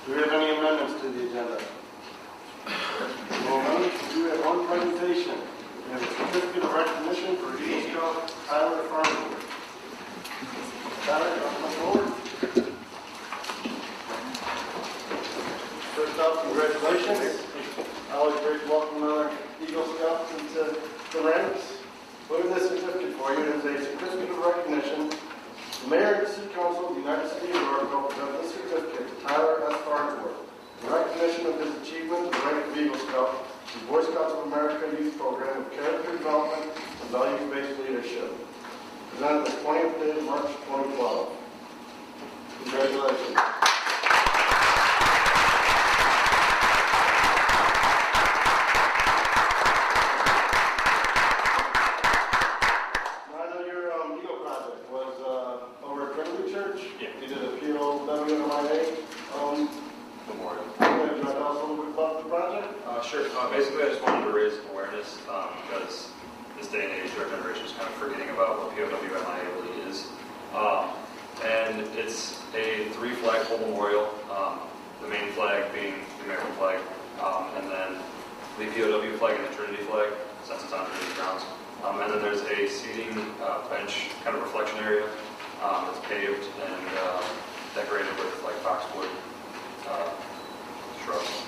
Do we have any amendments to the agenda? No amendments. We do have one presentation. We have a certificate of recognition for Eagle Scout Tyler Farnsworth. Tyler, you want to come forward? First off, congratulations. Always great to welcome another Eagle Scout into the ranks. What is this certificate for you? It is a certificate of recognition. The Mayor and City Council of the United States of Yorkville present this certificate to Tyler S. Farnsworth in recognition of his achievement in the rank of Eagle Scout, the Boy Scouts of America Youth Program of Character Development and Values-Based Leadership. Presented the 20th day of March 2012. Congratulations. Basically, I just wanted to raise awareness because this day and age, our generation is kind of forgetting about what POWMI really is. And it's a 3-flag pole memorial, the main flag being the American flag, and then the POW flag and the Trinity flag, since it's on Trinity grounds. And then there's a seating bench kind of reflection area that's paved and decorated with like boxwood shrubs.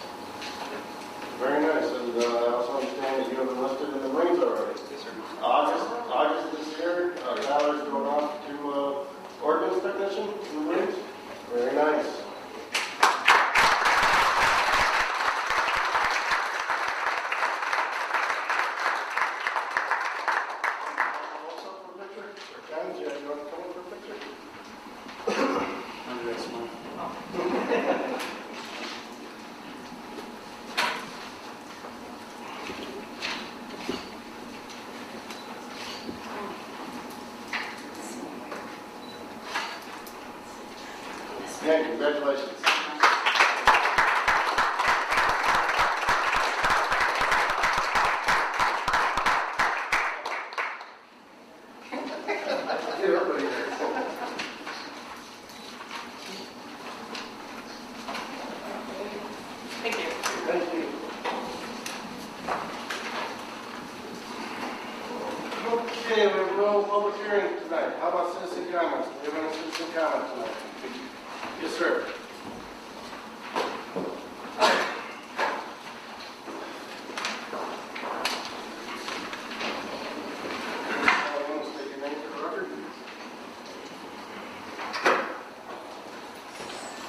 Very nice, and I also understand that you have enlisted in the Marines already. Yes, sir. August this year, Tyler's going off to ordnance technician in the Marines. Very nice. Also for a picture? Or Ken, Jeff, you want to come in for a picture? I'm this one. Yeah, congratulations. Thank you. Thank you. Okay, we have no public hearing tonight. How about citizen comments? Do we have any citizen comments tonight? Yes, sir.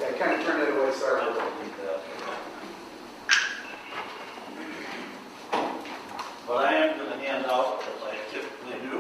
Yeah, kind of turn it away, sorry. But I am going to hand out, as I typically do.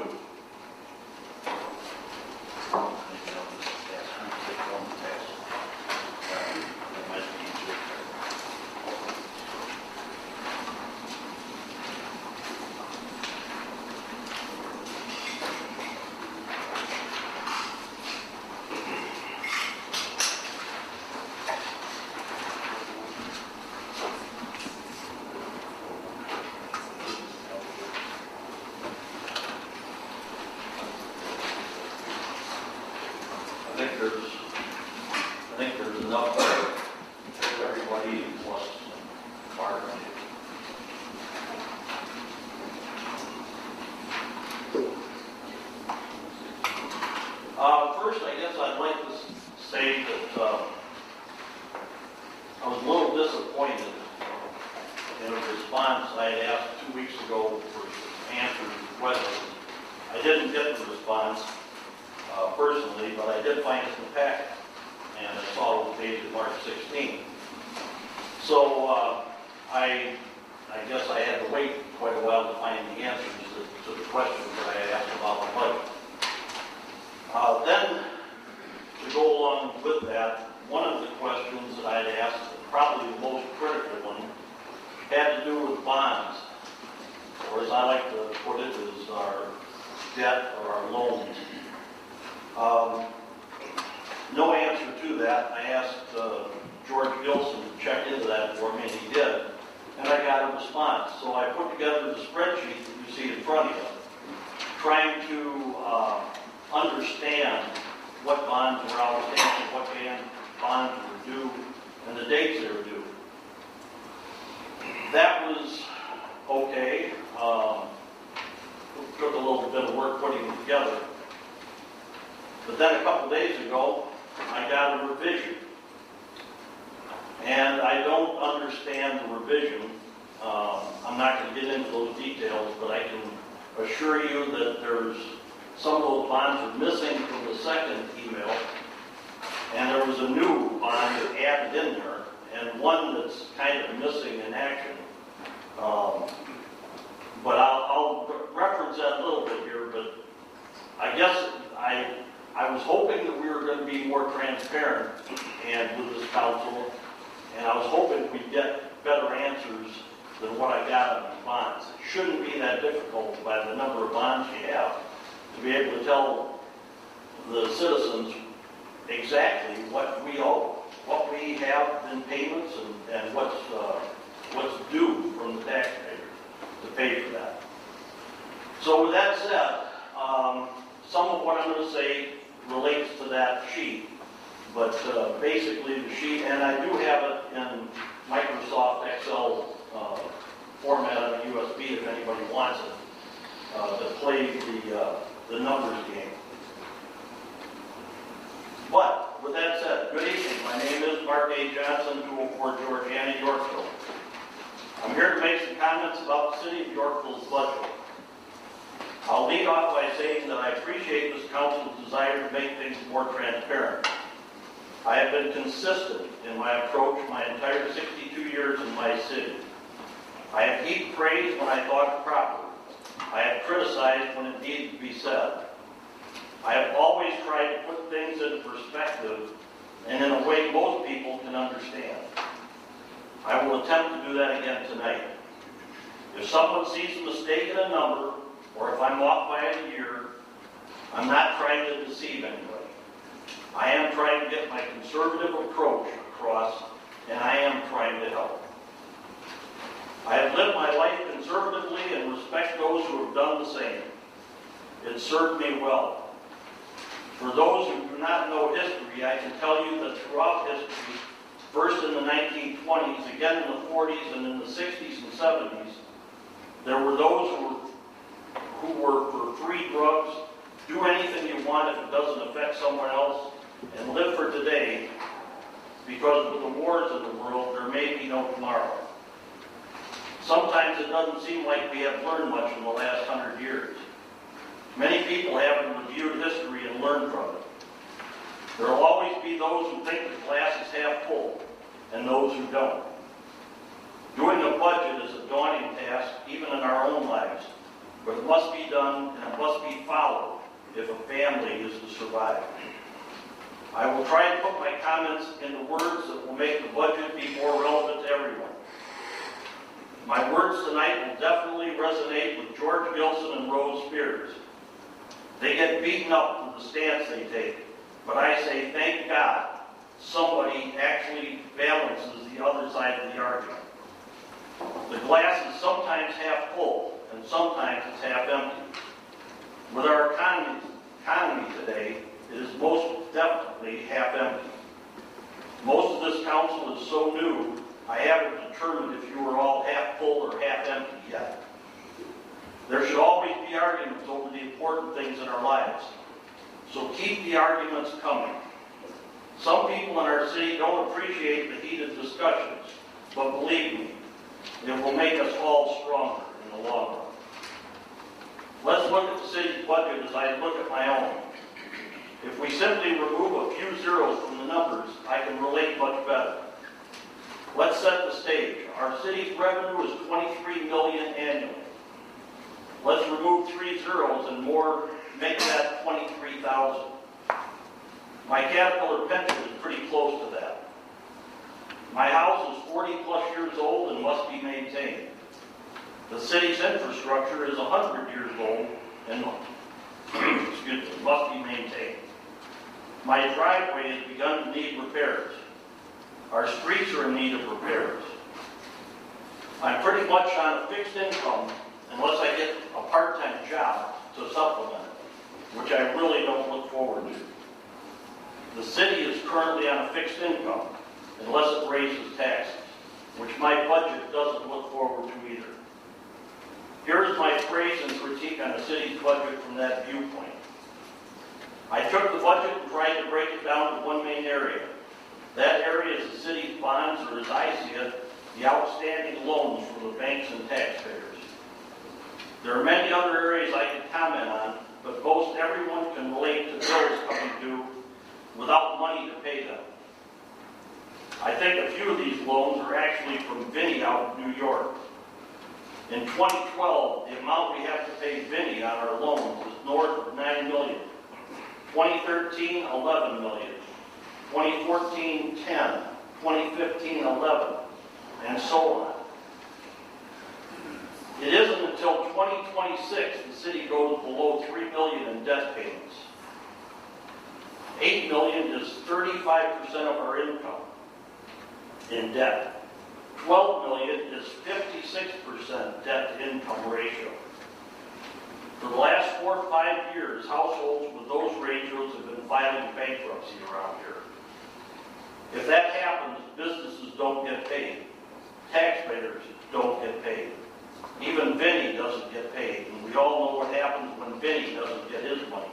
I think there's enough for everybody plus Mark. First, I guess I'd like to say that I was a little disappointed in a response I had asked 2 weeks ago for answers to questions. I didn't get the response personally, but I did find it in the packet, and I saw it dated March 16th. So I guess I had to wait quite a while to find the answers to the questions that I had asked about the budget. Then, to go along with that, one of the questions that I had asked, probably the most critical one, had to do with bonds, or as I like to put it, is our debt or our loans. No answer to that. I asked George Gilson to check into that for me, and he did. And I got a response. So I put together the spreadsheet that you see in front of you, trying to understand what bonds were outstanding, what bonds were due, and the dates they were due. That was okay. Took a little bit of work putting it together. But then a couple days ago, I got a revision. And I don't understand the revision. I'm not going to get into those details, but I can assure you that there's some of those bonds are missing from the second email, and there was a new bond added in there, and one that's kind of missing in action. But I'll reference that a little bit here, but I guess I was hoping that we were going to be more transparent and with this council, and I was hoping we'd get better answers than what I got on these bonds. It shouldn't be that difficult by the number of bonds you have to be able to tell the citizens exactly what we owe, what we have in payments, and what's due from the taxpayer to pay for that. So with that said, some of what I'm going to say relates to that sheet, but basically the sheet, and I do have it in Microsoft Excel format on a USB if anybody wants it, to play the numbers game. But with that said, good evening. My name is Mark A. Johnson, 204 Georgiana, Yorkville. I'm here to make some comments about the City of Yorkville's budget. I'll lead off by saying that I appreciate this council's desire to make things more transparent. I have been consistent in my approach my entire 62 years in my city. I have heaped praise when I thought it proper. I have criticized when it needed to be said. I have always tried to put things into perspective and in a way most people can understand. I will attempt to do that again tonight. If someone sees a mistake in a number, or if I'm off by a year, I'm not trying to deceive anybody. I am trying to get my conservative approach across, and I am trying to help. I have lived my life conservatively and respect those who have done the same. It served me well. For those who do not know history, I can tell you that throughout history, first in the 1920s, again in the 40s, and in the 60s and 70s, there were those who were for free drugs, do anything you want if it doesn't affect someone else, and live for today, because with the wars in the world, there may be no tomorrow. Sometimes it doesn't seem like we have learned much in the last 100 years. Many people haven't reviewed history and learned from it. There will always be those who think the glass is half full, and those who don't. Doing a budget is a daunting task, even in our own lives, but it must be done and it must be followed if a family is to survive. I will try and put my comments into words that will make the budget be more relevant to everyone. My words tonight will definitely resonate with George Gilson and Rose Spears. They get beaten up for the stance they take, but I say thank God somebody actually balances the other side of the argument. The glass is sometimes half full, and sometimes it's half empty. With our economy today, it is most definitely half empty. Most of this council is so new, I haven't determined if you are all half full or half empty yet. There should always be arguments over the important things in our lives. So keep the arguments coming. Some people in our city don't appreciate the heated discussions, but believe me, it will make us all stronger in the long run. Let's look at the city's budget as I look at my own. If we simply remove a few zeros from the numbers, I can relate much better. Let's set the stage. Our city's revenue is $23 million annually. Let's remove 3 zeros and more, make that 23,000. My Caterpillar pension is pretty close to that. My house is 40 plus years old and must be maintained. The city's infrastructure is 100 years old and must be maintained. My driveway has begun to need repairs. Our streets are in need of repairs. I'm pretty much on a fixed income unless I get a part-time job to supplement it, which I really don't look forward to. The city is currently on a fixed income, unless it raises taxes, which my budget doesn't look forward to either. Here's my praise and critique on the city's budget from that viewpoint. I took the budget and tried to break it down to one main area. That area is the city's bonds, or as I see it, the outstanding loans from the banks and taxpayers. There are many other areas I could comment on, but most everyone can relate to bills coming due without money to pay them. I think a few of these loans are actually from Vinny out in New York. In 2012, the amount we have to pay Vinny on our loans was north of $9 million. 2013, $11 million. 2014, $10. 2015, $11. And so on. It isn't until 2026 the city goes below $3 million in debt payments. $8 million is 35% of our income in debt. $12 million is 56% debt-to-income ratio. For the last 4 or 5 years, households with those ratios have been filing bankruptcy around here. If that happens, businesses don't get paid. Taxpayers don't get paid. Even Vinny doesn't get paid, and we all know what happens when Vinny doesn't get his money.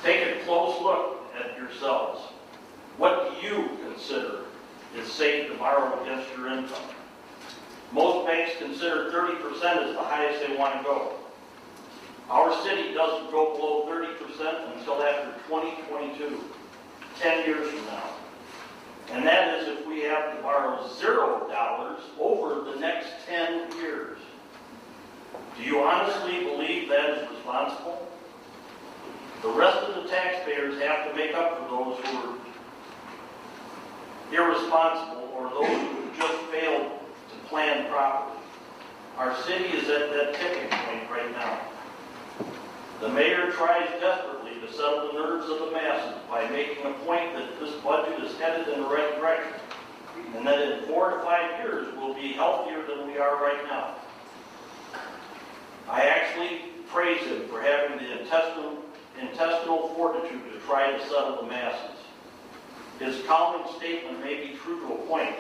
Take a close look at yourselves. What do you consider is safe to borrow against your income? Most banks consider 30% as the highest they want to go. Our city doesn't go below 30% until after 2022, 10 years from now. And that is if we have to borrow $0 over the next 10 years. Do you honestly believe that is responsible? The rest of the taxpayers have to make up for those who are irresponsible or those who have just failed to plan properly. Our city is at that tipping point right now. The mayor tries desperately to settle the nerves of the masses by making a point that this budget is headed in the right direction and that in 4 to 5 years we'll be healthier than we are right now. I actually praise him for having the intestinal fortitude to try to settle the masses. His calming statement may be true to a point,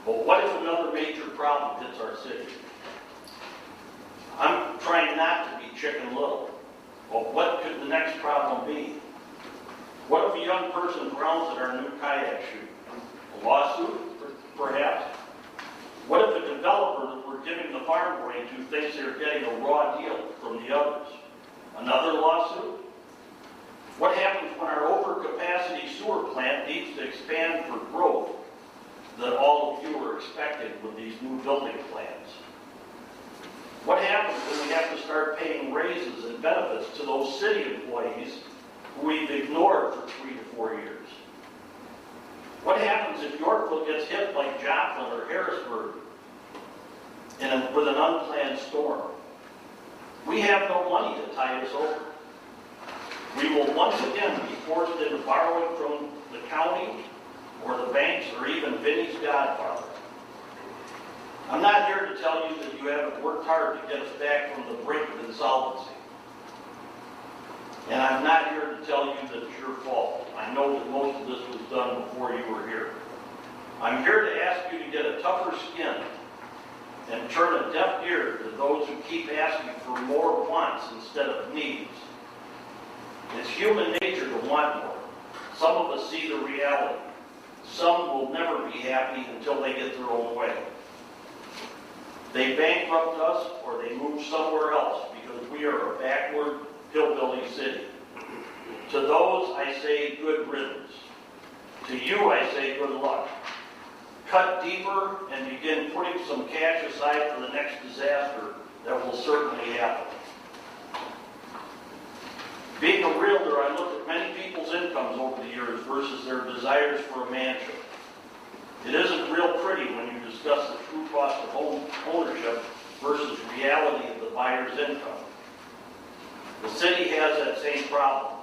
but what if another major problem hits our city? I'm trying not to be Chicken Little, but what could the next problem be? What if a young person drowns at our new kayak shoot? A lawsuit? Perhaps. What if a developer that we're giving the farm grade to thinks they're getting a raw deal from the others? Another lawsuit? What happens when our overcapacity sewer plant needs to expand for growth that all of you are expecting with these new building plans? What happens when we have to start paying raises and benefits to those city employees who we've ignored for 3 to 4 years? What happens if Yorkville gets hit like Joplin or Harrisburg with an unplanned storm? We have no money to tide us over. We will once again be forced into borrowing from the county or the banks or even Vinny's godfather. I'm not here to tell you that you haven't worked hard to get us back from the brink of insolvency. And I'm not here to tell you that it's your fault. I know that most of this was done before you were here. I'm here to ask you to get a tougher skin and turn a deaf ear to those who keep asking for more wants instead of needs. It's human nature to want more. Some of us see the reality. Some will never be happy until they get their own way. They bankrupt us or they move somewhere else because we are a backward, hillbilly city. To those, I say good riddance. To you, I say good luck. Cut deeper and begin putting some cash aside for the next disaster that will certainly happen. Being a realtor, I look at many people's incomes over the years versus their desires for a mansion. It isn't real pretty when you discuss the true cost of home ownership versus reality of the buyer's income. The city has that same problem.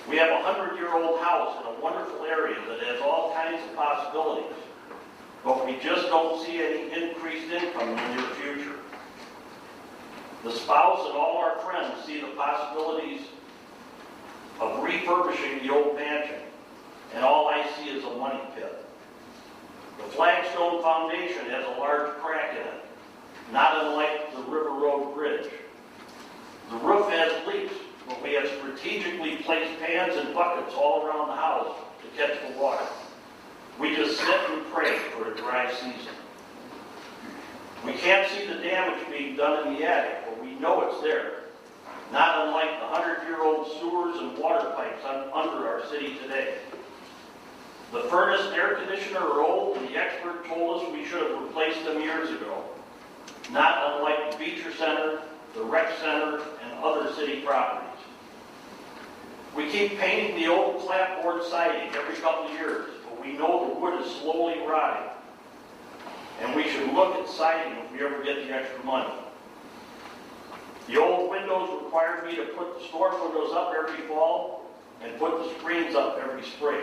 We have a 100-year-old house in a wonderful area that has all kinds of possibilities, but we just don't see any increased income in the near future. The spouse and all our friends see the possibilities of refurbishing the old mansion. and all I see is a money pit. The flagstone foundation has a large crack in it, not unlike the River Road Bridge. The roof has leaks, but we have strategically placed pans and buckets all around the house to catch the water. We just sit and pray for a dry season. We can't see the damage being done in the attic, but we know it's there. Not unlike the 100-year-old sewers and water pipes under our city today. The furnace and air conditioner are old, and the expert told us we should have replaced them years ago. Not unlike the Beecher Center, the Rec Center, and other city properties. We keep painting the old clapboard siding every couple of years, but we know the wood is slowly rotting. And we should look at siding if we ever get the extra money. The old windows required me to put the storm windows up every fall and put the screens up every spring.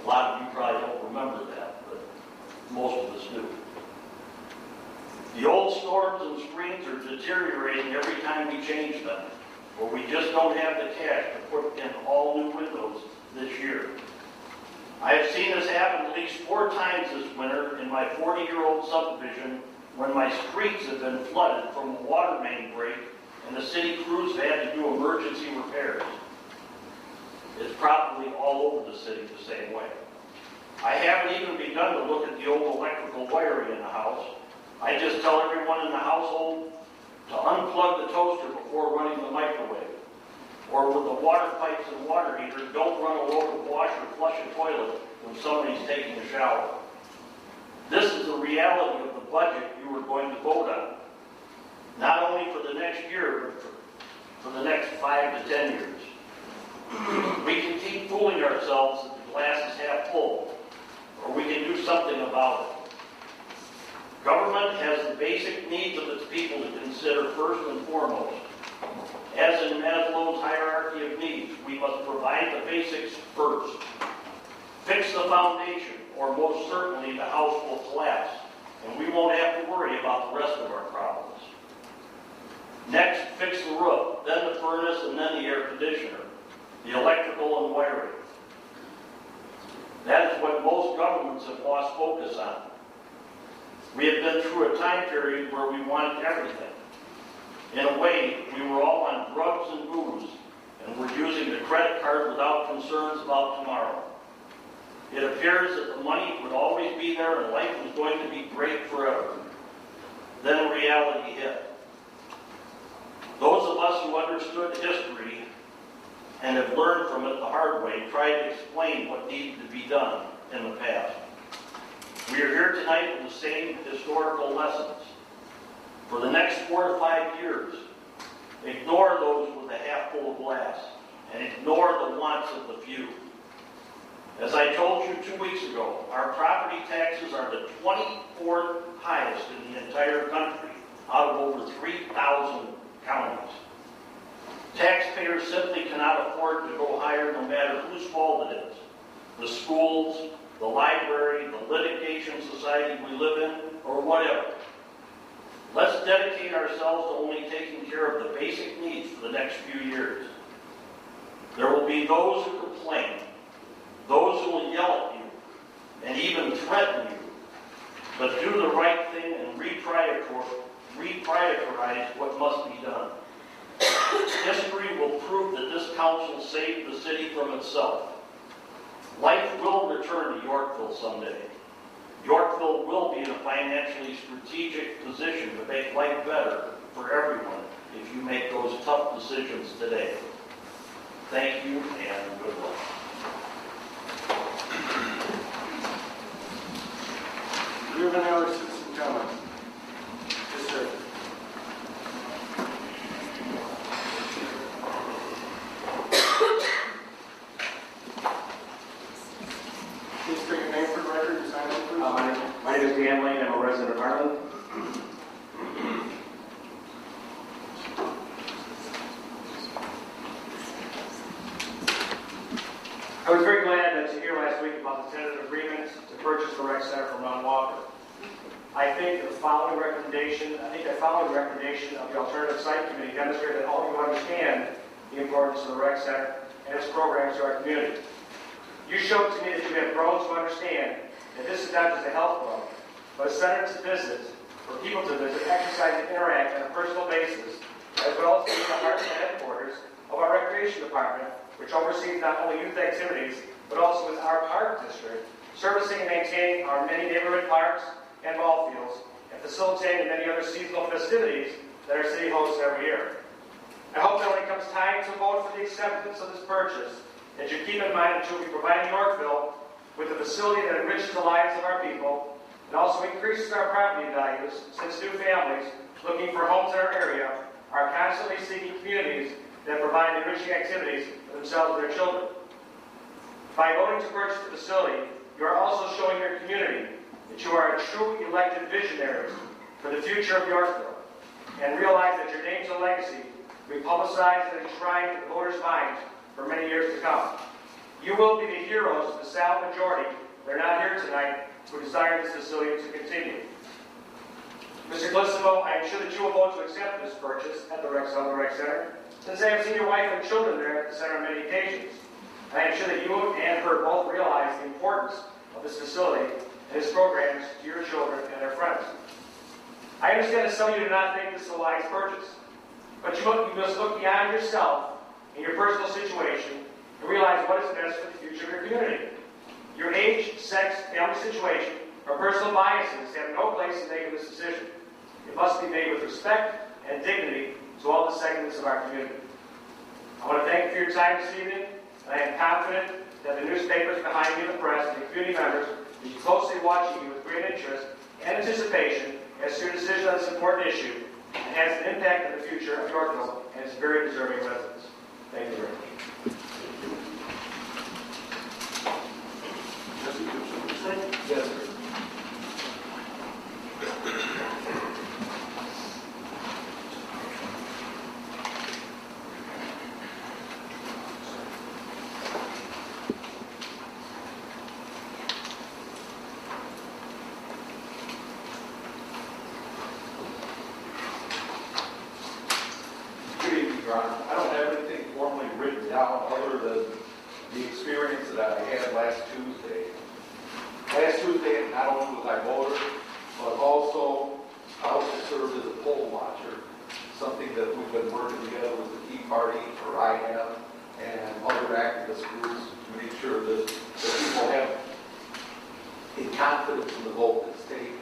A lot of you probably don't remember that, but most of us do. The old storms and screens are deteriorating every time we change them, but we just don't have the cash to put in all new windows this year. I have seen this happen at least 4 times this winter in my 40-year-old subdivision when my streets have been flooded from a water main break and the city crews have had to do emergency repairs. It's probably all over the city the same way. I haven't even begun to look at the old electrical wiring in the house. I just tell everyone in the household to unplug the toaster before running the microwave. Or with the water pipes and water heater, don't run a load of wash or flush a toilet when somebody's taking a shower. This is the reality of the budget you are going to vote on. Not only for the next year, but for the next 5 to 10 years. We can keep fooling ourselves that the glass is half full, or we can do something about it. Government has the basic needs of its people to consider first and foremost. As in Maslow's hierarchy of needs, we must provide the basics first. Fix the foundation, or most certainly the house will collapse, and we won't have to worry about the rest of our problems. Next, fix the roof, then the furnace, and then the air conditioner, the electrical and wiring. That is what most governments have lost focus on. We have been through a time period where we wanted everything. In a way, we were all on drugs and booze, and were using the credit card without concerns about tomorrow. It appears that the money would always be there and life was going to be great forever. Then reality hit. Those of us who understood history and have learned from it the hard way tried to explain what needed to be done in the past. We are here tonight with the same historical lessons. For the next 4 to 5 years, ignore those with a half full of glass and ignore the wants of the few. As I told you 2 weeks ago, our property taxes are the 24th highest in the entire country out of over 3,000 counties. Taxpayers simply cannot afford to go higher no matter whose fault it is. The schools, the library, the litigation society we live in, or whatever. Let's dedicate ourselves to only taking care of the basic needs for the next few years. There will be those who complain, those who will yell at you, and even threaten you. But do the right thing and reprioritize what must be done. History will prove that this council saved the city from itself. Life will return to Yorkville someday. Yorkville will be in a financially strategic position to make life better for everyone if you make those tough decisions today. Thank you and good luck. Do you have any other citizen comments? Yes, sir. Please state your name for the record and sign up, please. My name is Dan Lane. I'm a resident of Harlan. I was very glad to hear last week about the tentative agreement to purchase the rec center from Ron Walker. I think the following recommendation of the Alternative Site Committee demonstrated that all of you understand the importance of the rec center and its programs to our community. You showed to me that you have grown to understand that this is not just a health club, but a center to visit, for people to visit, exercise, and interact on a personal basis, as well as being the heart and headquarters of our recreation department, which oversees not only youth activities, but also is our park district, servicing and maintaining our many neighborhood parks and ball fields, and facilitating many other seasonal festivities that our city hosts every year. I hope that when it comes time to vote for the acceptance of this purchase, that you keep in mind that you will be providing Yorkville with a facility that enriches the lives of our people and also increases our property values, since new families looking for homes in our area are constantly seeking communities that provide enriching activities for themselves and their children. By voting to purchase the facility, you are also showing your community that you are a true elected visionary for the future of Yorkville, and realize that your names and legacy will be publicized and enshrined in the voters' minds for many years to come. You will be the heroes of the South majority that are not here tonight who desire this facility to continue. Mr. Glissimo, I am sure that you will vote to accept this purchase at the Rec Center, since I have seen your wife and children there at the center on many occasions. I am sure that you and her both realize the importance of this facility and its programs to your children and their friends. I understand that some of you do not think this is a wise purchase, but you must look beyond yourself and your personal situation and realize what is best for the future of your community. Your age, sex, family situation, or personal biases have no place in making this decision. It must be made with respect and dignity to all the segments of our community. I want to thank you for your time this evening, and I am confident that the newspapers behind me, the press, and the community members will be closely watching you with great interest and anticipation as to your decision on this important issue and has an impact on the future of Yorkville and its very deserving residents. Thank you very much. Yes, sir. Good evening, Your Honor. I don't have anything formally written down other than the experience that I had last Tuesday. Last Tuesday, not only was I voter, but also I also served as a poll watcher, something that we've been working together with the Tea Party, or I have, and other activist groups to make sure that people have a confidence in the vote that's taken.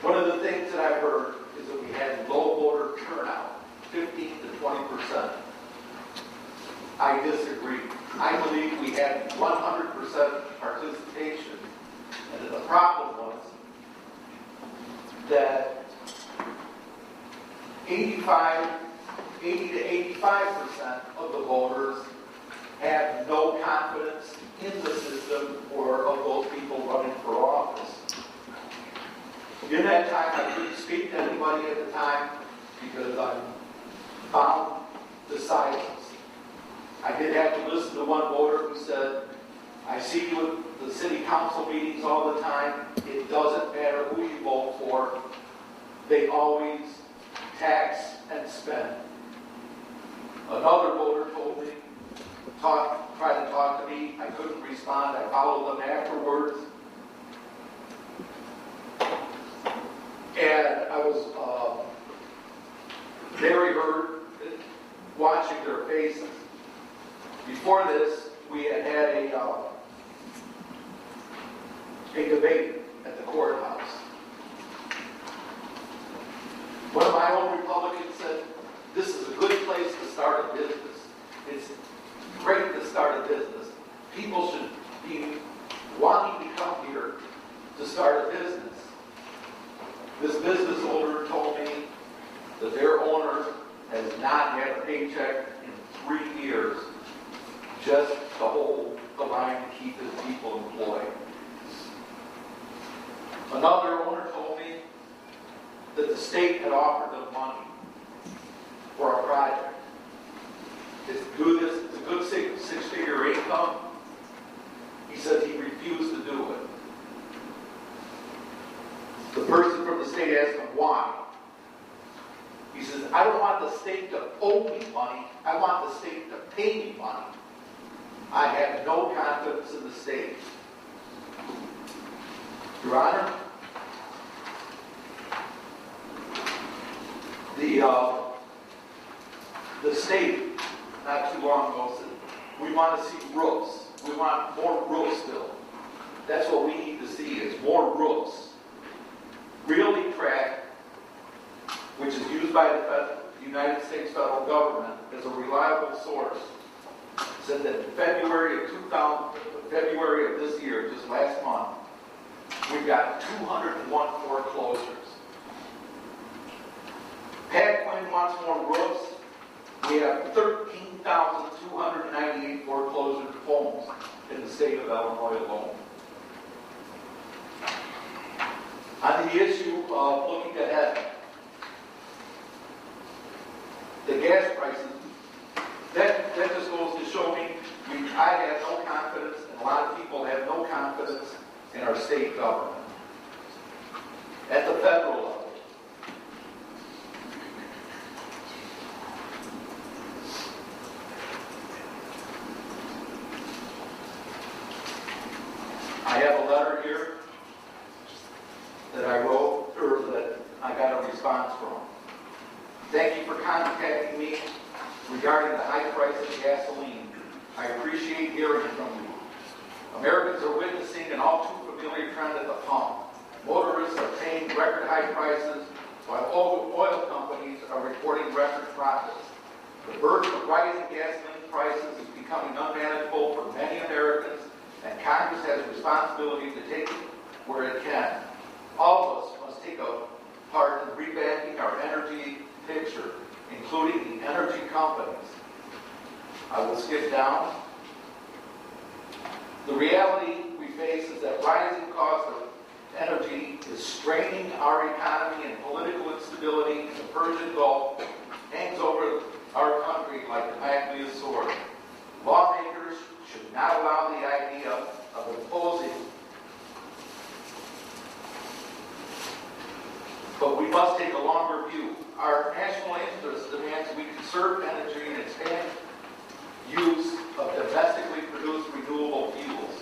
One of the things that I've heard is that we had low voter turnout, 15 to 20%. I disagree. I believe we had 100% participation, and the problem was that 80 to 85% of the voters have no confidence in the system or of those people running for office. In that time, I couldn't speak to anybody at the time because I'm bound to silence. I did have to listen to one voter who said, I see you at the city council meetings all the time. It doesn't matter who you vote for. They always tax and spend. Another voter told me, tried to talk to me. I couldn't respond. I followed them afterwards. And I was very hurt watching their faces. Before this, we had a debate at the courthouse. One of my own Republicans said, this is a good place to start a business. It's great to start a business. People should be wanting to come here to start a business. This business owner told me that their owner has not had a paycheck in 3 years just to hold the line to keep his people employed. Another owner told me that the state had offered them money for a project. It's a good six-figure income. He said he refused to do it. The person from the state asked him why. He says, I don't want the state to owe me money. I want the state to pay me money. I have no confidence in the state. Your Honor, the state, not too long ago, said, we want to see roofs. We want more roofs built. That's what we need to see is more roofs. Really track, which is used by the United States federal government as a reliable source, said that in February of this year, just last month, we've got 201 foreclosures. Pat Quinn wants more roofs. We have 13,298 foreclosure homes in the state of Illinois alone. On the issue of looking ahead, the gas prices, that just goes to show me I have no confidence, and a lot of people have no confidence in our state government. At the federal level, I have a letter here that I wrote, or that I got a response from. Thank you for contacting me regarding the high price of gasoline. I appreciate hearing from you. Americans are witnessing an all too familiar trend at the pump. Motorists are paying record high prices, while oil companies are reporting record profits. The burden of rising gasoline prices is becoming unmanageable for many Americans, and Congress has a responsibility to take it where it can. All of us must take a part in revamping our energy picture, including the energy companies. I will skip down. The reality we face is that rising cost of energy is straining our economy, and political instability in the Persian Gulf hangs over our country like a Damocles sword. Lawmakers should not allow the idea of imposing, but we must take a longer view. Our national interest demands we conserve energy and expand use of domestically produced renewable fuels.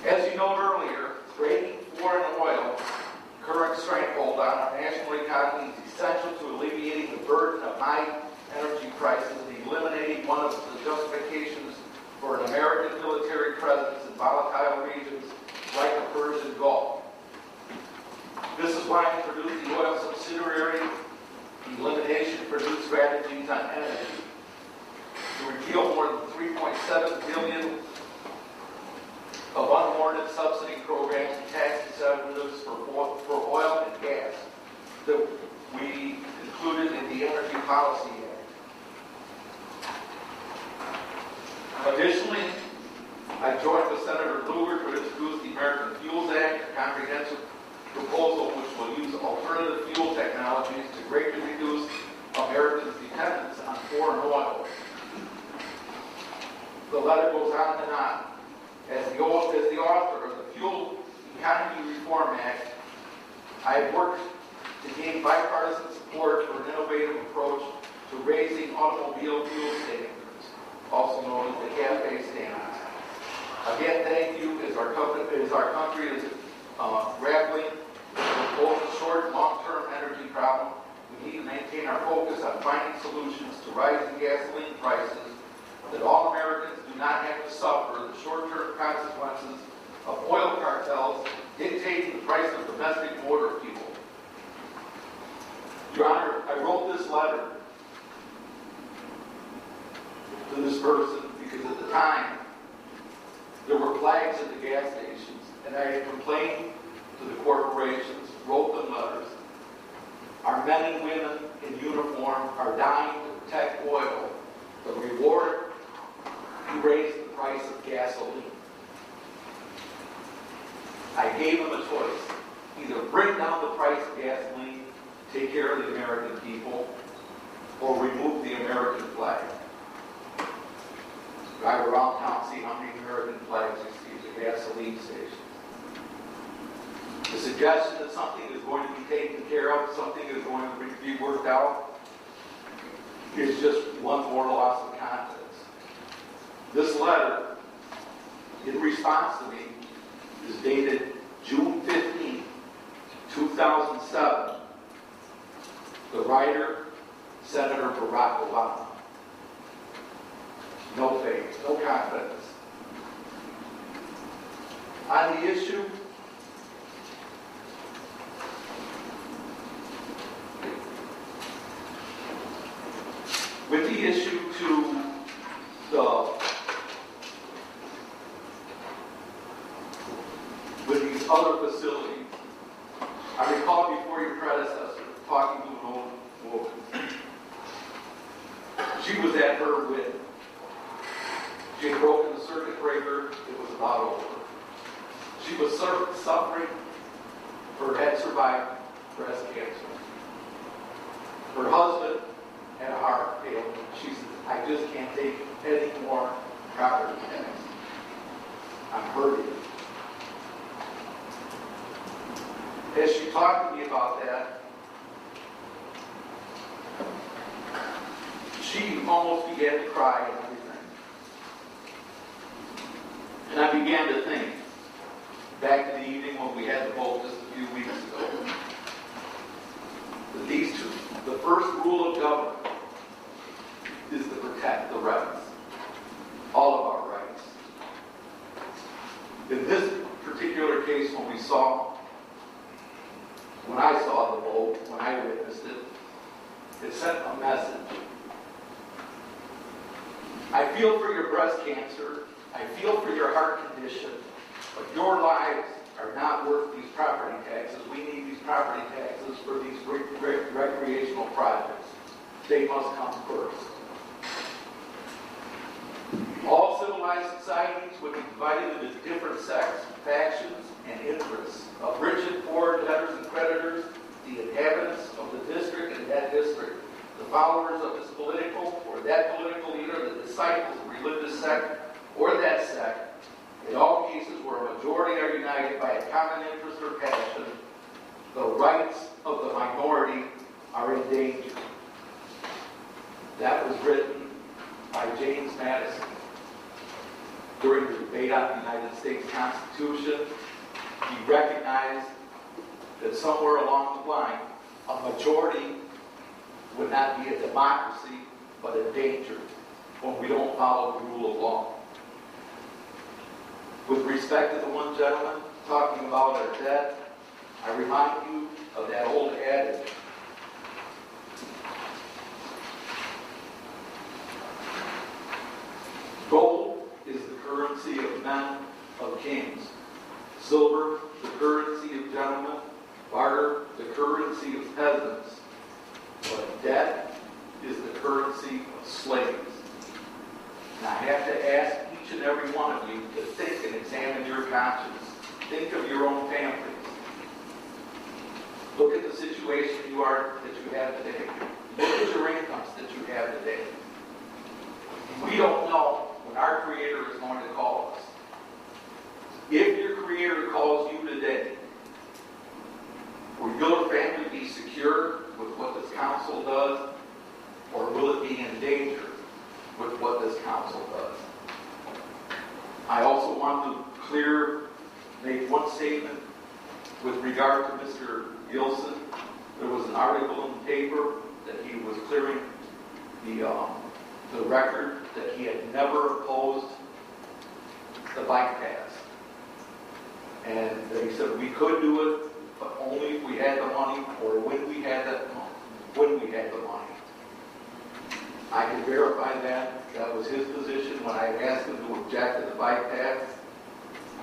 As you noted earlier, breaking foreign oil current stranglehold on our national economy is essential to alleviating the burden of high energy prices and eliminating one of the justifications for an American military presence in volatile regions like the Persian Gulf. This is why I introduced the oil subsidiary elimination pursuit strategies on energy to repeal more than $3.7 billion of unwarranted subsidy programs and tax incentives for oil and gas that we included in the Energy Policy Act. Additionally, I joined with Senator Lugar to introduce the American Fuels Act, a comprehensive proposal which will use alternative fuel technologies to greatly reduce Americans' dependence on foreign oil. The letter goes on and on. As the author of the Fuel Economy Reform Act, I have worked to gain bipartisan support for an innovative approach to raising automobile fuel standards, also known as the CAFE standards. Again, thank you as our country is grappling with both the short and long-term energy problem. We need to maintain our focus on finding solutions to rising gasoline prices that all Americans do not have to suffer the short-term consequences of oil cartels dictating the price of domestic motor fuel. Your Honor, I wrote this letter to this person because at the time there were flags at the gas stations, and I had complained to the corporations, wrote them letters. Our men and women in uniform are dying to protect oil. The reward, you raise the price of gasoline. I gave them a choice. Either bring down the price of gasoline, take care of the American people, or remove the American flag. Drive around town, see how many American flags you see at the gasoline stations. The suggestion that something is going to be taken care of, something is going to be worked out, is just one more loss of confidence. This letter, in response to me, is dated June 15, 2007. The writer, Senator Barack Obama. No faith, no confidence. On the issue, with the issue to with these other facilities, I recall before your predecessor talking to an old woman. She was at her wit. She had broken the circuit breaker. It was about over. She was suffering. Had survived breast cancer. Her husband had a heart failure. She said, I just can't take any more property tax. I'm hurting. As she talked to me about that, she almost began to cry and everything. And I began to think, back in the evening when we had the vote just a few weeks ago, that these two, the first rule of government is to protect the rights, all of our rights. In this particular case, when I saw the vote, when I witnessed it, it sent a message. I feel for your breast cancer, I feel for your heart condition, but your lives are not worth these property taxes. We need these property taxes for these recreational projects. They must come first. All civilized societies would be divided into different sects, factions, and interests of rich and poor, debtors and creditors, the inhabitants of the district and that district, the followers of this political or that political leader, the disciples of religious sect or that sect. In all cases where a majority are united by a common interest or passion, the rights of the minority are in danger. That was written by James Madison during the debate on the United States Constitution. He recognized that somewhere along the line, a majority would not be a democracy, but a danger when we don't follow the rule of law. With respect to the one gentleman talking about our debt, I remind you of that old adage. Gold is the currency of men, of kings. Silver, the currency of gentlemen. Barter, the currency of peasants. But debt is the currency of slaves. And I have to ask each and every one of you to think and examine your conscience. Think of your own families. Look at the situation that you have today. Look at your incomes that you have today. We don't know when our Creator is going to call us. If your Creator calls you today, will your family be secure with what this council does, or will it be in danger with what this council does? I also want to make one statement with regard to Mr. Gilson. There was an article in the paper that he was clearing the record that he had never opposed the bike pass. And that he said we could do it, but only if we had the money or when we had the money. I can verify that. That was his position when I asked him to object to the bike pass.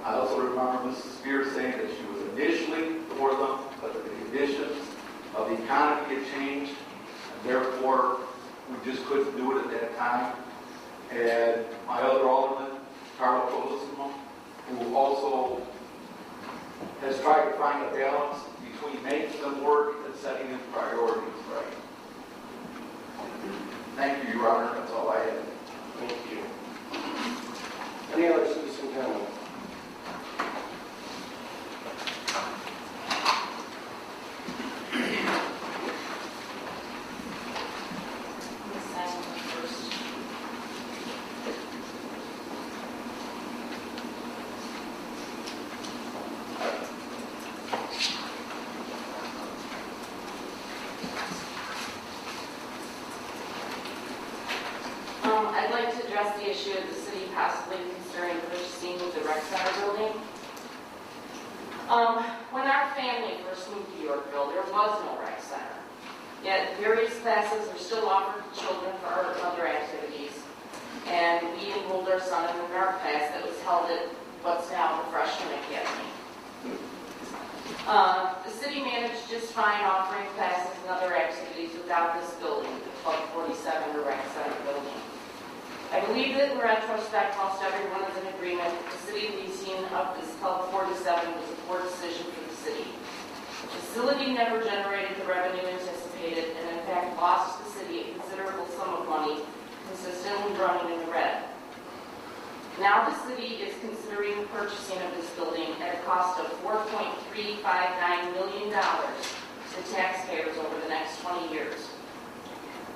I also remember Mrs. Spears saying that she was initially for them, but the conditions of the economy had changed, and therefore we just couldn't do it at that time. And my other alderman, Carlo Colosimo, who also has tried to find a balance between making them work and setting his priorities right. Thank you, Your Honor. That's all I have. Thank you. Any other citizen comments? When our family first moved to Yorkville, there was no rec center. Yet various classes are still offered to children for art and other activities. And we enrolled our son in an art class that was held at what's now the Freshman Academy. The city managed just fine offering classes and other activities without this building, the Club 47 or Rec Center building. I believe that in retrospect, most everyone is in agreement that the city leasing of this Club 47 was a poor decision for the city. The facility never generated the revenue anticipated and in fact lost the city a considerable sum of money, consistently running in the red. Now the city is considering the purchasing of this building at a cost of $4.359 million to taxpayers over the next 20 years.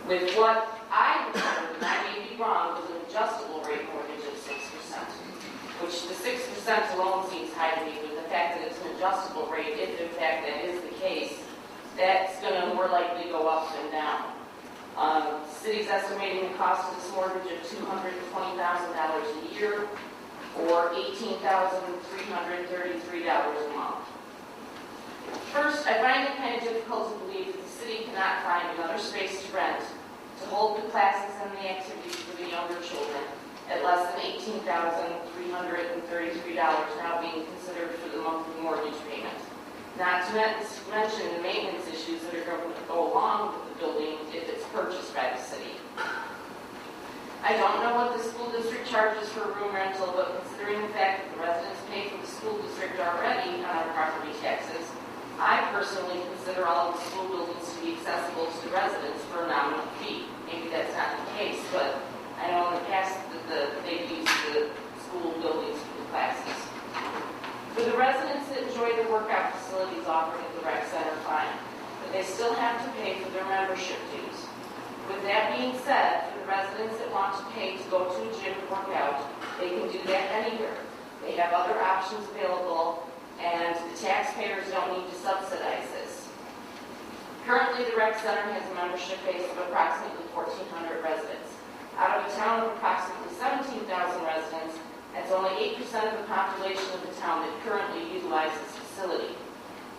With what I remember, and I may be wrong, was an adjustable rate mortgage of 6%, which the 6% alone seems high to me, but the fact that it's an adjustable rate, if in fact that is the case, that's going to more likely go up than down. The city's estimating the cost of this mortgage of $220,000 a year or $18,333 a month. First, I find it kind of difficult to believe that the city cannot find another space to rent to hold the classes and the activities for the younger children at less than $18,333 now being considered for the monthly mortgage payment. Not to mention the maintenance issues that are going to go along with the building if it's purchased by the city. I don't know what the school district charges for room rental, but considering the fact that the residents pay for the school district already on our property taxes, I personally consider all of the school buildings to be accessible to the residents for a nominal fee. Maybe that's not the case, but I know in the past that they've used the school buildings for the classes. For the residents that enjoy the workout facilities offered at the rec center, fine, but they still have to pay for their membership dues. With that being said, for the residents that want to pay to go to a gym to work out, they can do that anywhere. They have other options available, and the taxpayers don't need to subsidize this. Currently, the rec center has a membership base of approximately 1,400 residents. Out of a town of approximately 17,000 residents, that's only 8% of the population of the town that currently utilizes this facility.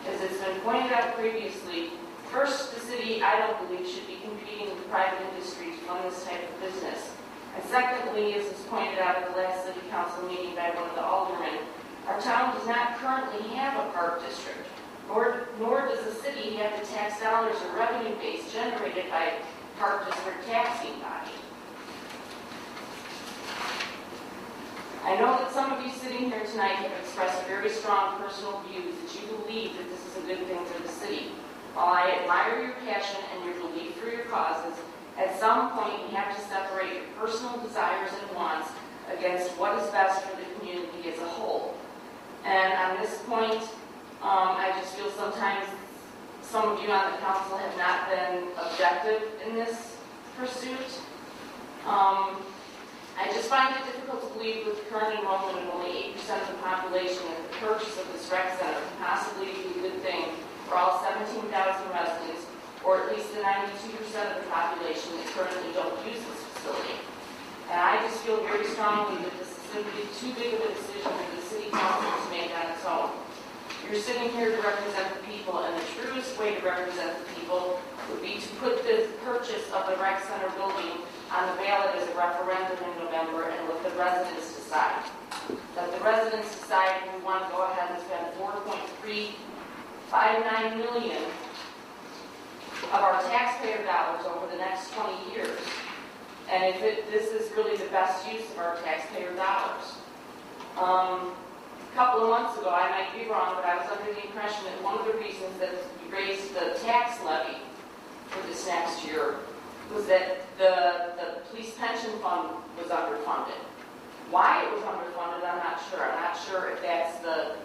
As it's been pointed out previously, first, the city, I don't believe, should be competing with the private industry to fund this type of business. And secondly, as was pointed out at the last city council meeting by one of the aldermen, our town does not currently have a park district, nor does the city have the tax dollars or revenue base generated by park district taxing body. I know that some of you sitting here tonight have expressed very strong personal views that you believe that this is a good thing for the city. While I admire your passion and your belief for your causes, at some point you have to separate your personal desires and wants against what is best for the community as a whole. And on this point, I just feel sometimes some of you on the council have not been objective in this pursuit. I just find it difficult to believe with current enrollment of only 8% of the population that the purchase of this rec center can possibly be a good thing for all 17,000 residents, or at least the 92% of the population that currently don't use this facility. And I just feel very strongly that this is simply too big of a decision for the city council to make on its own. You're sitting here to represent the people, and the truest way to represent the people would be to put the purchase of the rec center building on the ballot as a referendum in November and let the residents decide. Let the residents decide if we want to go ahead and spend $4.359 million of our taxpayer dollars over the next 20 years, and if this is really the best use of our taxpayer dollars. A couple of months ago, I might be wrong, but I was under the impression that one of the reasons that we raised the tax levy for this next year was that the police pension fund was underfunded. Why it was underfunded, I'm not sure. I'm not sure if that's the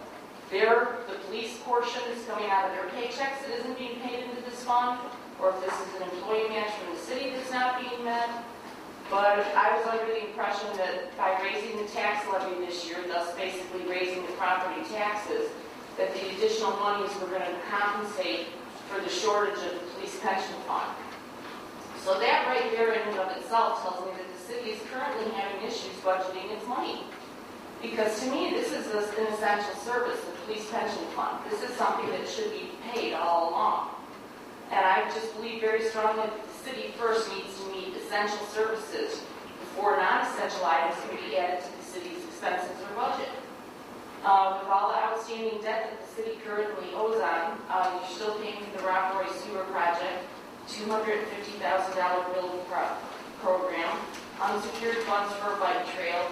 police portion is coming out of their paychecks that isn't being paid into this fund, or if this is an employee match from the city that's not being met. But I was under the impression that by raising the tax levy this year, thus basically raising the property taxes, that the additional monies were going to compensate for the shortage of the police pension fund. So that right there in and of itself tells me that the city is currently having issues budgeting its money. Because to me, this is an essential service, the police pension fund. This is something that should be paid all along. And I just believe very strongly that the city first needs to meet essential services before non-essential items can be added to the city's expenses or budget. With all the outstanding debt that the city currently owes on, you're still paying for the Rockroy Sewer Project, $250,000 building program, unsecured funds for a bike trail,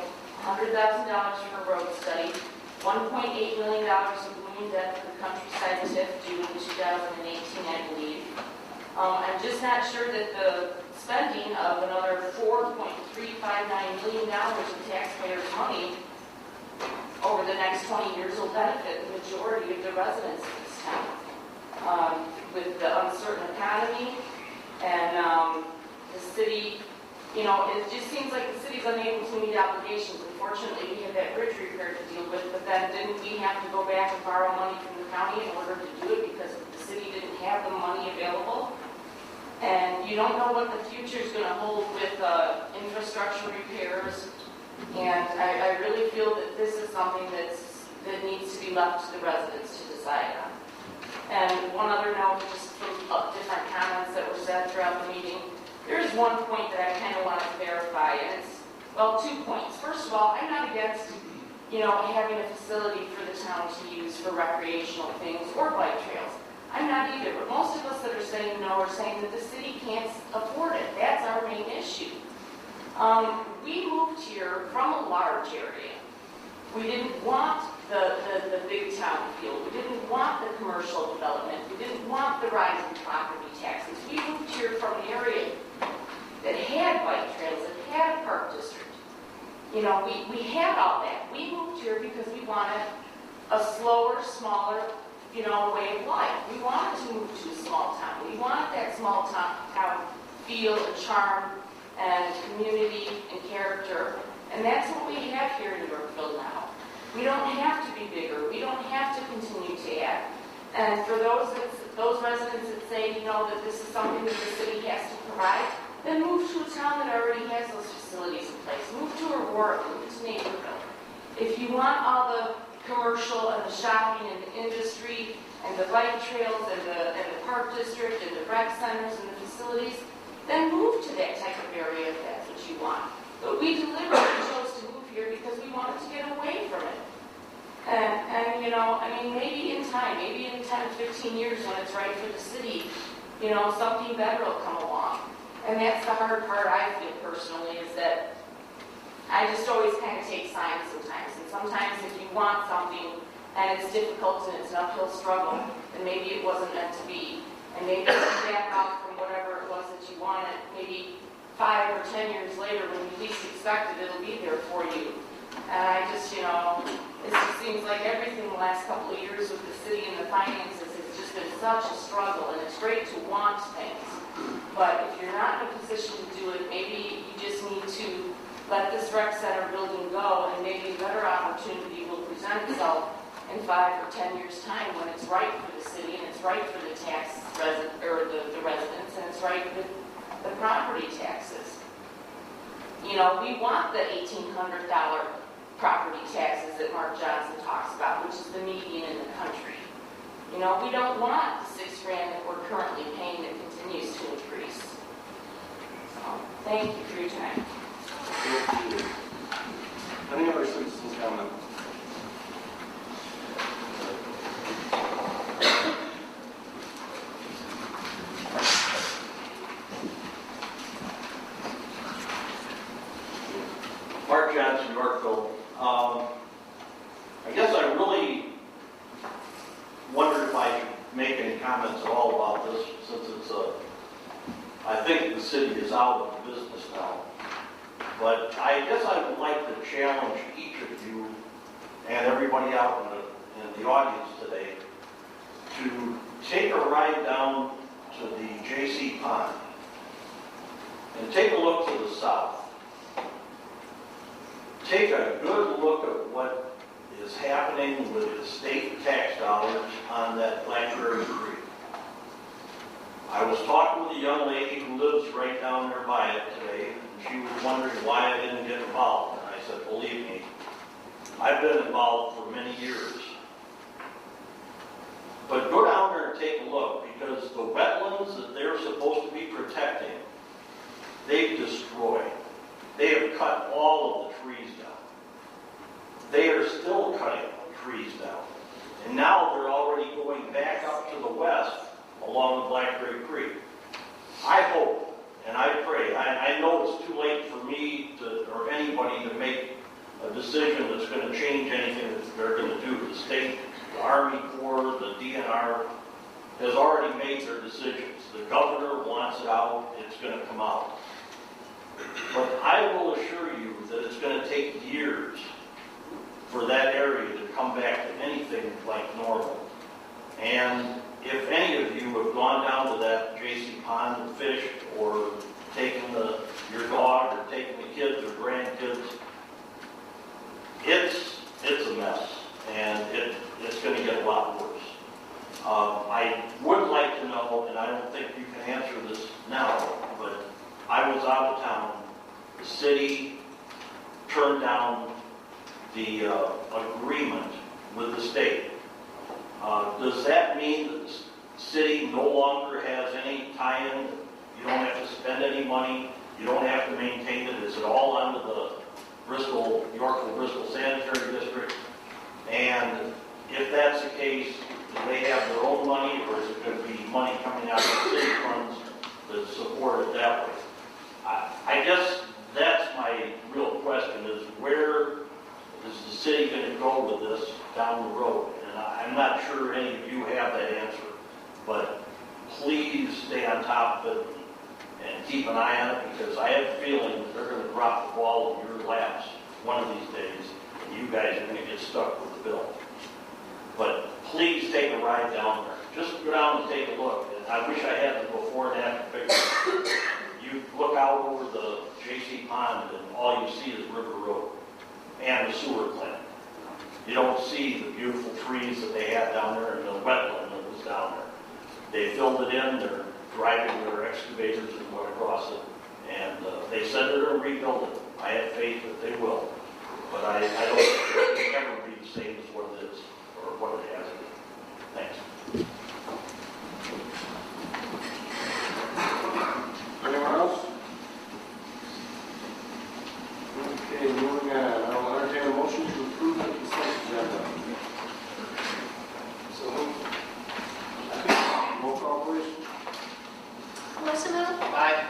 $100,000 for a road study, $1.8 million of looming debt for the countryside TIF due in 2018, I believe. I'm just not sure that the spending of another $4.359 million of taxpayers' money over the next 20 years will benefit the majority of the residents of this town. With the uncertain economy and the city, you know, it just seems like the city's unable to meet obligations. Unfortunately, we have that bridge repair to deal with, but then didn't we have to go back and borrow money from the county in order to do it because the city didn't have the money available? And you don't know what the future is going to hold with infrastructure repairs. And I really feel that this is something that needs to be left to the residents to decide on. And one other note, just from different comments that were said throughout the meeting, there is one point that I kind of want to verify, and it's, well, 2 points. First of all, I'm not against, you know, having a facility for the town to use for recreational things or bike trails. I'm not either, but most of us that are saying no are saying that the city can't afford it. That's our main issue. We moved here from a large area. We didn't want the big town feel. We didn't want the commercial development. We didn't want the rising property taxes. We moved here from an area that had bike trails, that had a park district. You know, we had all that. We moved here because we wanted a slower, smaller, you know, way of life. We wanted to move to a small town. We wanted that small town feel and charm and community and character. And that's what we have here in Yorkville now. We don't have to be bigger. We don't have to continue to add. And for those residents that say, you know, that this is something that the city has to provide, then move to a town that already has those facilities in place. Move to Aurora, move to Naperville. If you want all the commercial and the shopping and the industry and the bike trails and the park district and the rec centers and the facilities, then move to that type of area if that's what you want. But we deliberately chose to move here because we wanted to get away from it. And you know, I mean, maybe in 10, 15 years when it's right for the city, you know, something better will come along. And that's the hard part I feel personally, is that I just always kind of take signs sometimes. And sometimes if you want something and it's difficult and it's an uphill struggle, then maybe it wasn't meant to be. And maybe if you back off from whatever it was that you wanted, maybe 5 or 10 years later when you least expect it, it'll be there for you. And I just, you know, it just seems like everything the last couple of years with the city and the finances has just been such a struggle. And it's great to want things, but if you're not in a position to do it, maybe you just need to let this rec center building go, and maybe a better opportunity will present itself in 5 or 10 years' time when it's right for the city and it's right for the the residents, and it's right with the property taxes. You know, we want the $1,800 property taxes that Mark Johnson talks about, which is the median in the country. You know, we don't want the $6,000 that we're currently paying that continues to increase. So, thank you for your time. Any other citizens' comment? Mark Johnson, Yorkville. I guess I really wondered if I should make any comments at all about this, since it's I think the city is out of business now. But I guess I would like to challenge each of you and everybody out in the audience today to take a ride down to the J.C. Pond and take a look to the south. Take a good look at what is happening with the state tax dollars on that Blackberry Creek. I was talking with a young lady who lives right down there by it today, and she was wondering why I didn't get involved. And I said, believe me, I've been involved for many years. But go down there and take a look, because the wetlands that they're supposed to be protecting, they've destroyed. They have cut all of the trees down. They are still cutting trees down. And now they're already going back up to the west along the Blackberry Creek. I hope and I pray, I know it's too late for me or anybody to make a decision that's going to change anything that they're going to do. The state, the Army Corps, the DNR has already made their decisions. The governor wants it out, it's going to come out. But I will assure you that it's going to take years for that area to come back to anything like normal. And if any of you have gone down to that J.C. Pond and fished, or taken your dog, or taken the kids or grandkids, it's a mess, and it's going to get a lot worse. I would like to know, and I don't think you can answer this now, but I was out of town. The city turned down the agreement with the state. Does that mean that the city no longer has any tie-in? You don't have to spend any money. You don't have to maintain it. Is it all under the Yorkville Bristol Sanitary District? And if that's the case, do they have their own money, or is it going to be money coming out of the city funds to support it that way? I guess that's my real question, is where is the city going to go with this down the road? And I'm not sure any of you have that answer, but please stay on top of it and keep an eye on it, because I have a feeling that they're going to drop the ball in your laps one of these days, and you guys are going to get stuck with the bill. But please take a ride down there. Just go down and take a look. And I wish I had the before and after picture. You look out over the J.C. Pond, and all you see is River Road and the sewer plant. You don't see the beautiful trees that they had down there and the wetland that was down there. They filled it in. They're driving their excavators and went across it. And they said they're going to rebuild it. I have faith that they will. But I don't think it will ever be the same as what it is or what it has been. Thanks. Anyone else? Okay, moving on. I'll entertain a motion to approve the consent agenda. So moved. Roll call, please. Wilson. Aye.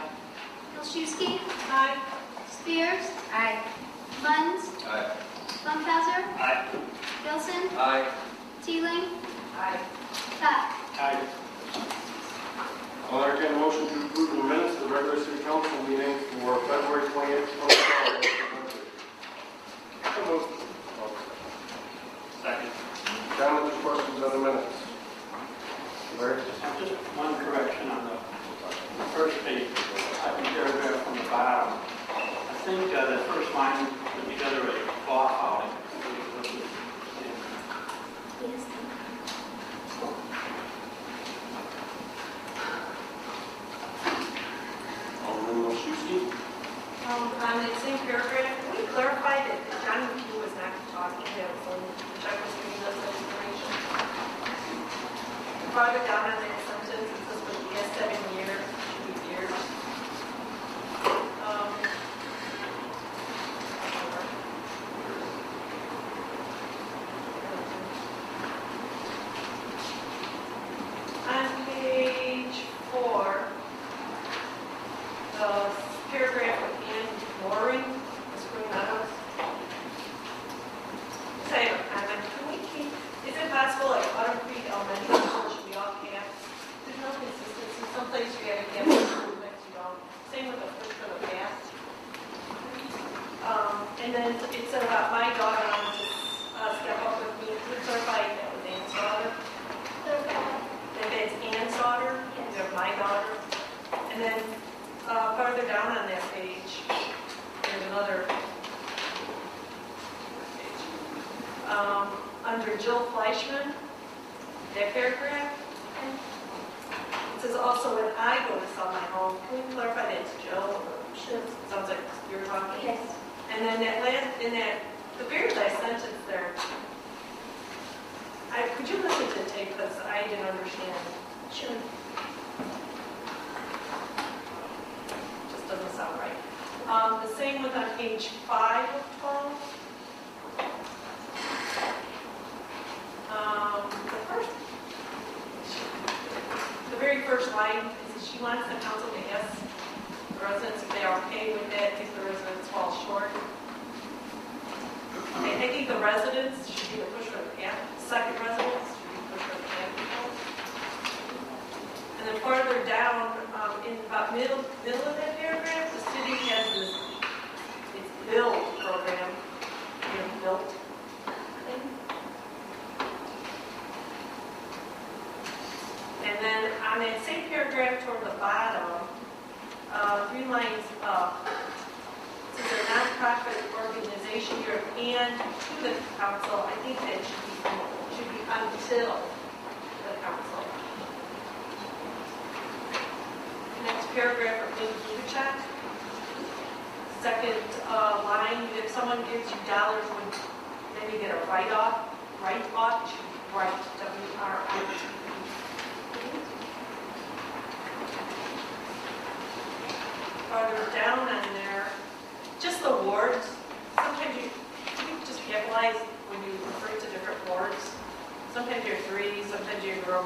Olszewski. Aye. Spears. Aye. Lenz. Aye. Funkhauser. Aye. Gilson. Aye. Teeling. Aye. Pat. Aye. I'll entertain a motion to approve the minutes of the regular city council meeting for February 28th, 2012. So moved. Second. Comments or questions on the minutes? Larry? Just one correction on the first page, paragraph on the bottom. I think the first line put together as a cloth outing. Yes. Alderman Olszewski? On the same paragraph, can we clarify that John McHugh was not talking to him when Chuck was giving us that information? Farther down on that sentence, it says, but he has 7 years, 2 years. On page 4, the paragraph with Ann Mooring, Spring Meadows. Say, can we keep, is it possible like Autumn Creek Elementary School should be all caps? There's no consistency. Someplace you have a cap improvements, you don't. Same with the first for the past. And then it said about my daughter, I want to step up with me. Could you clarify that was Ann's daughter? That it's Ann's daughter? You have my daughter? And then farther down on that page, there's another page. Under Jill Fleischman, that paragraph, it says also when I go to sell my home, can we clarify that it's Jill? Or Sure. sounds like you're talking. Yes. And then that last, in that The very last sentence there, could you listen to the tape, because I didn't understand. Sure. Just doesn't sound right. The same with on page 5 of 12. The very first line is she wants the council to ask the residents if they are okay with it if the residents fall short. I think the residents should be the push for the pan. Second residents should be the push for the pan people. And then farther down, in about middle of that paragraph, the city has this, its build program, built thing. And then on that same paragraph toward the bottom, 3 lines up, it says a nonprofit organization here and to the council. I think that should be until the council. Next paragraph of Ms. Luchak. Second line, if someone gives you dollars when then you get a write-off, it should be write, W-R-I-T. Farther down on there, just the wards. Sometimes you just capitalize when you refer to different wards. Sometimes you're 3, sometimes you're rural.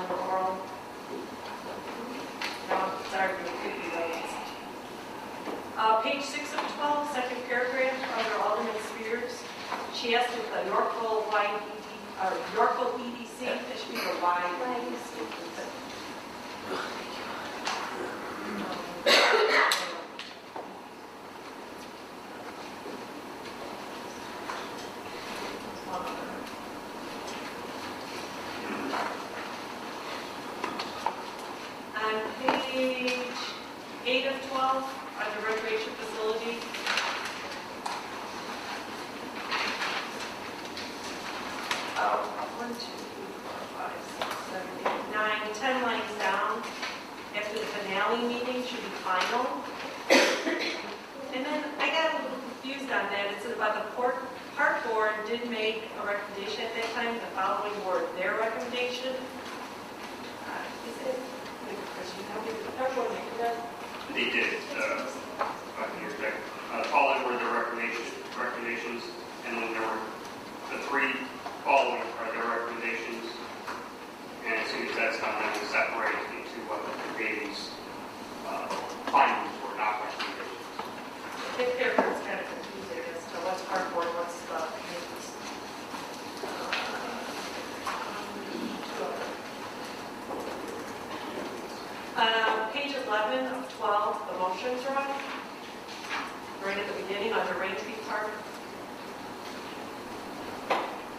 No, sorry, page 6 of 12, second paragraph, under Alderman Spears. She asked if the Yorkville EDC, it should be the On page 8 of 12, under recreation facility. One, two, 4, 5, 6, 7, 8, 9, 10 lines down. After the finale meeting should be final. And then I got a little confused on that. It said about the park board did make a recommendation at that time. The following were their recommendation. Is it? They did, years back. Following were their recommendations, and then there were the 3 following are their recommendations. And as soon as that's done, then we separate into what the committee's findings were, not recommendations. I think everyone's kind of confused there as to what's park board, what's the committee's. Page 11 of 12, the motions are on. Right at the beginning, under Raintree Park.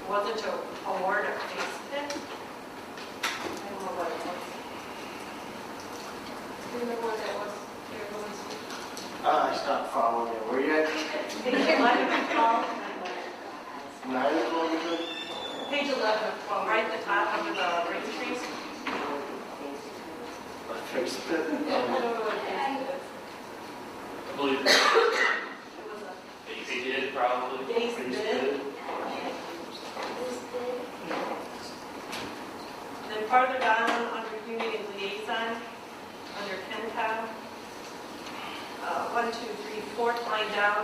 Wasn't to award a face pin. I don't know what it was. Do you remember what that was? I stopped following you. Were you at Page 11 of 12. 9 of 12, you said? Page 11 of 12, right at the top under the rain trees. Face pit. I don't know what it is. I believe It was a they did probably. base bid. Then farther down under community liaison, under KenCom, 1, 2, 3, 4th line down,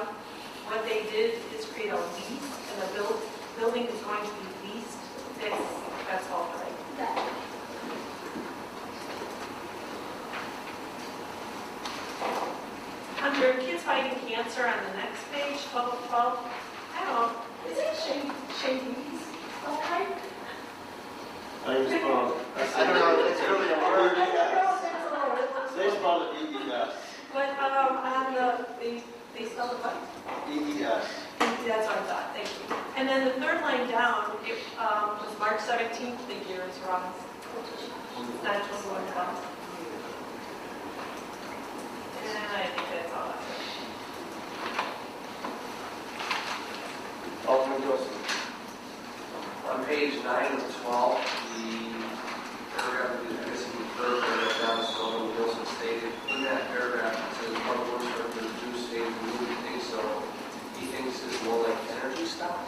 what they did is create a lease, and the building is going to be leased. That's all right. Under kids fighting cancer on the next page, 12 of 12, I don't know, is it Shady's? Okay. I don't know, it's really a word. They spelled it E-E-S. But on they spelled it what? E-E-S. That's what I thought, thank you. And then the 3rd line down, it was March 17th, the year is wrong. Not 21/12. And I think that's all. Alderman Wilson. On page 9 of 12, the paragraph of the third paragraph down, so Wilson stated, in that paragraph, it says, Public Works Director Drew stated, we wouldn't think so. He thinks it's more like energy stock.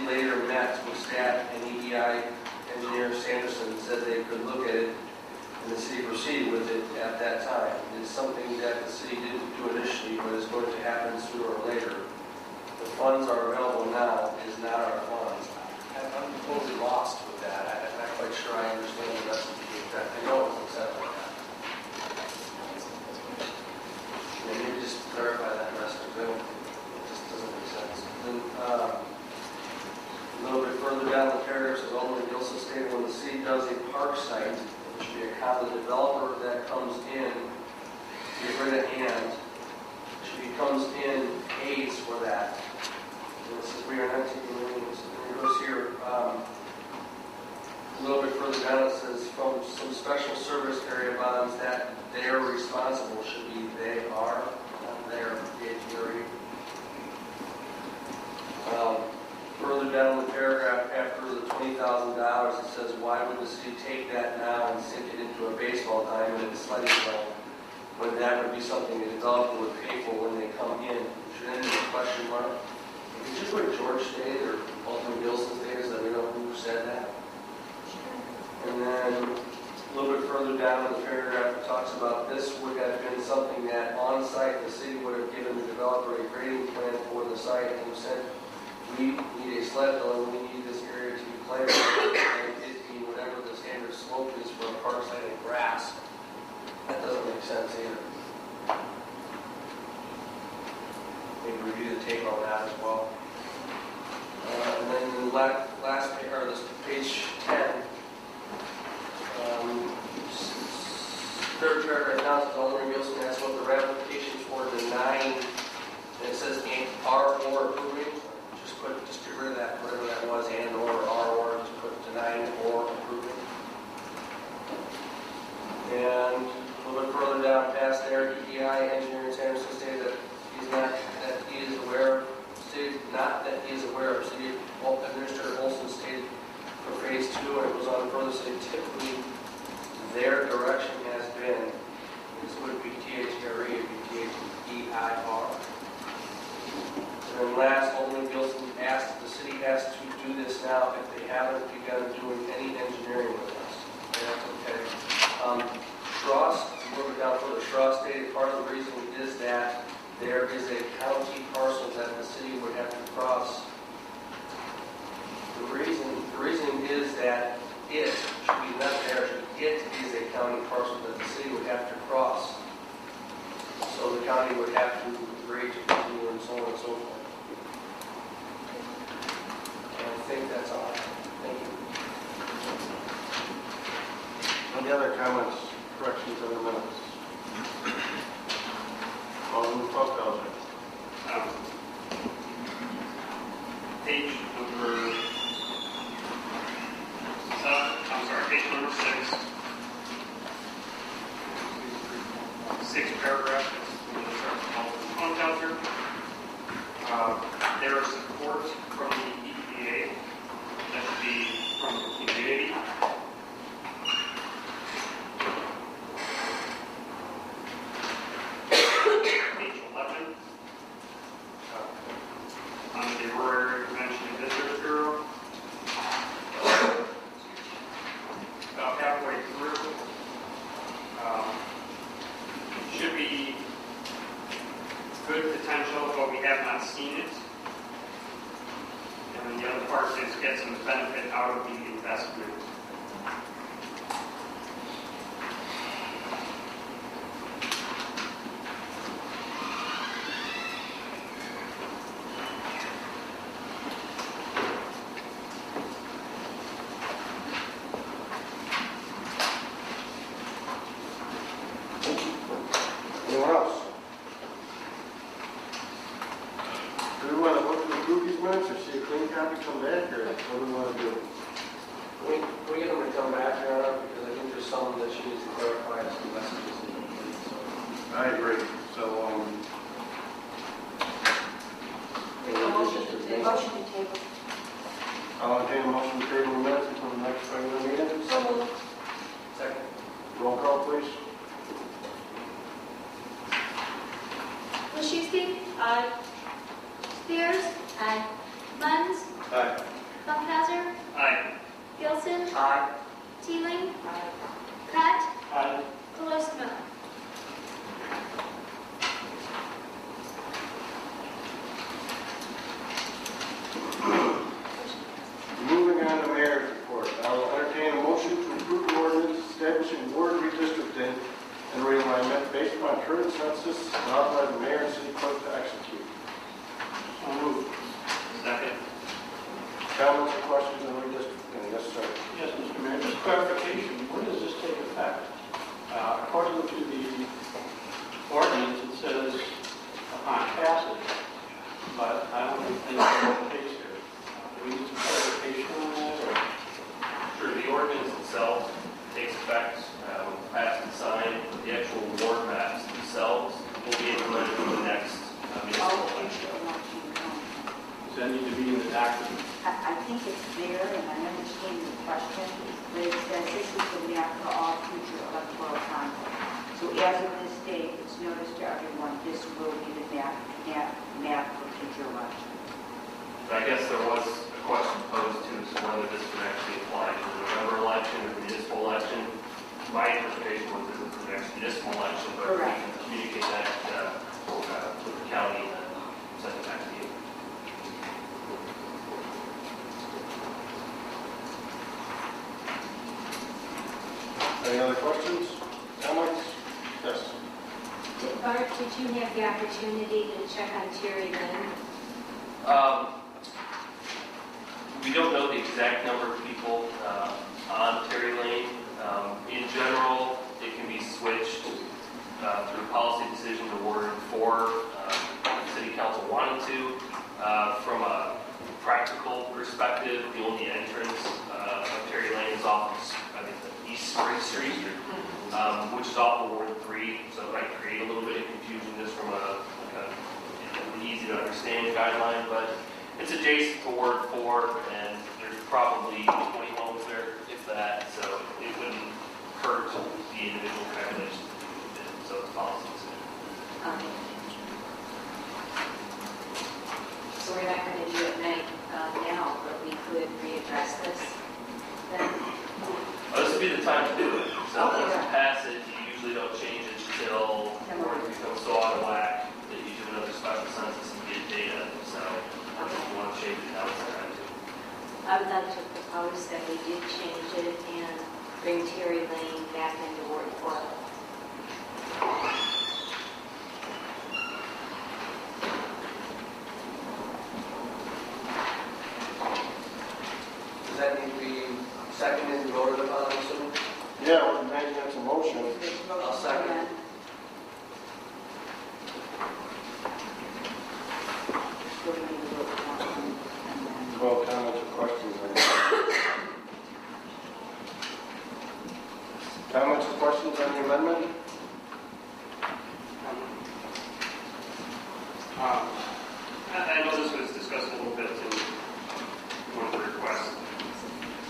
later met with staff and EEI engineer Sanderson and said they could look at it, and the city proceeded with it at that time. It's something that the city didn't do initially, but is going to happen sooner or later. The funds are available now, it is not our funds. I'm totally lost with that. I'm not quite sure I understand the recipe. I know it's acceptable. Maybe just clarify that rest of it. It just doesn't make sense. Then, a little bit further down the paragraph, says Alderman Gilson stated when the city does a park site, it should be a common developer that comes in, get rid of and, she comes in, pays for that. And it says we are not taking millions. And it goes here, a little bit further down, it says from some special service area bonds that they are responsible, should be they are, not their, further down the paragraph, after the $20,000, it says, why would the city take that now and sink it into a baseball diamond and sledding zone, when that would be something the developer would pay for when they come in? Should end in a question mark. Is it just what George stated, or Alderman Gilson stated, so that we know who said that? And then a little bit further down in the paragraph, it talks about this would have been something that on site the city would have given the developer a grading plan for the site and said, we need a sled hill and we need this area to be playable, and it being whatever the standard slope is for a park site in grass. That doesn't make sense either. Maybe review the tape on that as well. And then the last page, or this page 10. Third paragraph now says Alderman Gilson asked what the ramifications for denying, and it says are or approving. Just get rid of that, whatever that was, and or, just put denying or approving. And a little bit further down past there, EEI engineer Sanderson stated that he is aware of, City Administrator Olson stated for phase 2, and it was on further saying typically their direction has been, this would be THRE, it would be THEIR. And then last, Alderman Gilson asked if the city has to do this now. If they haven't begun doing any engineering with us. And that's okay. Schross, moving down further, Schross stated part of the reason is that there is a county parcel that the city would have to cross. The reason is that it should be not there, it is a county parcel that the city would have to cross. So the county would have to agree to continue and so on and so forth. I think that's all. Thank you. Any other comments, corrections, or minutes? Alderman Falk. Page number 6. 6 paragraph. There is support from the EPA. That should be from the community. Page 11. On the Aurora Area Prevention and Visitors Bureau. About halfway through. Should be good potential, but we have not seen it. And then the other part is get some benefit out of the investment. Anyone else? Do we want to look at the groupies minutes or see a clean copy come back, or what do we want to do? Can we get them to come back here, because I think there's some that she needs to clarify some messages. I agree. So, Make a motion to table. I'll entertain a motion to table the minutes until the next regular meeting. So moved. Second. Roll call, please. Wachowski, Aye. Spears, Aye. Lenz, Aye. Bunkhauser. Aye. Gilson. Aye. Teeling. Pat. Aye. Colestima. Moving on to mayor's report. I will entertain a motion to approve the ordinance establishing ward redistricting and realignment based upon current census and authorize the mayor and city clerk to execute. So moved. Second. Comments or questions on redistricting? Yes, sir. Yes, Mr. Mayor, just clarification, when does this take effect? According to the ordinance, it says upon passage, but I don't think that's the case here. Do we need some clarification on that, or? Sure, the ordinance itself takes effect when passed and signed. The actual ward maps themselves will be implemented in the next municipal election. Does that need to be in the document? I think it's there, and I understand the question, but it says this is the map for all future electoral conduct. So as of this date, it's noticed to everyone, this will be the map for future elections. I guess there was a question posed to us whether this would actually apply to the November election or the municipal election. My interpretation was this is the next municipal election, but we Correct. can communicate that with the county and then send it back to you. Any other questions? Comments? Yes. Bart, did you have the opportunity to check on Terry Lynn? We don't know the exact number of people on Terry Lane. In general, it can be switched through policy decision to Ward 4. The City Council wanted to. From a practical perspective, the only entrance of Terry Lane is off, I think, the East Spring Street, which is off of Ward 3, so it might create a little bit of confusion just from an easy to understand guideline, but it's adjacent to Ward 4, and there's probably 20 homes there, if that, so it wouldn't hurt the individual calculations, so it's policy decision. So we're not going to do it now, but we could readdress this then. This would be the time to do it. So Okay. once you pass it, you usually don't change it until Ward becomes so out of whack that you do another special census and get data, so if you want to change it, now it's the time to. I would like to propose that we did change it and bring Terry Lane back into Ward 4. Does that need to be seconded and voted upon, I'm assuming? Yeah, we're making that a motion. I'll second. So we need to vote on it, and then- Well, comments or questions? Comments or questions on the amendment? I know this was discussed a little bit in one of the requests.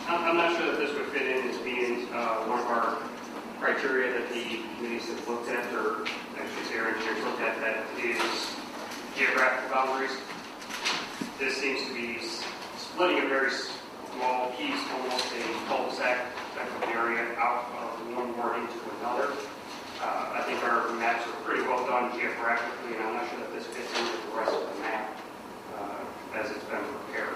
I'm not sure that this would fit in as being one of our criteria that the committees have looked at, or actually our engineers looked at, that is geographic boundaries. This seems to be splitting a very small piece, almost a cul-de-sac type of area out of one ward into another. I think our maps are pretty well done geographically, and I'm not sure that this fits into the rest of the map as it's been prepared.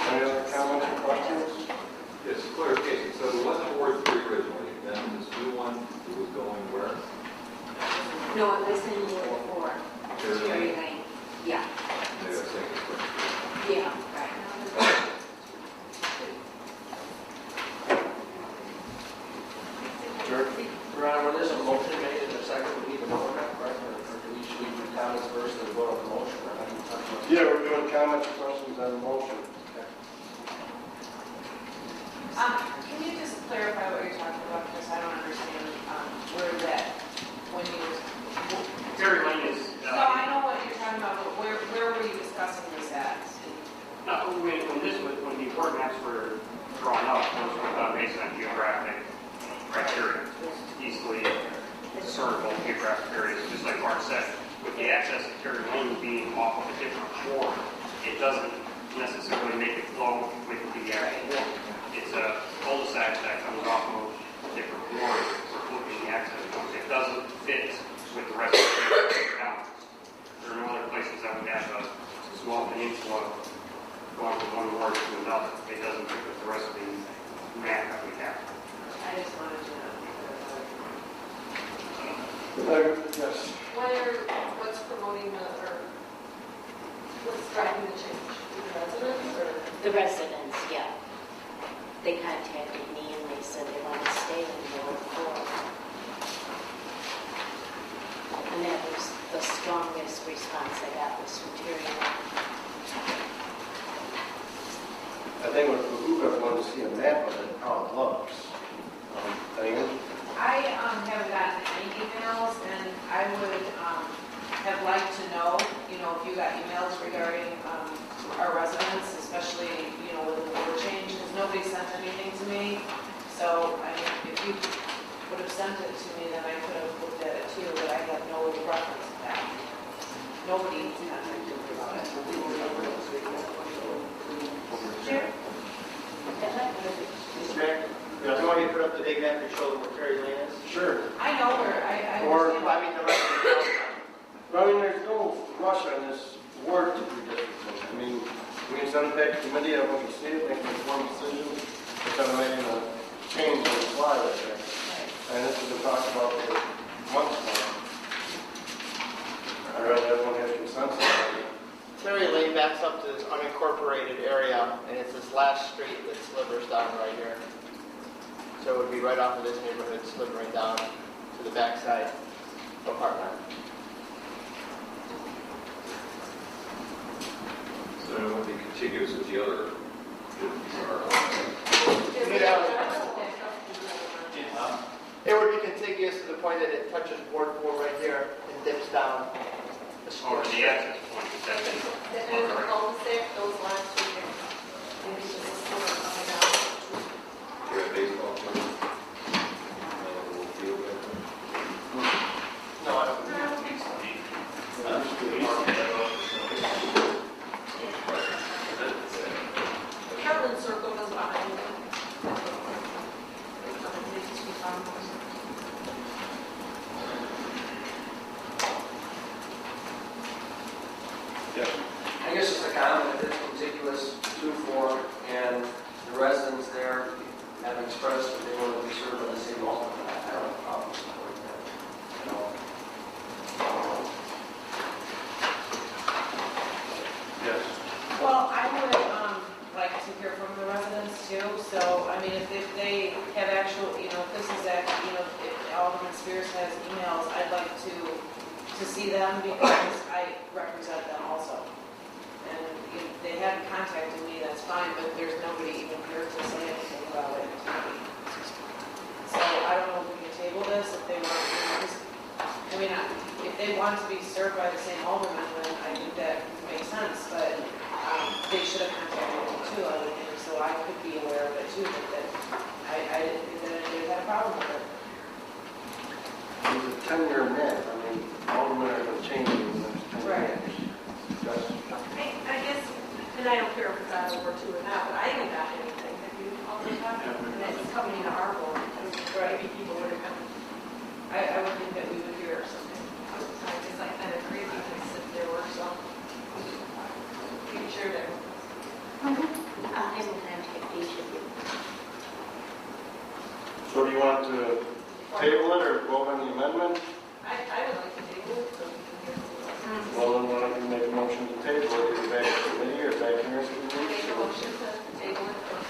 Any other comments or questions? Yes, clarification. So it wasn't Ward 3 originally, then this new one, it was going where? No, it was in Ward 4. Terry Lane. Yeah. Maybe I was thinking it's Ward Yeah, right. Sure. Your Honor, when there's a motion made in a second, we need to vote on that, correct? Or should we do comments first and then vote on the motion? Or how do you talk about it? Yeah, we're doing comments or questions on the motion. Can you just clarify what you're talking about, because I don't understand where that, when you, Terry Lane is, no, I know what you're talking about, but where were you discussing this at? when the word maps were drawn up, those were based on geographic Yes. What's promoting or what's driving the change? The residents or? The residents, yeah. They contacted me and they said they want to stay in Yorkville. And that was the strongest response I got was from Terry. I think what behoove everyone to see a map of it, how it looks. Diane? I haven't gotten any emails, and I would have liked to know, if you got emails regarding our residents, especially, with the board change, because nobody sent anything to me. So, I mean, if you would have sent it to me, then I could have looked at it too, but I have no reference to that. Nobody contacted me about it. Sure. Mr. Mayor, do you want me to put up the big map and show them where Terry Lane is? Sure. I know where, I Or- understand. I mean, the rest of the town. Well, I mean, there's no rush on this word to redistricting. I mean, we can send it back to committee, everyone can see it, make an informed decision, instead of making a change on the fly right there. And this has been talked about for months now. I'd rather everyone have consensus. Terry Lane backs up to this unincorporated area, and it's this last street that slivers down right here. So it would be right off of this neighborhood, slivering down to the backside of Heartland. So it would be contiguous with the other. It would be contiguous to the point that it touches Ward 4 right here and dips down. Or the access point, that's it. Then there's a cul-de-sac, those lines right there. Maybe just a sort of coming down. You're a baseball player. Little field there. No, I don't think so. Heartland Circle is behind me. I guess just a comment, it's contiguous to 4, and the residents there have expressed that they want to be served by the same alternate. I don't have a problem supporting that at all. Yes. Well, I would like to hear from the residents too, so, I mean, if they have actual, if this is actually, if Alderman Spears has emails, I'd like to see them because I represent them also. And if they haven't contacted me, that's fine, but there's nobody even here to say anything about it. So I don't know if we can table this, if they want, if they want to be served by the same alderman, then I think that makes sense, but they should have contacted me too, I would think, so I could be aware of it too, but that I didn't think that anybody had a problem with it. It's a 10-year map. I mean, all of them are going to change in the next 10 Right. years. Yes. I guess, and I don't care if it's out of War II or not, but I haven't got anything. Have you all the time? And it's coming to our board, because maybe people would have come. I would think that we would hear something. It's like kind of crazy to sit there or something. Make sure that. I'll have them contact each of you. So do you want to table it or vote on the amendment? I would like to table it so we can hear from them. Well, then why don't you make a motion to table it, either back to committee or back here to the Make a meeting? motion to table it or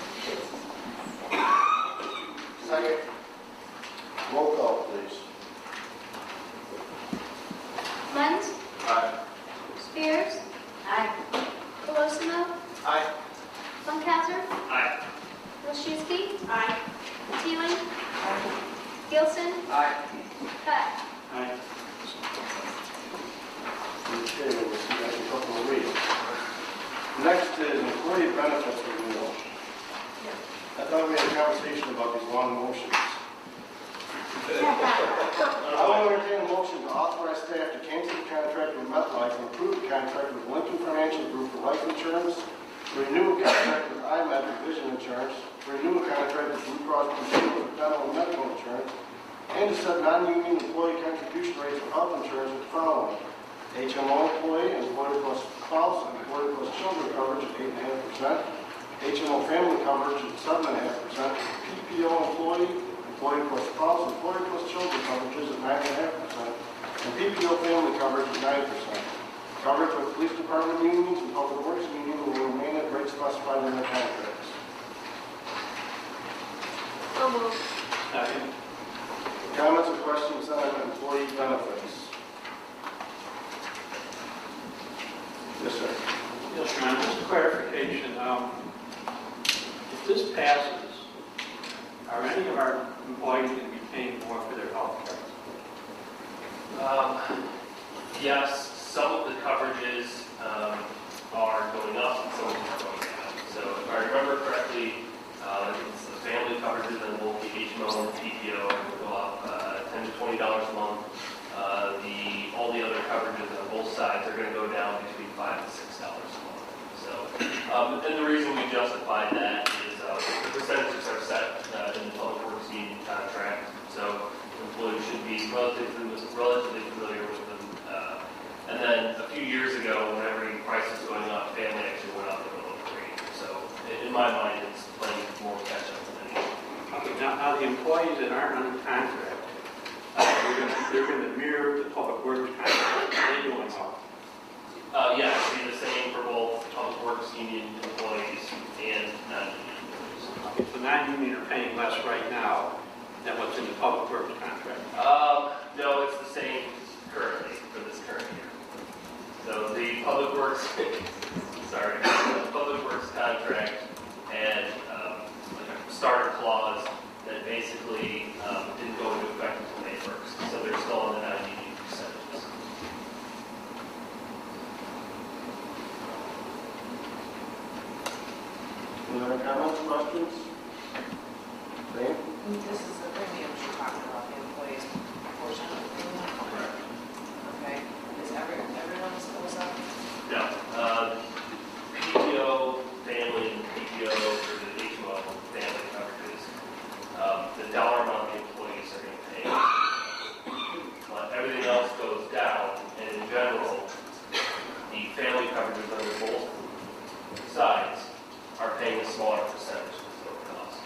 Second. Roll call, please. Lenz? Aye. Spears? Aye. Colosimo? Aye. Funkhauser? Aye. Wilczewski? Aye. Teeling? Gilson? Aye. Peck? Aye. Okay, we'll see that in a couple of weeks. Next is employee benefits renewal. I thought we had a conversation about these long motions. I will entertain a motion to authorize staff to cancel the contract with MetLife and approve the contract with Lincoln Financial Group for life insurance, renew a contract with IMED for vision insurance, renew a contract with Blue Cross Blue Shield for dental and medical insurance, and to set non-union employee contribution rates for health insurance with the following: HMO employee, employer plus spouse, and employer plus children coverage at 8.5%, HMO family coverage at 7.5%, PPO employee, employee plus spouse, employee plus children coverages at 9.5%, and PPO family coverage at 9%. Coverage with police department unions and public works unions will remain at rates specified in their contracts. So moved. Second. Comments or questions on employee benefits? Yes, sir. Yes, Ron, just a clarification. If this passes, are any of our employees going to be paying more for their health care? Yes, some of the coverages are going up and some of them are going down. So if I remember correctly, it's the family coverages and both the HMO and the PPO will go up $10 to $20 a month. All the other coverages on both sides are going to go down between $5 to $6 a month. So, and the reason we justified that is the percentages are set in the public works union contract. So employees should be relatively familiar with them. And then a few years ago, when every price was going up, family actually went up a little rate. So in my mind, it's playing more catch up than anything. Okay, now the employees that aren't under contract, they're going to mirror the public works contract. They're going up. Yeah, it'll be the same for both public works union employees and non-union employees. Okay, so non-union are paying less right now than what's in the public works contract. No, it's the same currently for this current year. So the public works, the public works contract and like a starter clause that basically didn't go into effect until May 1st. So they're still on the non-union percentages. Any other comments, questions? Dave? This is the premium you're talking about, the employees' portion of the premium? Correct. Okay. Is everyone's goes up? No. PPO, family, and PPO for the HMO family coverages. The dollar amount the employees are going to pay. But everything else goes down, and in general, the family coverages under both sides are paying a smaller percentage of the total cost.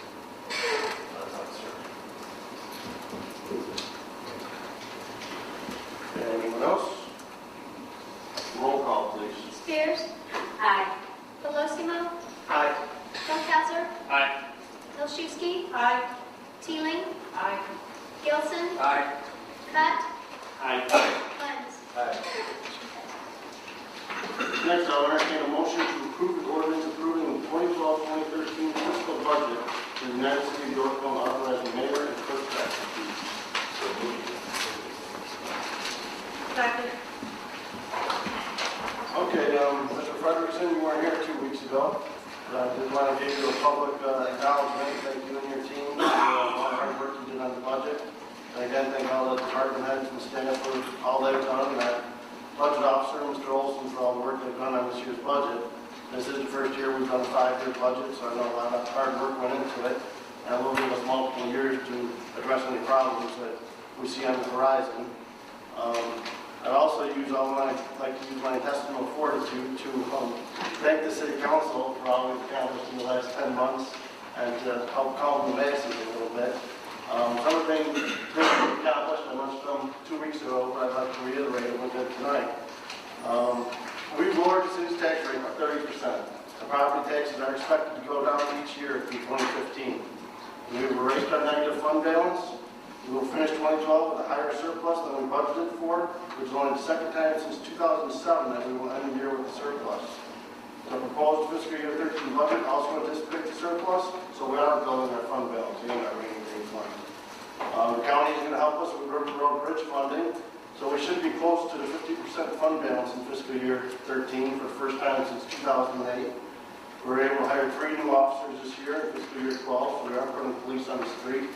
That's how it's structured. Anyone else? Roll call, please. Spears. Aye. Velocimo. Aye. Feldhauser. Aye. Hilshewski. Aye. Teeling. Aye. Gilson. Aye. Cut. Aye. Lens. Next, I'll entertain a motion to approve the ordinance approving the 2012-2013 fiscal budget for the United City of Yorkville and authorizing mayor and clerk to execute. Second. Okay, Mr. Frederickson, you weren't here 2 weeks ago. I did want to give you a public acknowledgement. Thank you and your team for all the hard work you did on the budget. And again, thank all the department heads and staff for all they've done. And that budget officer, Mr. Olson, for all the work they've done on this year's budget. This is the first year we've done a 5-year budget, so I know a lot of hard work went into it. And it will give us multiple years to address any problems that we see on the horizon. I'd also like to use my intestinal fortitude to thank the city council for all we've accomplished in the last 10 months and to help calm the masses a little bit. Some of the things that we accomplished, I mentioned them 2 weeks ago, but I'd like to reiterate it again tonight. We've lowered the city's tax rate by 30%. The property taxes are expected to go down each year through 2015. We've erased our negative fund balance. We will finish 2012 with a higher surplus than we budgeted for, which is only the second time since 2007 that we will end the year with a surplus. The proposed fiscal year 13 budget also anticipates a surplus, so we are building our fund balance and our rainy day fund. The county is going to help us with River Road Bridge funding, so we should be close to the 50% fund balance in fiscal year 13 for the first time since 2008. We were able to hire 3 new officers this year in fiscal year 12, so we are putting police on the street.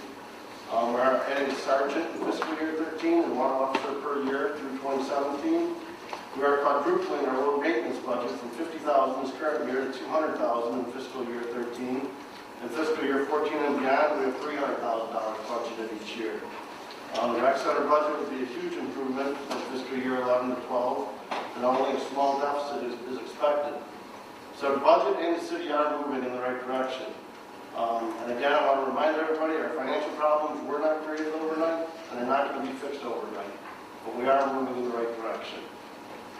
We are adding a sergeant in fiscal year 13 and 1 officer per year through 2017. We are quadrupling our road maintenance budget from $50,000 this current year to $200,000 in fiscal year 13. In fiscal year 14 and beyond, we have $300,000 budgeted each year. The rec center budget would be a huge improvement from fiscal year 11 to 12, and only a small deficit is expected. So the budget and the city are moving in the right direction. And again, I want to remind everybody, our financial problems were not created overnight, and they're not going to be fixed overnight. But we are moving in the right direction.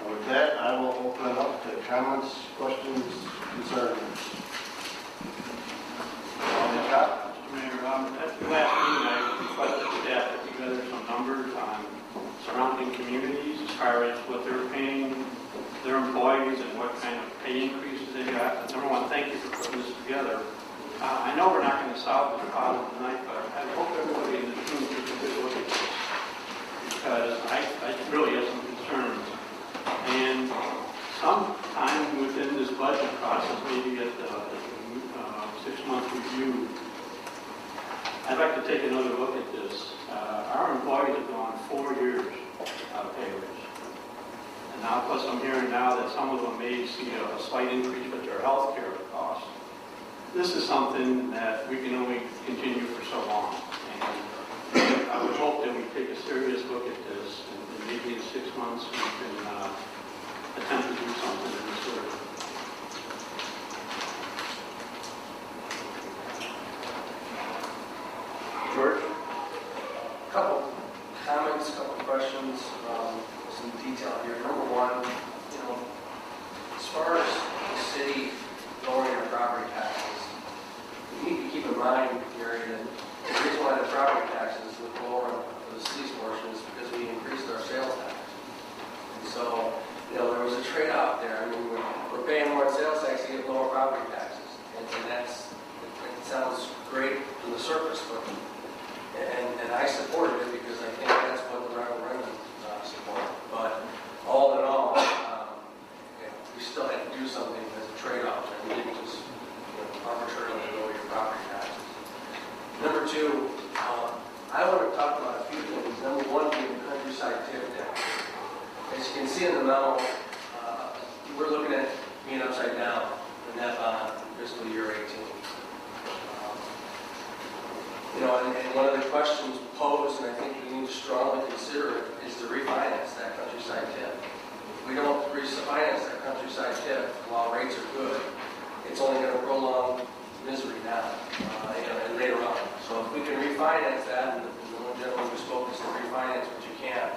And with that, I will open it up to comments, questions, concerns. Scott? Mr. Mayor, at the last meeting, I requested the staff to put together some numbers on surrounding communities as far as what they're paying their employees and what kind of pay increases they got. Number one, thank you for putting this together. I know we're not going to solve this problem tonight, but I hope everybody in the room takes a good look at this, because I really have some concerns. And sometime within this budget process, maybe at the 6-month review, I'd like to take another look at this. Our employees have gone 4 years without pay raise. And now, plus I'm hearing now that some of them may see a slight increase with their health care costs. This is something that we can only continue for so long. And I would hope that we take a serious look at this, and maybe in 6 months we can attempt to do something in this area. George? A couple comments, a couple questions, some detail here. Number one, as far as the city lowering our property taxes, we need to keep in mind, Gary, that the reason why the property taxes look lower for the city's portion is because we increased our sales tax. And so, there was a trade-off there. I mean, we're paying more in sales tax to get lower property taxes. And it sounds great on the surface, but and I supported it because I think that's what the referendum supported. But all in all, we still had to do something as a trade-off, and we didn't just arbitrarily lower your property taxes. Number two, I want to talk about a few things. Number one being the countryside tip down. As you can see in the memo, we're looking at being upside down in that bond fiscal year 18. And one of the questions posed, and I think we need to strongly consider it, is to refinance that countryside tip. If we don't refinance that countryside tip while rates are good, it's only going to prolong misery now and later on. So if we can refinance that, and the one gentleman who spoke is to refinance what you can.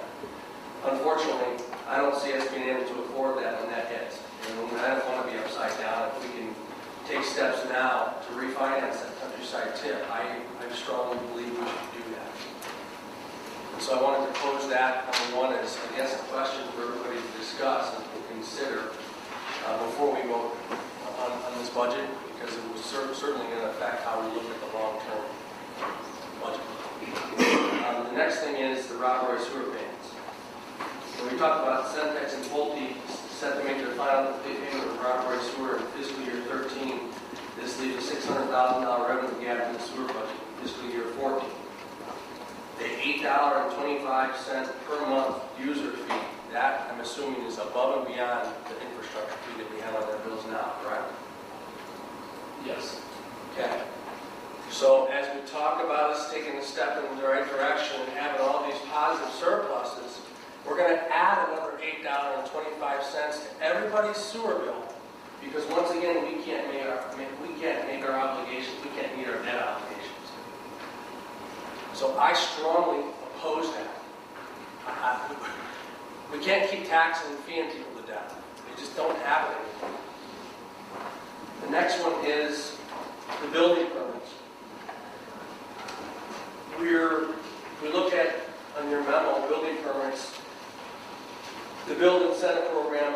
Unfortunately, I don't see us being able to afford that when that hits. I don't want to be upside down. If we can take steps now to refinance that countryside tip, I strongly believe we should do that. And so I wanted to pose that. Number one is, I guess, a question for everybody to discuss and consider before we vote on this budget, because it was certainly going to affect how we look at the long-term budget. The next thing is the Rockaway sewer payments. When we talked about Centex and Pulte set to make their final payment of Rockaway sewer in fiscal year 13, this leaves a $600,000 revenue gap in the sewer budget in fiscal year 14. The $8.25 per month user fee, that I'm assuming is above and beyond the infrastructure fee that we have on our bills now, correct? Yes. Okay. So as we talk about us taking a step in the right direction and having all these positive surpluses, we're going to add another $8.25 to everybody's sewer bill, because once again we can't make our obligations, we can't meet our debt obligations. So I strongly oppose that. We can't keep taxing and feeing people to death. They just don't have it anymore. The next one is the building permits. We look at, on your memo, building permits. The build incentive program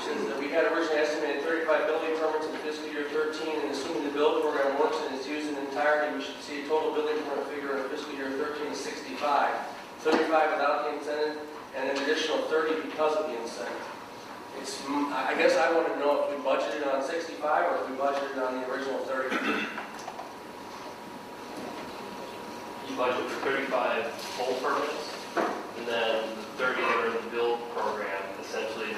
says that we had originally estimated 35 building permits in fiscal year 13, and assuming the build program works and is used in entirety, we should see a total building permit figure in fiscal year 13 of 65. 35 without the incentive, and an additional 30 because of the incentive. I guess I want to know if we budgeted on 65 or if we budgeted on the original 30. You budget for 35 full permits, and then the 30 that are in the build program, essentially you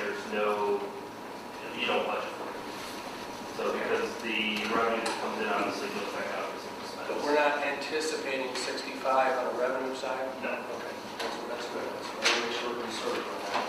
don't budget for it. So because the revenue that comes in obviously goes back out as an expense. But we're not anticipating 65 on the revenue side? No. Okay, that's good. That's good. I want to make sure we're conservative on that.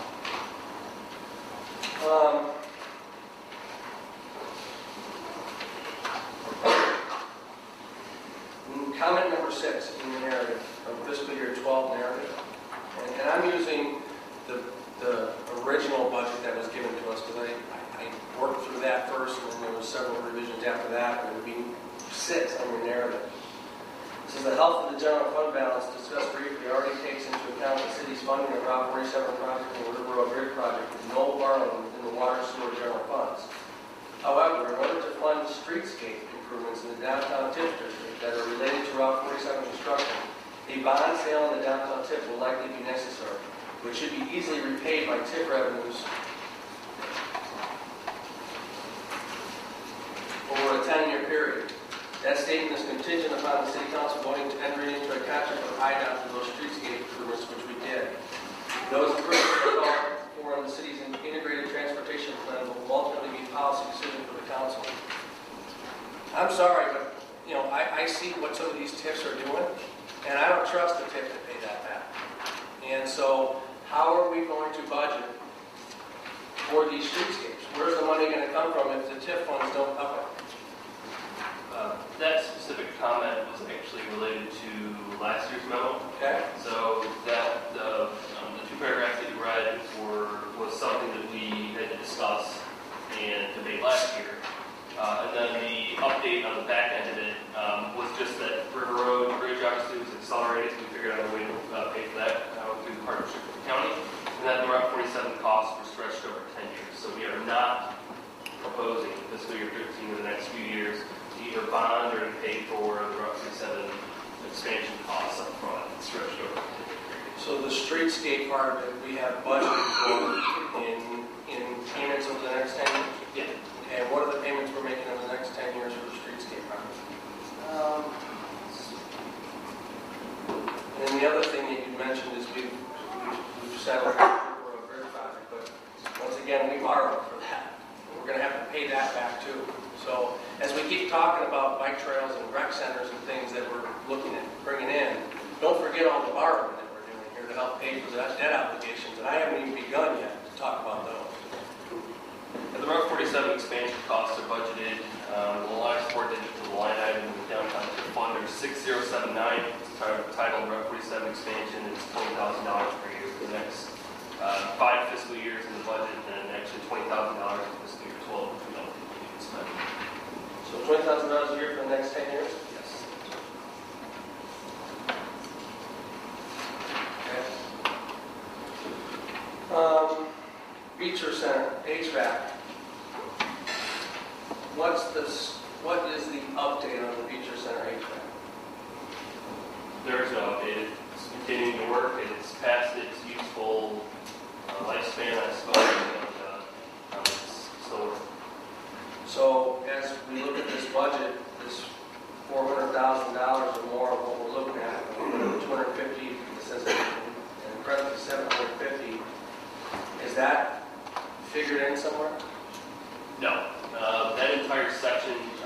general fund balance discussed briefly already takes into account the city's funding of Route 47 project and the River Road Bridge project with no borrowing within the water sewer general funds. However, in order to fund streetscape improvements in the downtown TIF district that are related to Route 47 construction, a bond sale in the downtown TIF will likely be necessary, which should be easily repaid by TIF revenues over a 10-year period. That statement is contingent upon the city council voting to enter into a contract with IDOT for those streetscape improvements, which we did. Those improvements are called for in the city's integrated transportation plan will ultimately be policy decision for the council. I'm sorry, but I see what some of these TIFs are doing, and I don't trust the TIF to pay that back. And so, how are we going to budget for these streetscapes? Where's the money going to come from if the TIF funds don't cover it? That specific comment was actually related to last year's memo. Okay. So that the two paragraphs that you read was something that we had to discuss and debate last year. And then the update on the back end of it was just that River Road Bridge obviously was accelerated, so we figured out a way to pay for that through the partnership with the county. And then the Route 47 costs were stretched over 10 years. So we are not proposing fiscal year 15 in the next few years either bond or to pay for the Route 47 expansion costs up front. It's stretched over a 10-year period. So the streetscape part that we have budgeted for in payments over the next 10 years? Yeah. Okay, what are the payments we're making over the next 10 years for the streetscape part? And then the other thing that you mentioned is we've settled for a bridge project, but once again, we borrowed for that. We're going to have to pay that back too. So as we keep talking about bike trails and rec centers and things that we're looking at bringing in, don't forget all the borrowing that we're doing here to help pay for that debt obligations, and I haven't even begun yet to talk about those. And the Route 47 expansion costs are budgeted. The line support digit for the line item in the downtown fund are 6079. It's titled Route 47 expansion. It's $20,000 per year for the next 5 fiscal years in the budget, and actually $20,000 in fiscal year 12 if we don't continue to spend. So $20,000 a year for the next 10 years? Yes. Okay. Beecher Center, HVAC. What is the update on the Beecher Center HVAC? There is no update. It's continuing to work. It's past its useful lifespan, I suppose, and it's still working. So as we look at this budget, this $400,000 or more of what we're looking at, 250, it says in parentheses 750, is that figured in somewhere? No. That entire section, I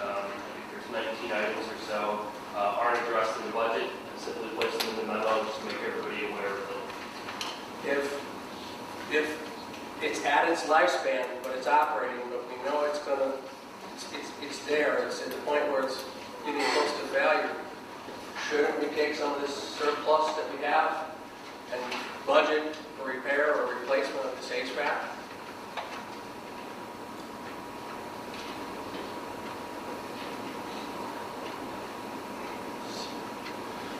think there's 19 items or so, aren't addressed in the budget. I simply placed them in the memo just to make everybody aware of them. If it's at its lifespan, but it's operating, but we know it's there, it's at the point where it's getting close to failure, shouldn't we take some of this surplus that we have and budget for repair or replacement of this HVAC?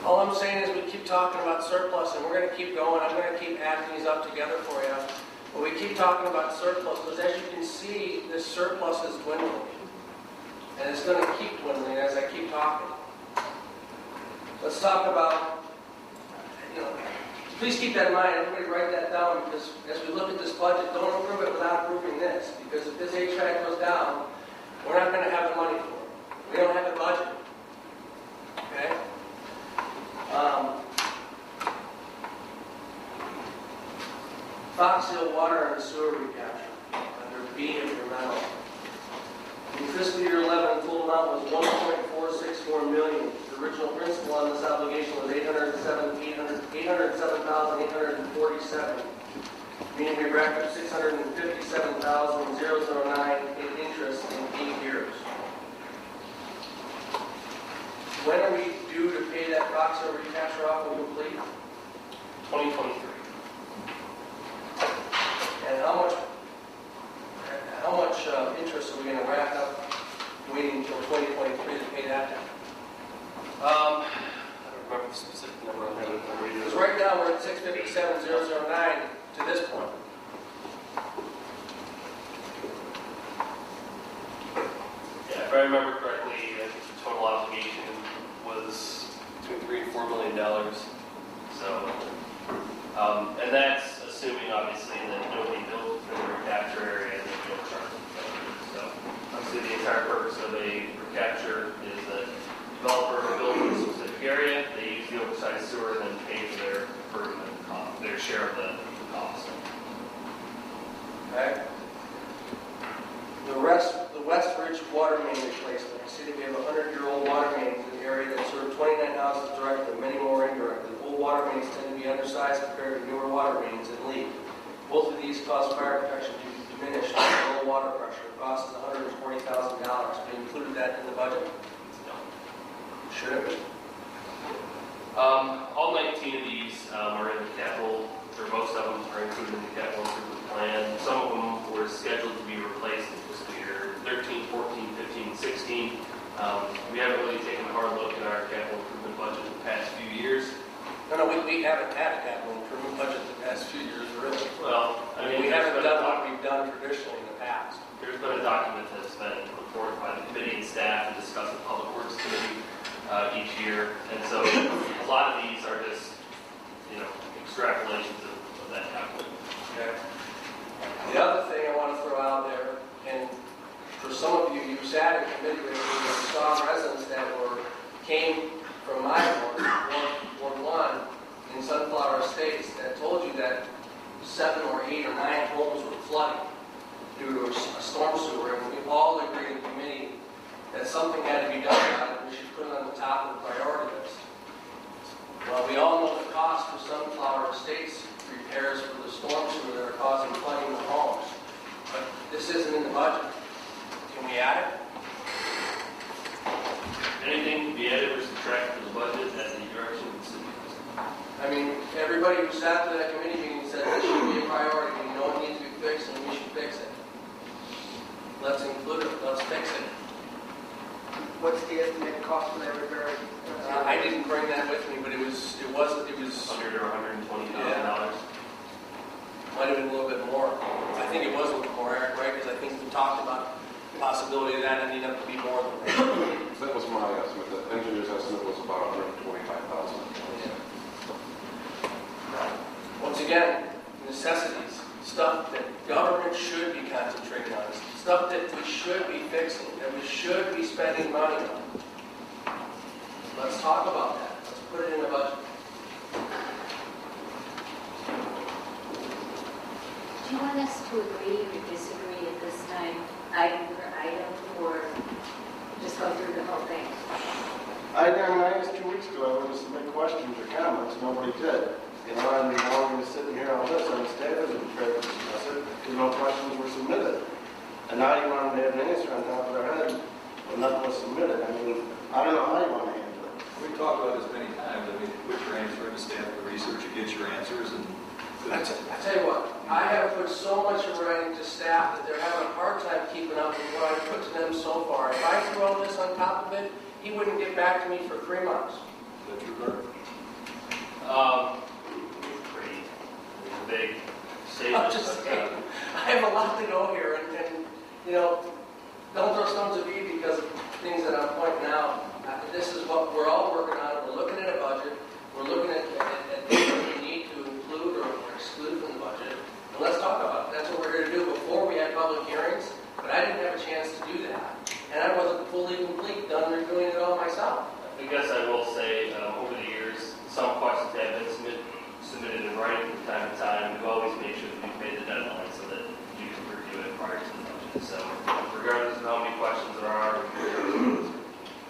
All I'm saying is we keep talking about surplus, and we're going to keep going. I'm going to keep adding these up together for you. But we keep talking about surplus because, as you can see, this surplus is dwindling. And it's going to keep dwindling as I keep talking. Let's talk about, please keep that in mind. Everybody write that down, because as we look at this budget, don't approve it without approving this. Because if this HVAC goes down, we're not going to have the money for it. We don't have the budget. Okay? Fox Hill water and sewer recapture under B of your memo. In fiscal year 11, the full amount was $1.464 million. The original principal on this obligation was $807,847, meaning we racked up $657,009 in interest in 8 years. When are we due to pay that Fox Hill recapture off when complete? 2023. And how much interest are we going to rack up waiting until 2023 to pay that down? I don't remember the now, we're at 657,009 to this point. Yeah, if I remember correctly, I think the total obligation was between $3 and $4 million. So, and that's assuming obviously that nobody built in the recapture area and that we don't charge them. So, obviously the entire purpose of a recapture is that developer builds in a specific area, they use the oversized sewer and then pay for their share of the cost. Okay? The West Ridge water main replacement. I see that we have a 100-year-old water main in the area that served 29 houses directly, many more indirectly. Old water mains tend to be undersized compared to newer water mains and leak. Both of these cause fire protection to diminish on low water pressure. The cost is $140,000. We included that in the budget? No. Should have been. All 19 of these are in the capital, or most of them are included in the capital improvement plan. Some of them were scheduled to be replaced in fiscal year 13, 14, 15, 16. We haven't really taken a hard look at our capital improvement budget in the past few years. No, we haven't had a capital improvement budget the past few years, really. Well, I mean, we haven't done what we've done traditionally in the past. There's been a document that's been put forward by the committee and staff and discussed with Public Works Committee each year. And so a lot of these are just, extrapolations of that capital. Okay. The other thing I want to throw out there, and for some of you, you sat in committee with me and saw residents that came from my Ward 1 in Sunflower Estates that told you that 7 or 8 or 9 homes were flooding due to a storm sewer, and we all agreed in committee that something had to be done about it. We should put it on the top of the priority list. Well, we all know the cost for Sunflower Estates repairs for the storm sewer that are causing flooding in the homes, but this isn't in the budget. Can we add it? Anything to be added or subtracted from the budget at the direction of the city? I mean, everybody who sat through that committee meeting said this should be a priority. We know it needs to be fixed and we should fix it. Let's include it. Let's fix it. What's the estimated cost for that repair? I didn't bring that with me, but it was $100 or $120,000. Yeah. Might have been a little bit more. I think it was a little more, Eric, right? Because I think we talked about the possibility of that ending up to be more than that. That was my estimate. The engineer's estimate was about $125,000. Once again, necessities, stuff that government should be concentrating on, stuff that we should be fixing, that we should be spending money on. Let's talk about that. Let's put it in the budget. Do you want us to agree or disagree at this time, item per item, or just go through the whole thing? I asked 2 weeks ago, I wanted to submit questions or comments, nobody did. And now I'm sitting here on this, and staff isn't prepared to discuss it, because no questions were submitted. And now you want them to have an answer on top of their head, when nothing was submitted. I mean, I don't know how you want to handle it. We talked about this many times. I mean, put your answer in the staff, the research, you get your answers, and I tell you what, I have put so much in writing to staff that they're having a hard time keeping up with what I've put to them so far. If I threw all this on top of it, he wouldn't get back to me for 3 months. Is that true, Bert? Pretty big I'm statement. just saying, I have a lot to go here, and don't throw stones at me because of things that I'm pointing out. This is what we're all working on. We're looking at a budget. We're looking at things that we need to include or exclude from the budget. And let's talk about it. That's what we're here to do. Before we had public hearings, but I didn't have a chance to do that. And I wasn't fully complete, done reviewing it all myself. I guess I will say, over the years, some questions have been submitted in writing from time to time. We've always made sure that we've made the deadline so that you can review it prior to the budget. So regardless of how many questions there are,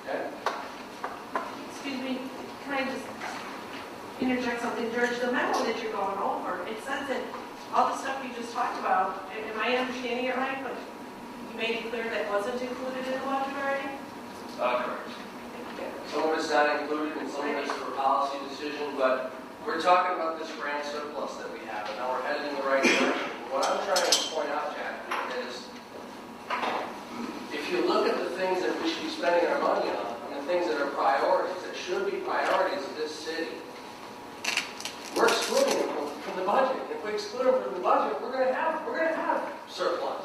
Okay? Excuse me, can I just interject something, George? The memo that you're going over, it says that all the stuff you just talked about, am I understanding it right? But you made it clear that wasn't included in the budget already? correct. Some of it's not included and some of it's for policy decision, but we're talking about this grand surplus that we have, and now we're heading in the right direction. What I'm trying to point out, Jack, is if you look at the things that we should be spending our money on, and the things that are priorities, that should be priorities of this city, we're budget. If we exclude them from the budget, we're gonna have surplus.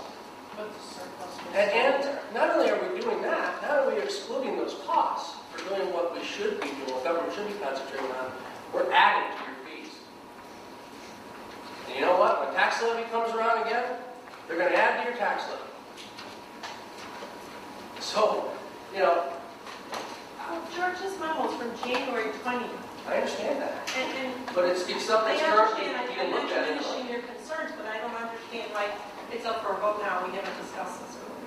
And not only are we doing that, not only are we excluding those costs for doing what we should be doing, what government should be concentrating on, we're adding to your fees. And you know what? When tax levy comes around again, they're going to add to your tax levy. So, you know, George's memo's from January 20. I understand that. And But it's stuff I that's currently understand, being I'm looked not at. diminishing your concerns, but I don't understand why it's up for a vote now. We haven't discussed this earlier.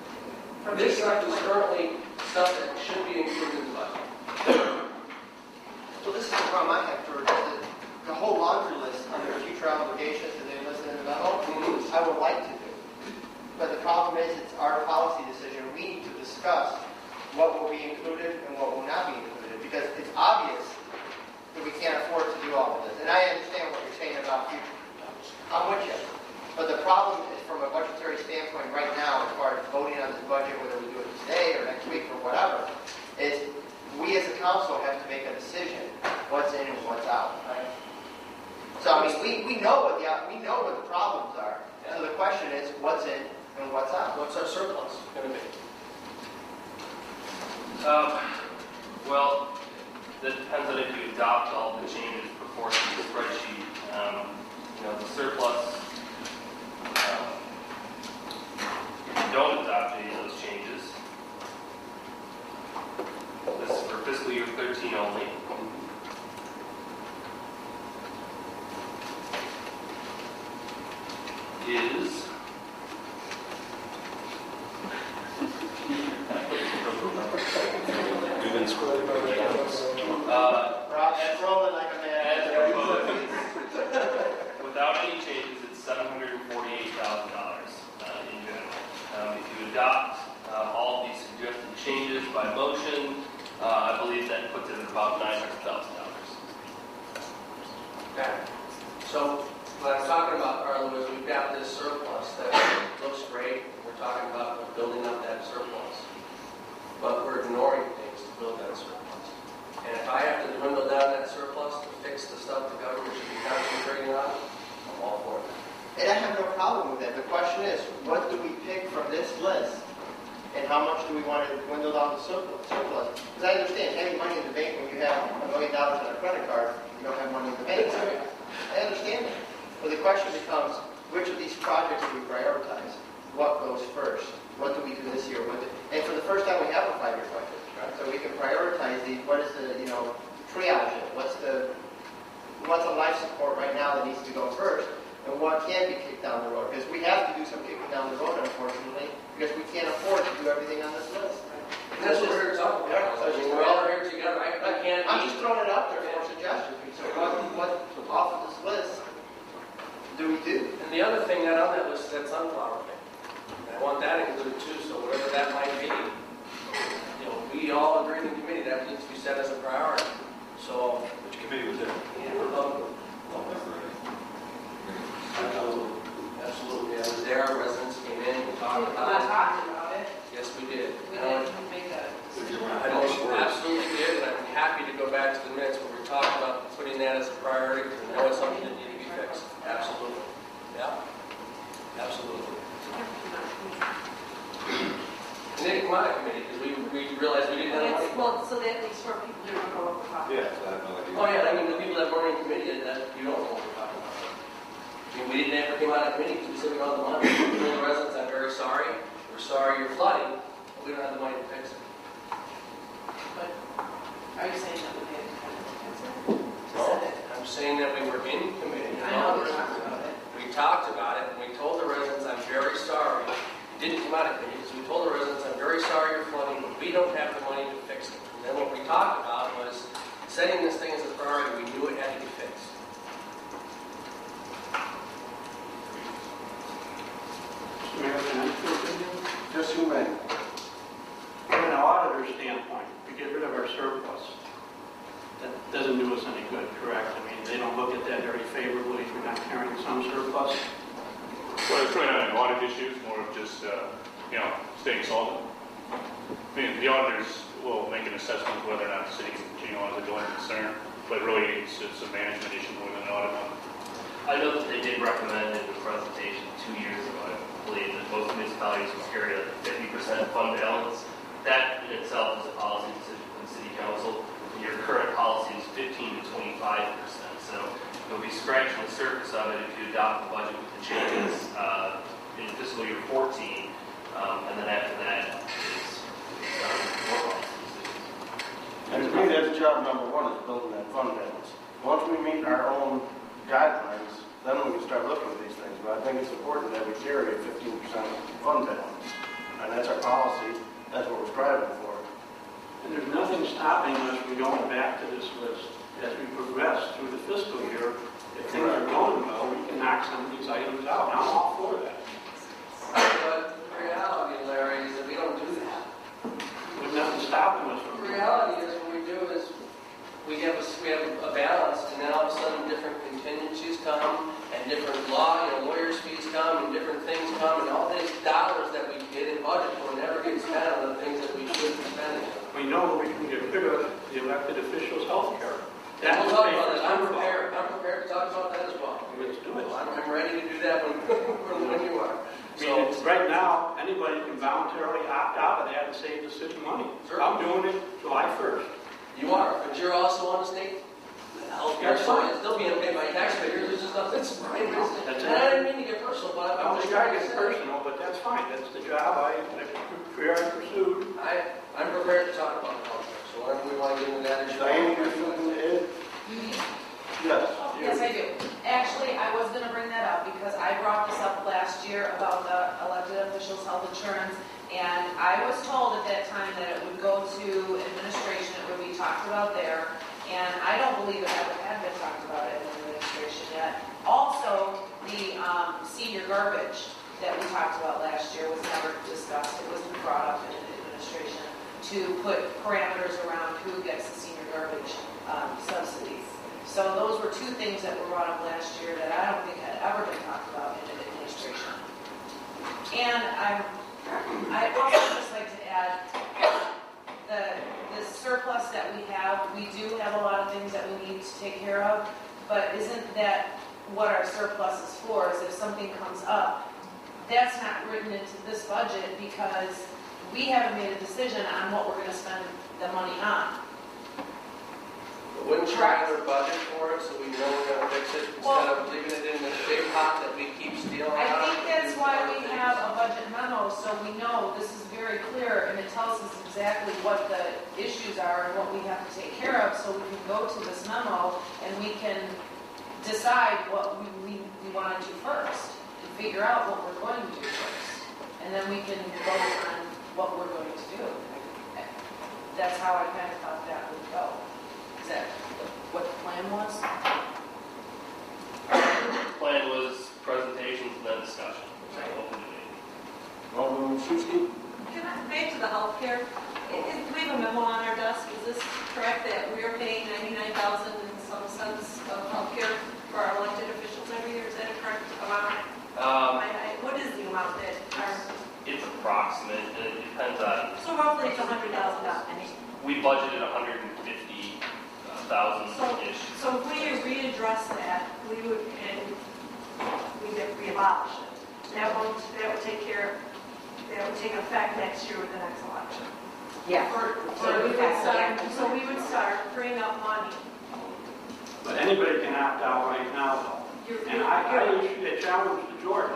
From This January stuff is 20. currently stuff that should be included in the budget. Well, this is the problem I have, George, is that the whole laundry list under future obligations that they listed in the memo, I would like to do. But the problem is, it's our policy decision. We need to discuss what will be included and what will not be included, because it's obvious that we can't afford to do all of this. And I understand what you're saying about future. I'm with you. But the problem is, from a budgetary standpoint right now, as far as voting on this budget, whether we do it today or next week or whatever, is we as a council have to make a decision what's in and what's out. Right? So I mean, we know what the problems are. So the question is, what's in and what's out? What's our surplus going to be? Well, that depends on if you adopt all the changes before the spreadsheet. You know, the surplus, if you don't adopt any of those changes, this is for fiscal year 13 only. Is We've been scrolling by the comments. That's rolling like a man. as proposed, without any changes, it's $748,000 in general. If you adopt all of these suggested changes by motion, I believe that puts it at about $900,000. Okay. So what I'm talking about, Carlo, is we've got this surplus that looks great. We're talking about building up that surplus. But we're ignoring things to build that surplus. And if I have to dwindle down that surplus to fix the stuff the government should be concentrating on, I'm all for it. And I have no problem with that. The question is, what do we pick from this list? And how much do we want to dwindle down the surplus? Because I understand having money in the bank when you have $1 million on a credit card, you don't have money in the bank. I understand that. But the question becomes, which of these projects do we prioritize? What goes first? What do we do this year? And for the first time, we have a 5-year budget. Right? So we can prioritize what is the, triage it? What's a life support right now that needs to go first? And what can be kicked down the road? Because we have to do some kicking down the road, unfortunately, because we can't afford to do everything on this list. And that's what we're here to talk about. Yeah, so We're all here together. I can't. I'm just throwing it out there for suggestions. So what off of this list do we do? And the other thing that on that list is that sunflower thing. I want that included too, so whatever that might be, we all agree in the committee that needs to be set as a priority. So, Which committee was it? Absolutely. I was there, residents came in, we talked We're about not it. talking about it. Yes, we did. We didn't make a decision. I absolutely did, and I'm happy to go back to the minutes where we talked about putting that as a priority, because I know it's something that needs to be fixed. Absolutely. Yeah. Absolutely. And they didn't come out of committee, because we realized we didn't have money. Well, so that at least for people who don't know what we're talking about. Yeah, so I have no idea. Oh, yeah, I mean, the people that weren't in committee, that you don't know what we're talking about. I mean, we didn't ever come out of committee because we said we don't have the money. We told the residents, I'm very sorry, we're sorry you're flooding, but we don't have the money to fix it. But are you saying that we did? No, I'm saying that we were in committee. I know we're talking about it. We talked about it, and we told the residents, I'm very sorry. It didn't come out of committee, because we told the residents, I'm very sorry you're flooding, but we don't have the money to fix it. And then what we talked about was setting this thing as a priority. We knew it had to be fixed. Mayor, can I continue? Yes, you may. From an auditor's standpoint, we get rid of our surplus. That doesn't do us any good, correct? I mean, they don't look at that very favorably if we're not carrying some surplus. Well, it's really not an audit issue, it's more of just, staying solvent. I mean, the auditors will make an assessment of whether or not the city can continue on as a going concern, but really it's a management issue more than an audit one. I know that 2 years ago, I believe, that most municipalities will carry a 50% fund balance. That in itself is a policy decision from the city council. Your current policy is 15 to 25%. So you'll be scratching the surface of it if you adopt the budget with the changes in fiscal year 14. And then after that, it's more policy decisions. And to me, that's job number one, is building that fund balance. Once we meet our own guidelines, then we can start looking at these things. But I think it's important that we carry a 15% fund balance. And that's our policy. That's what we're striving for. And there's nothing stopping us from going back to this list as we progress through the fiscal year. If things are going well, we can knock some of these items out. And I'm all for that. But the reality, Larry, is that we don't do that. There's nothing stopping us from The doing that. reality is what we do is we have a balance, and then all of a sudden different contingencies come, and different lawyers' fees come, and different things come, and all these dollars that we get in budget for never get spent on the things that we should be spending on. We know that we can get rid of the elected officials' health care. And we'll talk about that. I'm prepared to talk about that as well. Let's do it. I'm ready to do that when you are. I mean, right now, anybody can voluntarily opt out of that and save the city money. Sure. I'm doing it July 1st. You are, but you're also on the state healthcare That's side. fine. It's still being paid by taxpayers. There's just nothing surprising. That's And it. I didn't mean to get personal, but I'm just trying to It's say. personal, but that's fine. That's the job I pursued. I'm prepared to talk about the healthcare. So whenever we want to get into that issue. Diane, you have something to add? Yes. Yes, I do. Actually, I was going to bring that up because I brought this up last year about the elected officials' health insurance, and I was told at that time that it would go to administration, it would be talked about there, and I don't believe it ever had been talked about in administration yet. Also, the senior garbage that we talked about last year was never discussed. It wasn't brought up in administration to put parameters around who gets the senior garbage subsidies. So those were two things that were brought up last year that I don't think had ever been talked about in administration. And I'd also just like to add the surplus that we have. We do have a lot of things that we need to take care of, but isn't that what our surplus is for? Is if something comes up, that's not written into this budget because we haven't made a decision on what we're going to spend the money on. Wouldn't you rather budget for it so we know we're going to fix it instead of leaving it in this big pot that we keep stealing I out? think that's why we have a budget memo, so we know this is very clear and it tells us exactly what the issues are and what we have to take care of, so we can go to this memo and we can decide what we want to do first and figure out what we're going to do first. And then we can vote on what we're going to do. That's how I kind of thought that would go. Is that what the plan was? The plan was presentations and then discussion, which I open debate. Alderman Shusky? Can I, back to the healthcare, we have a memo on our desk, is this correct that we are paying $99,000 and some cents of healthcare for our elected officials every year? Is that a correct amount? What is the amount that our... It's approximate, and it depends on, So roughly it's $100,000. we budgeted $150,000-ish. So if we readdress that, we would, and we abolish it. That would take care, that would take effect next year with the next election. Yeah. So we would start freeing up money. But anybody can opt out right now, though. And I issued a challenge to George.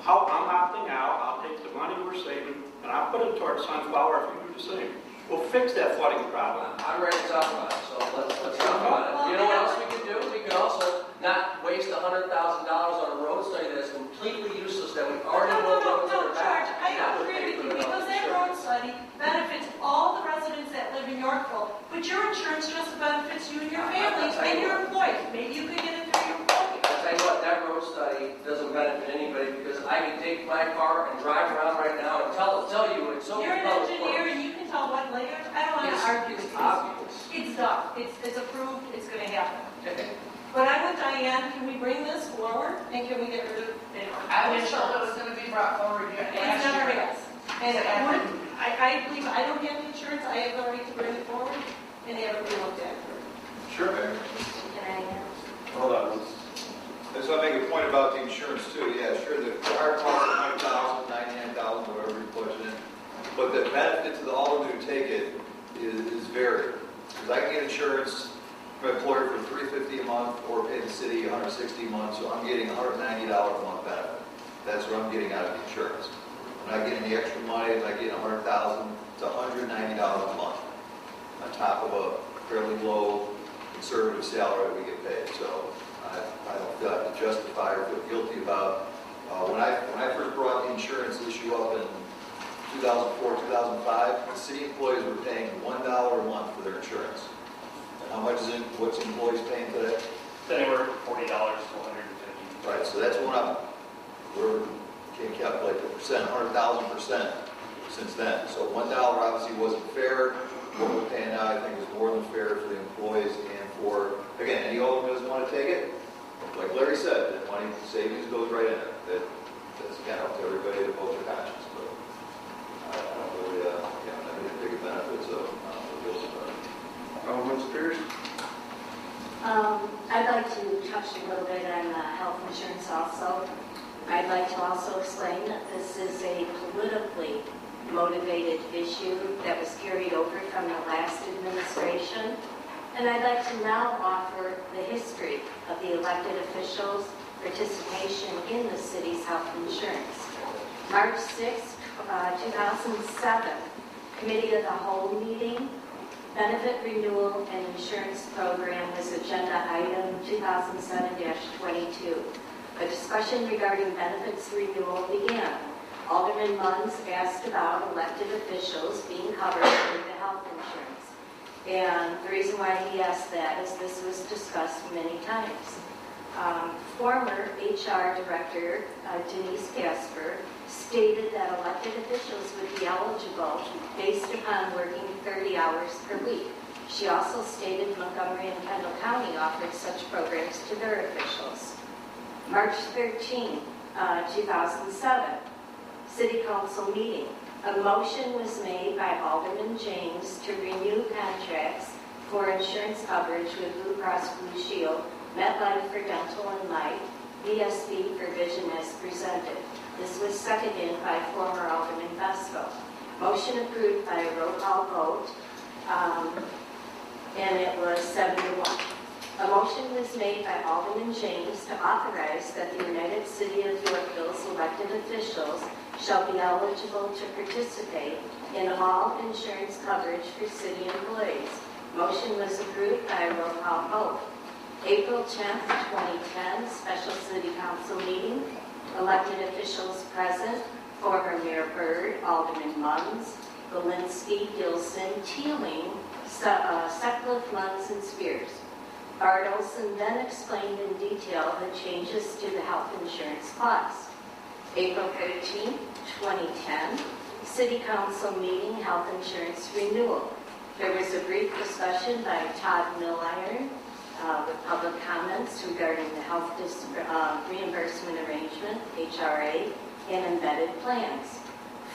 I'm opting out, I'll take the money we're saving, and I'll put it towards Sunflower if you do the same. We'll fix that flooding problem. I'm ready to talk about it, so let's talk about it. You know what else we could do? We could also not waste $100,000 on a road study that's completely useless, that we already know roads that are bad. George, I agree with you, because that road study benefits all the residents that live in Yorkville, but your insurance just benefits you and your families and your employees. Maybe you could get it through your employees. I'll tell you what, that road study doesn't benefit anybody, because I can take my car and drive around right now and tell you it's so. You're an engineer and you can tell what later. I don't want to argue with you. Obvious. It's done. It's approved. It's going to happen. But I'm with Diane. Can we bring this forward and can we get rid of it? I was told it was going to be brought forward yet. It's never has. And I believe I don't have insurance. I have the right to bring it forward and have it looked at. Sure. Can I Hold on. This just want to make a point about the insurance too. Yeah, sure, the car costs $100,000, $99,000, whatever you budget in. But the benefit to the alderman who take it is varied. Because I can get insurance from my employer for $350 a month or pay the city $160 a month, so I'm getting $190 a month benefit. That's what I'm getting out of the insurance. I'm not getting the extra money, I'm not getting $100,000 to $190 a month on top of a fairly low conservative salary that we get paid. So I don't feel I have to justify or feel guilty about. When I first brought the insurance issue up in 2004, 2005, the city employees were paying $1 a month for their insurance. And how much is what's employees paying today? Anywhere from $40 to $150. Right, so that's went up. We can't calculate the percent, 100,000% since then. So $1 obviously wasn't fair. What we're paying now, I think, is more than fair for the employees and for, again, any alderman doesn't want to take it. Like Larry said, the money savings goes right in it. That's again up to everybody to vote their conscience. But I don't really, I'm not going to take benefits of the bills. Alderman Spears? I'd like to touch a little bit on health insurance also. I'd like to also explain that this is a politically motivated issue that was carried over from the last administration. And I'd like to now offer the history of the elected officials' participation in the city's health insurance. March 6, 2007, Committee of the Whole meeting, Benefit Renewal and Insurance Program was agenda item 2007-22. A discussion regarding benefits renewal began. Alderman Munns asked about elected officials being covered under the health insurance. And the reason why he asked that is this was discussed many times. Former HR Director Denise Casper stated that elected officials would be eligible based upon working 30 hours per week. She also stated Montgomery and Kendall County offered such programs to their officials. March 13, 2007, City Council meeting. A motion was made by Alderman James to renew contracts for insurance coverage with Blue Cross Blue Shield, MetLife for dental and life, VSB for vision as presented. This was seconded by former Alderman Vesco. Motion approved by a roll call vote, and it was 7-1. A motion was made by Alderman James to authorize that the United City of Yorkville's elected officials shall be eligible to participate in all insurance coverage for city employees. Motion was approved by a roll call vote. April 10th, 2010, special city council meeting. Elected officials present, former Mayor Byrd, Alderman Munns, Galinsky, Gilson, Teeling, Sutcliffe, Munns, and Spears. Bart Olson then explained in detail the changes to the health insurance costs. April 13, 2010, City Council meeting, health insurance renewal. There was a brief discussion by Todd Milliron with public comments regarding the health reimbursement arrangement, HRA, and embedded plans.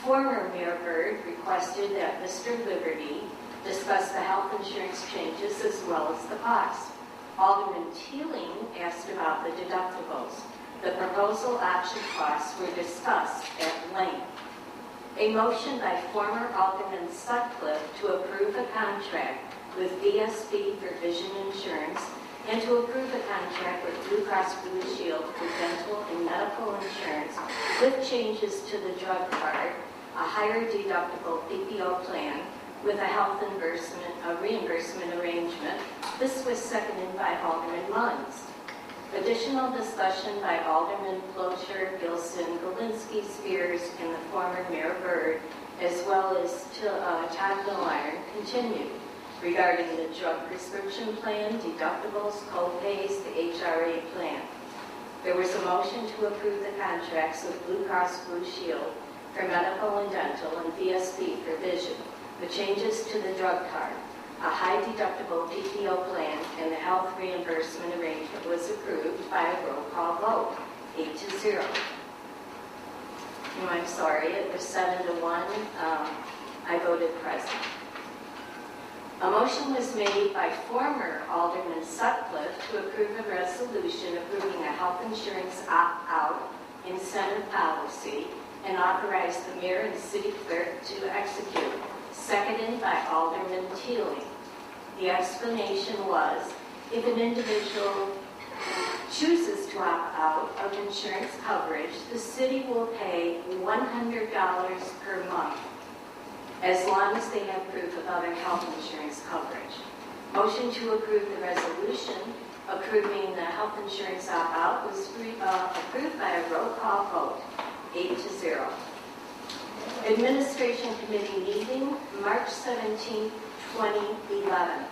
Former Mayor Byrd requested that Mr. Liberty discuss the health insurance changes as well as the cost. Alderman Teeling asked about the deductibles. The proposal option costs were discussed at length. A motion by former Alderman Sutcliffe to approve a contract with VSB for vision insurance and to approve a contract with Blue Cross Blue Shield for dental and medical insurance with changes to the drug card, a higher deductible PPO plan, with a health reimbursement arrangement. This was seconded by Alderman Munns. Additional discussion by Alderman Flocher, Gilson, Galinsky, Spears, and the former Mayor Byrd, as well as Todd Milliron, continued regarding the drug prescription plan, deductibles, co-pays, the HRA plan. There was a motion to approve the contracts with Blue Cross Blue Shield for medical and dental and VSB for vision, the changes to the drug card, a high deductible PPO plan, and the health reimbursement arrangement was approved by a roll call vote, 8-0. I'm sorry, it was 7-1. I voted present. A motion was made by former Alderman Sutcliffe to approve a resolution approving a health insurance opt-out incentive policy and authorize the mayor and city clerk to execute, seconded by Alderman Teeling. The explanation was, if an individual chooses to opt out of insurance coverage, the city will pay $100 per month, as long as they have proof of other health insurance coverage. Motion to approve the resolution approving the health insurance opt-out was approved by a roll call vote, 8-0. Administration Committee meeting, March 17, 2011.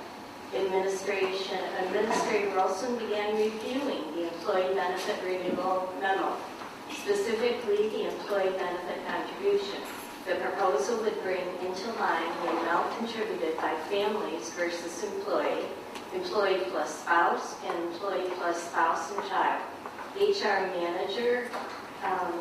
Administrator Olson began reviewing the employee benefit renewal memo, specifically the employee benefit contribution. The proposal would bring into line the amount contributed by families versus employee, employee plus spouse, and employee plus spouse and child. HR manager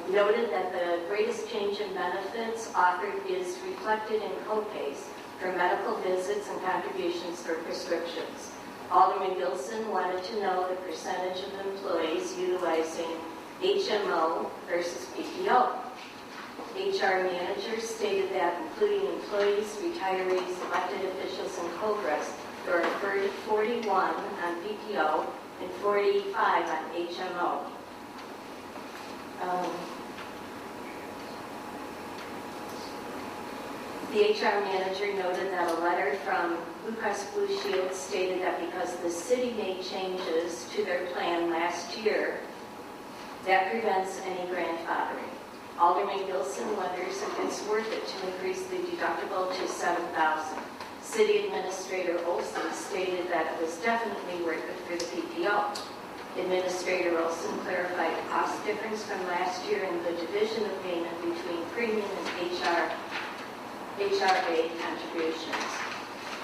noted that the greatest change in benefits offered is reflected in copays for medical visits and contributions for prescriptions. Alderman Gilson wanted to know the percentage of employees utilizing HMO versus PPO. HR manager stated that including employees, retirees, elected officials, and COBRAs, there are 41 on PPO and 45 on HMO. The HR manager noted that a letter from Blue Cross Blue Shield stated that because the city made changes to their plan last year, that prevents any grandfathering. Alderman Gilson wonders if it's worth it to increase the deductible to $7,000. City Administrator Olson stated that it was definitely worth it for the PPO. Administrator Olson clarified the cost difference from last year in the division of payment between premium and HRA contributions.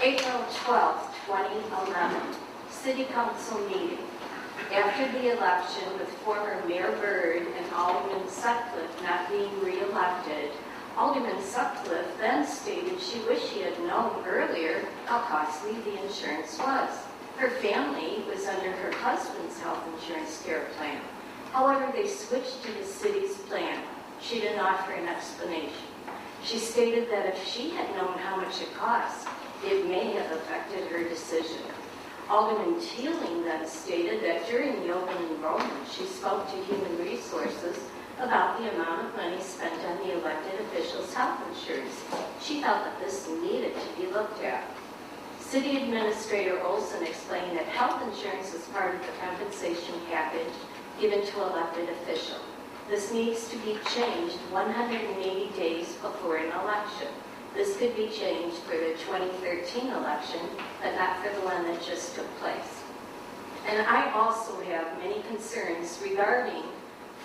April 12, 2011, City Council meeting. After the election, with former Mayor Byrd and Alderman Sutcliffe not being re-elected, Alderman Sutcliffe then stated she wished she had known earlier how costly the insurance was. Her family was under her husband's health insurance care plan. However, they switched to the city's plan. She didn't offer an explanation. She stated that if she had known how much it cost, it may have affected her decision. Alderman Teeling then stated that during the open enrollment, she spoke to Human Resources about the amount of money spent on the elected officials' health insurance. She felt that this needed to be looked at. City Administrator Olson explained that health insurance is part of the compensation package given to elected officials. This needs to be changed 180 days before an election. This could be changed for the 2013 election, but not for the one that just took place. And I also have many concerns regarding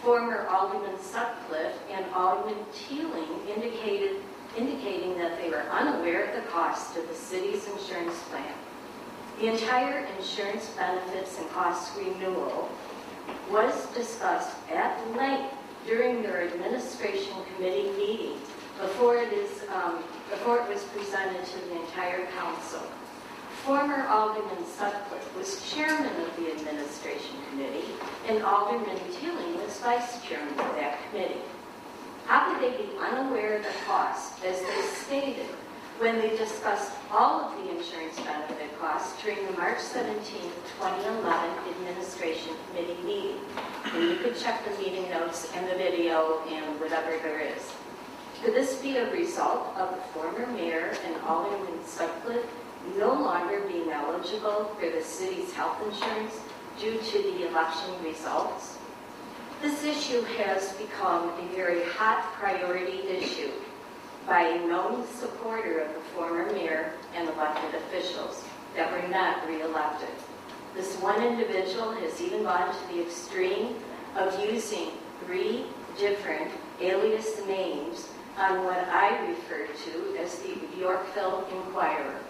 former Alderman Sutcliffe and Alderman Teeling indicating that they were unaware of the cost of the city's insurance plan. The entire insurance benefits and costs renewal was discussed at length during their administration committee meeting before it was presented to the entire council. Former Alderman Sutcliffe was chairman of the administration committee, and Alderman Teeling was vice chairman of that committee. How could they be unaware of the cost, as they stated, when they discussed all of the insurance benefit costs during the March 17, 2011 administration committee meeting? And you could check the meeting notes and the video and whatever there is. Could this be a result of the former mayor and Alderman Sutcliffe no longer being eligible for the city's health insurance due to the election results? This issue has become a very hot priority issue by a known supporter of the former mayor and elected officials that were not re-elected. This one individual has even gone to the extreme of using 3 different alias names on what I refer to as the Yorkville Inquirer.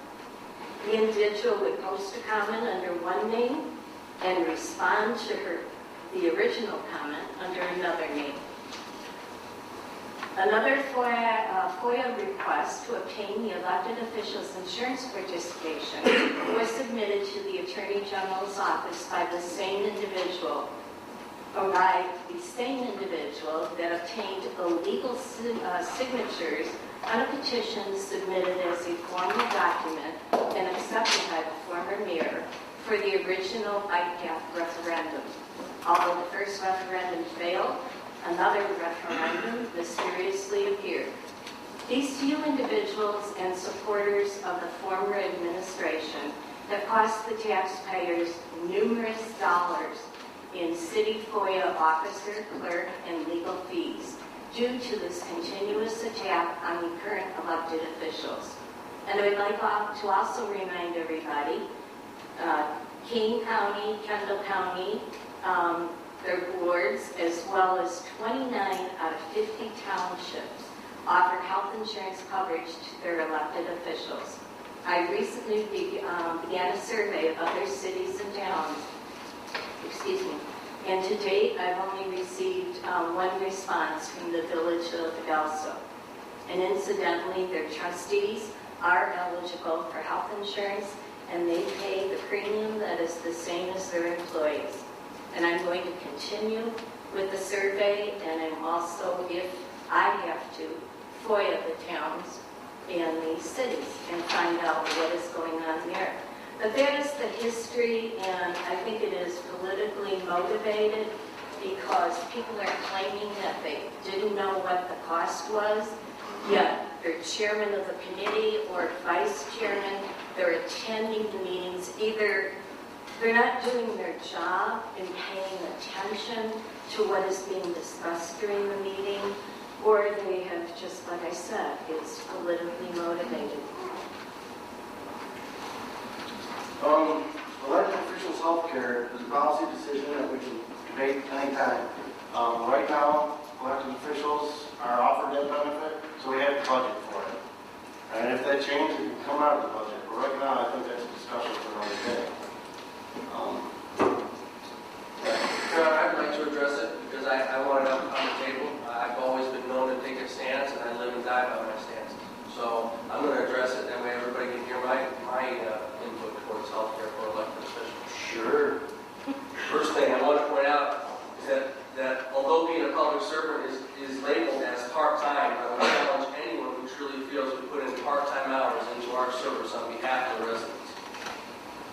The individual would post a comment under one name and respond to the original comment under another name. Another FOIA request to obtain the elected officials' insurance participation was submitted to the Attorney General's office by the same individual, that obtained illegal signatures on a petition submitted as a formal document and accepted by the former mayor for the original IPAP referendum. Although the first referendum failed, another referendum mysteriously appeared. These few individuals and supporters of the former administration have cost the taxpayers numerous dollars in city FOIA officer, clerk, and legal fees due to this continuous attack on the current elected officials. And I would like to also remind everybody, King County, Kendall County, their boards, as well as 29 out of 50 townships, offer health insurance coverage to their elected officials. I recently began a survey of other cities and towns, and to date I've only received one response from the village of Elso. And incidentally, their trustees are eligible for health insurance, and they pay the premium that is the same as their employees. And I'm going to continue with the survey, and I'm also, if I have to, FOIA the towns and the cities and find out what is going on there. But that is the history, and I think it is politically motivated because people are claiming that they didn't know what the cost was, yet they're chairman of the committee or vice chairman, they're attending the meetings, either they're not doing their job in paying attention to what is being discussed during the meeting, or they have just, like I said, it's politically motivated. Elected officials' health care is a policy decision that we can debate anytime. Right now, elected officials are offered that benefit, so we have to budget for it. And if that changes, it can come out of the budget. But right now, I think that's a discussion for another day. I'd like to address it because I want it up on the table. I've always been known to take a stance, and I live and die by my stances. So I'm going to address it, that way everybody can hear my input towards health care for elected officials. Sure. First thing I want to point out is that although being a public servant is labeled as part-time, I would challenge anyone who truly feels we put in part-time hours into our service on behalf of the residents.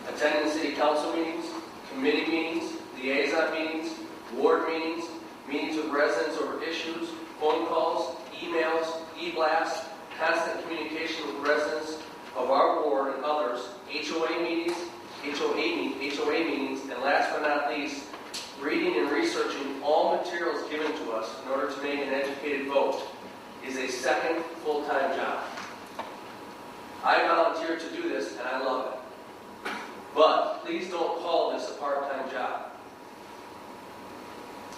Attending city council meetings, committee meetings, liaison meetings, ward meetings, meetings with residents over issues, phone calls, emails, e-blasts, constant communication with residents of our ward and others, HOA meetings, and last but not least, reading and researching all materials given to us in order to make an educated vote is a second full-time job. I volunteered to do this and I love it. But please don't call this a part-time job.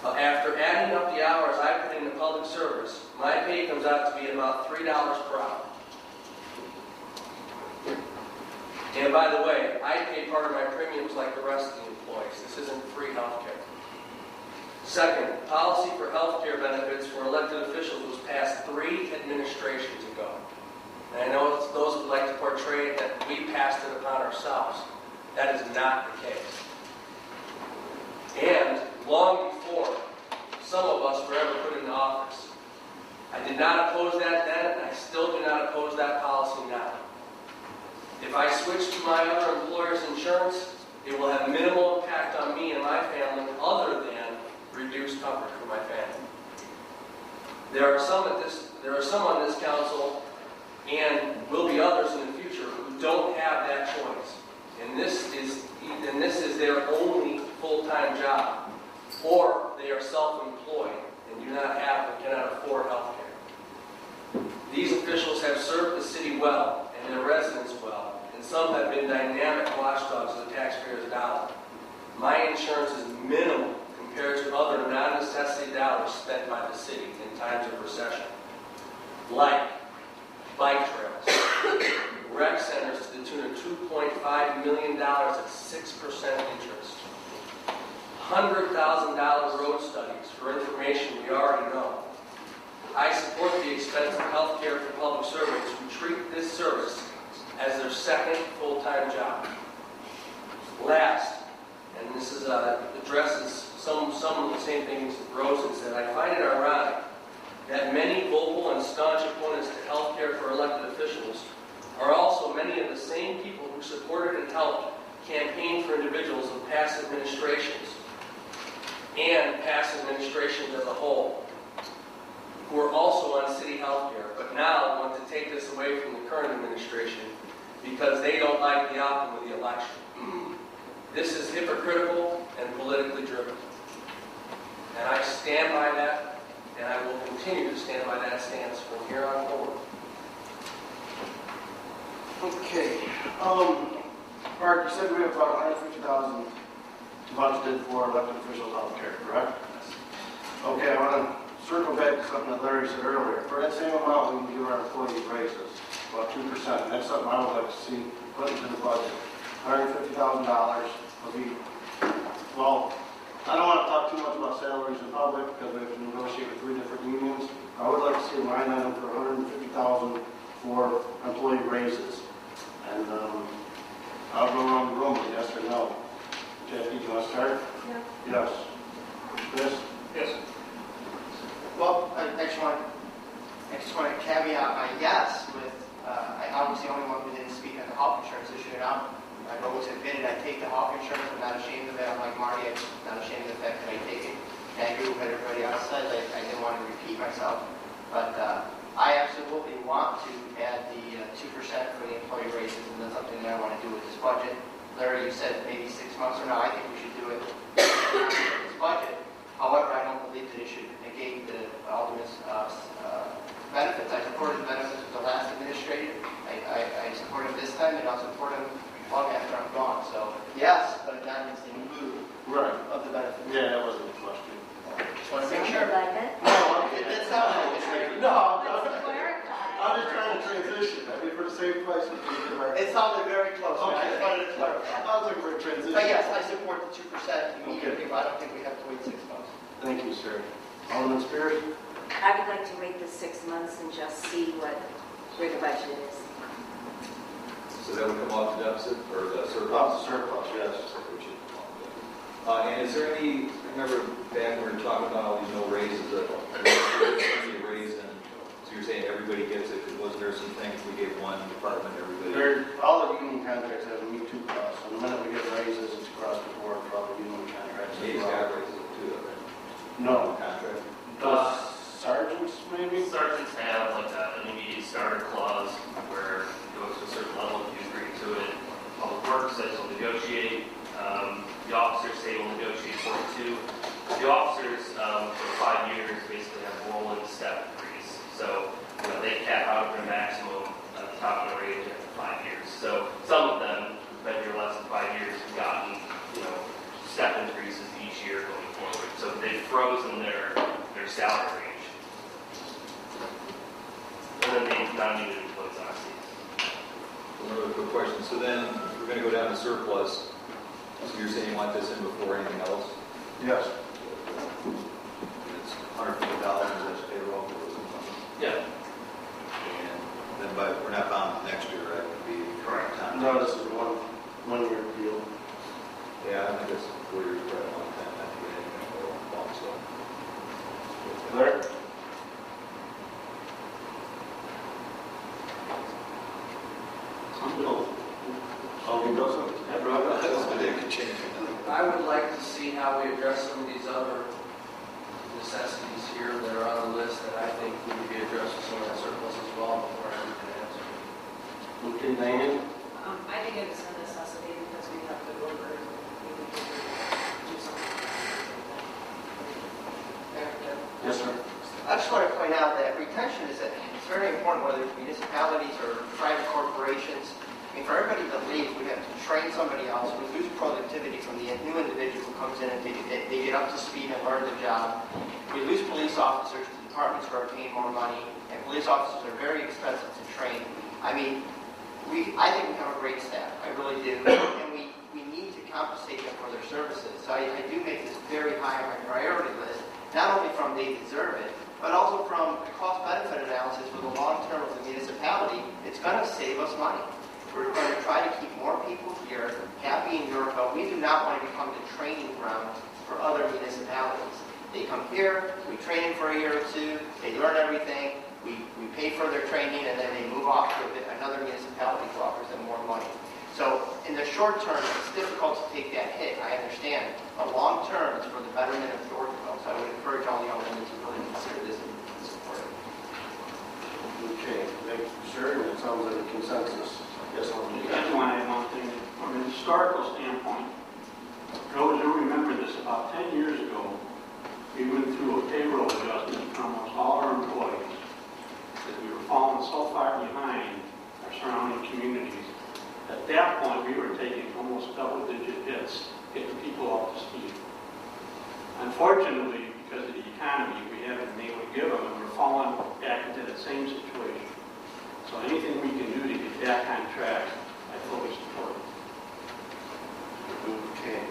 After adding up the hours I put into public service, my pay comes out to be about $3 per hour. And by the way, I pay part of my premiums like the rest of the employees. This isn't free health care. Second, policy for health care benefits for elected officials was passed 3 administrations ago. And I know those would like to portray it that we passed it upon ourselves. That is not the case. And long before some of us were ever put into office, I did not oppose that then, and I still do not oppose that policy now. If I switch to my other employer's insurance, it will have minimal impact on me and my family other than reduced coverage for my family. There are some on this council, and will be others in the future, who don't have that choice. And this is their only full-time job, or they are self-employed and cannot afford health care. These officials have served the city well and their residents well, and some have been dynamic watchdogs of the taxpayers' dollar. My insurance is minimal compared to other non-necessity dollars spent by the city in times of recession, like bike trails, rec centers to the tune of $2.5 million at 6% interest, $100,000 road studies for information we already know. I support the expense of health care for public servants who treat this service as their second full-time job. Last, and this is addresses some of the same things Rosen said, I find it ironic that many vocal and staunch opponents to health care for elected officials are also many of the same people who supported and helped campaign for individuals of past administrations and past administrations as a whole, who are also on city health care, but now want to take this away from the current administration because they don't like the outcome of the election. This is hypocritical and politically driven. And I stand by that, and I will continue to stand by that stance from here on forward. Okay. Mark, you said we have about 150,000 budgeted for elected officials health care, correct? Okay, I want to circle back to something that Larry said earlier. For that same amount, we can give our employees raises, about 2%. That's something I would like to see put into the budget. $150,000 will be, well, I don't want to talk too much about salaries in public because we have to negotiate with 3 different unions. I would like to see a line item for $150,000 for employee raises. And I'll go around the room with yes or no. Jackie, do you want to start? Yeah. Yes. Chris? Yes. Well, I just want to caveat my yes with, I was the only one who didn't speak on the health insurance issue, and I've always admitted I take the health insurance. I'm not ashamed of it. I'm like Marty, I'm not ashamed of the fact that I take it. And I agree with what everybody else said. I didn't want to repeat myself. But I absolutely want to add the 2% for the employee raises, and that's something that I want to do with this budget. Larry, you said maybe 6 months from now. I think we should do it with this budget. However, I don't believe that it should negate the Alderman's benefits. I supported the benefits of the last administrator. I support him this time, and I'll support him long after I'm gone. So, yes, but not in lieu of the benefits. Yeah, that wasn't the question. Just want to make sure. Like it? No, that sounds like it's No, Let's clarify. I'm just trying to transition. I mean, for the same price. It sounded very close. I just wanted to clarify. Sounds like we're transitioning. But yes, I support the 2% immediately, but I don't think we have to wait 6 months. Thank you, sir. Alderman Spears? I would like to wait the 6 months and just see where the budget is. So that would come off the deficit or the surplus? Off the surplus, yes. And is there any, remember back when we were talking about all these no raises, any raise, and so you're saying everybody gets it, because wasn't there some things we gave one department, everybody? All the union contracts have a Me Too clause, so the minute we get raises, it's across the board for all the union contracts. He's got raises too, I think. No. Contract? Sergeants, maybe? Sergeants have like an immediate starter clause where it goes to a certain level if you agree to it. Public Works says will negotiate. The officers say will negotiate 42. The officers for 5 years basically have rolling step increase. So they cap out their maximum at the top of the range after 5 years. So some of them who've been here less than 5 years have gotten step increases each year going forward. So they've frozen their salary range. And then the non-union employees obviously. Another quick question. So then we're going to go down to surplus. So you're saying you want this in before anything else? Yes. It's $150 as payroll. Yeah. And then, but we're not bound to next year, right? It would be correct. No, this is one year deal. Yeah, I think it's 4 years, quite a long time. Not to get anything for a long, so. Larry? I would like to see how we address some of these other necessities here that are on the list that I think need to be addressed with some of that surplus as well before I can answer. Okay, Diane? I think it's a necessity because we have to go over and we need to do something. Yes, sir. I just want to point out that retention is it's very important, whether it's municipalities or private corporations. I mean, for everybody to leave, we have to train somebody else. We lose productivity from the new individual who comes in and they get up to speed and learn the job. We lose police officers to departments who are paying more money, and police officers are very expensive to train. I mean, I think we have a great staff. I really do. And we need to compensate them for their services. So I do make this very high on my priority list, not only from they deserve it, but also from a cost-benefit analysis They come here, we train them for a year or two, they learn everything, we pay for their training, and then they move off to another municipality who offers them more money. So in the short term, it's difficult to take that hit, I understand. But long term, it's for the betterment of Yorkville. So I would encourage all the aldermen to really consider this and support it. Okay, thank you, sir. It sounds like a consensus. Yes, Alderman. I just want to add one thing. From an historical standpoint, those who remember this, about 10 years ago, we went through a payroll adjustment for almost all our employees, because we were falling so far behind our surrounding communities. At that point, we were taking almost double-digit hits, getting people up to speed. Unfortunately, because of the economy, we haven't been able to give them, and we're falling back into that same situation. So anything we can do to get back on track, I fully support. Okay.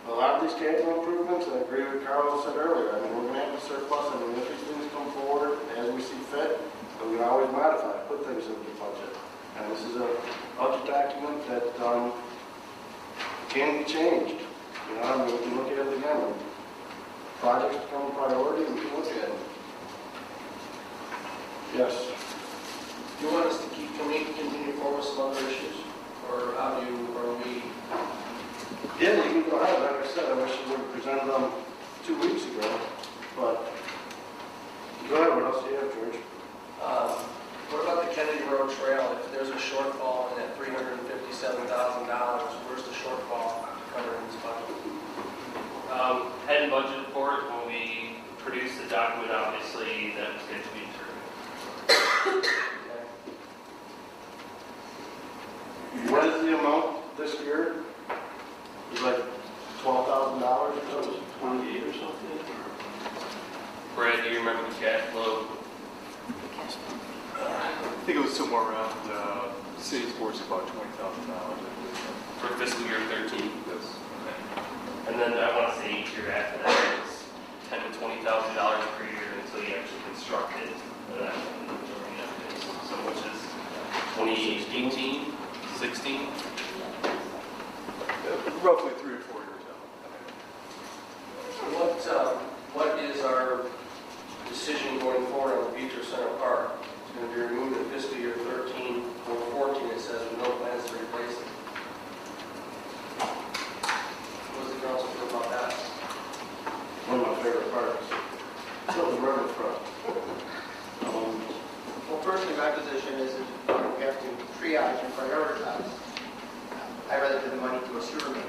A lot of these capital improvements, I agree with Carl said earlier. I mean, we're going to have a surplus. I mean, if these things come forward as we see fit, we can always modify, put things in the budget. And this is a budget document that can be changed. You know, I mean, we can look at it again. When projects become a priority, we can look at them. Yes. Do you want us to can we continue forward with some other issues? Or how do you, or we? Yeah, you can go ahead. Like I said, I wish you would have presented them 2 weeks ago. But go ahead. What else do you have, George? What about the Kennedy Road Trail? If there's a shortfall in that $357,000, where's the shortfall covered in this budget? Hadn't budgeted for it when we produced the document, obviously, that was going to be determined. What is the amount this year? It's like $12,000 or something? 28 or something? Brad, do you remember the cash flow? I think it was somewhere around, the city's worth about $20,000. For fiscal year 13? Yes. Okay. And then I want to say each year after that, it's $10,000 to $20,000 per year until you actually construct it. So which is 2018, 16? Roughly 3 or 4 years out. What is our decision going forward on the Beach or Center Park? It's going to be removed in fiscal year 13 or 14. It says with no plans to replace it. What does the council feel about that? One of my favorite parks. Still the riverfront. Well, personally, my position is that we have to triage and prioritize. I'd rather give the money to a sewer main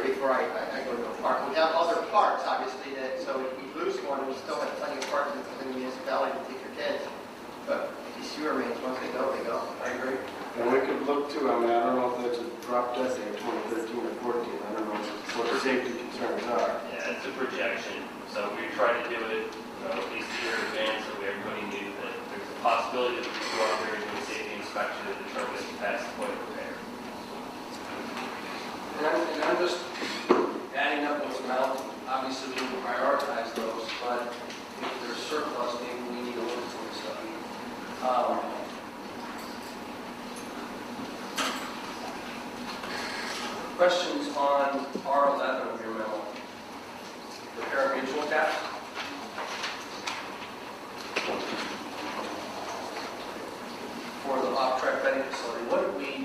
before I go to a park. We have other parks, obviously, that so if we lose one, we still have plenty of parks within the municipality to take your kids. But these sewer mains, once they go, they go. I agree. And we could look too, I mean, I don't know if that's a drop dead date, 2013 or 14. I don't know what the safety concerns are. Yeah, it's a projection. So we try to do it at least a year in advance so everybody knew that there's a possibility that we could go out there and do a safety inspection to determine if past the point of repair. And I'm just adding up those amounts. Obviously, we need to prioritize those, but if there's surplus, maybe we need to look at some of the stuff. Questions on R11 of your memo? The parent mutual tax? For the off-track betting facility,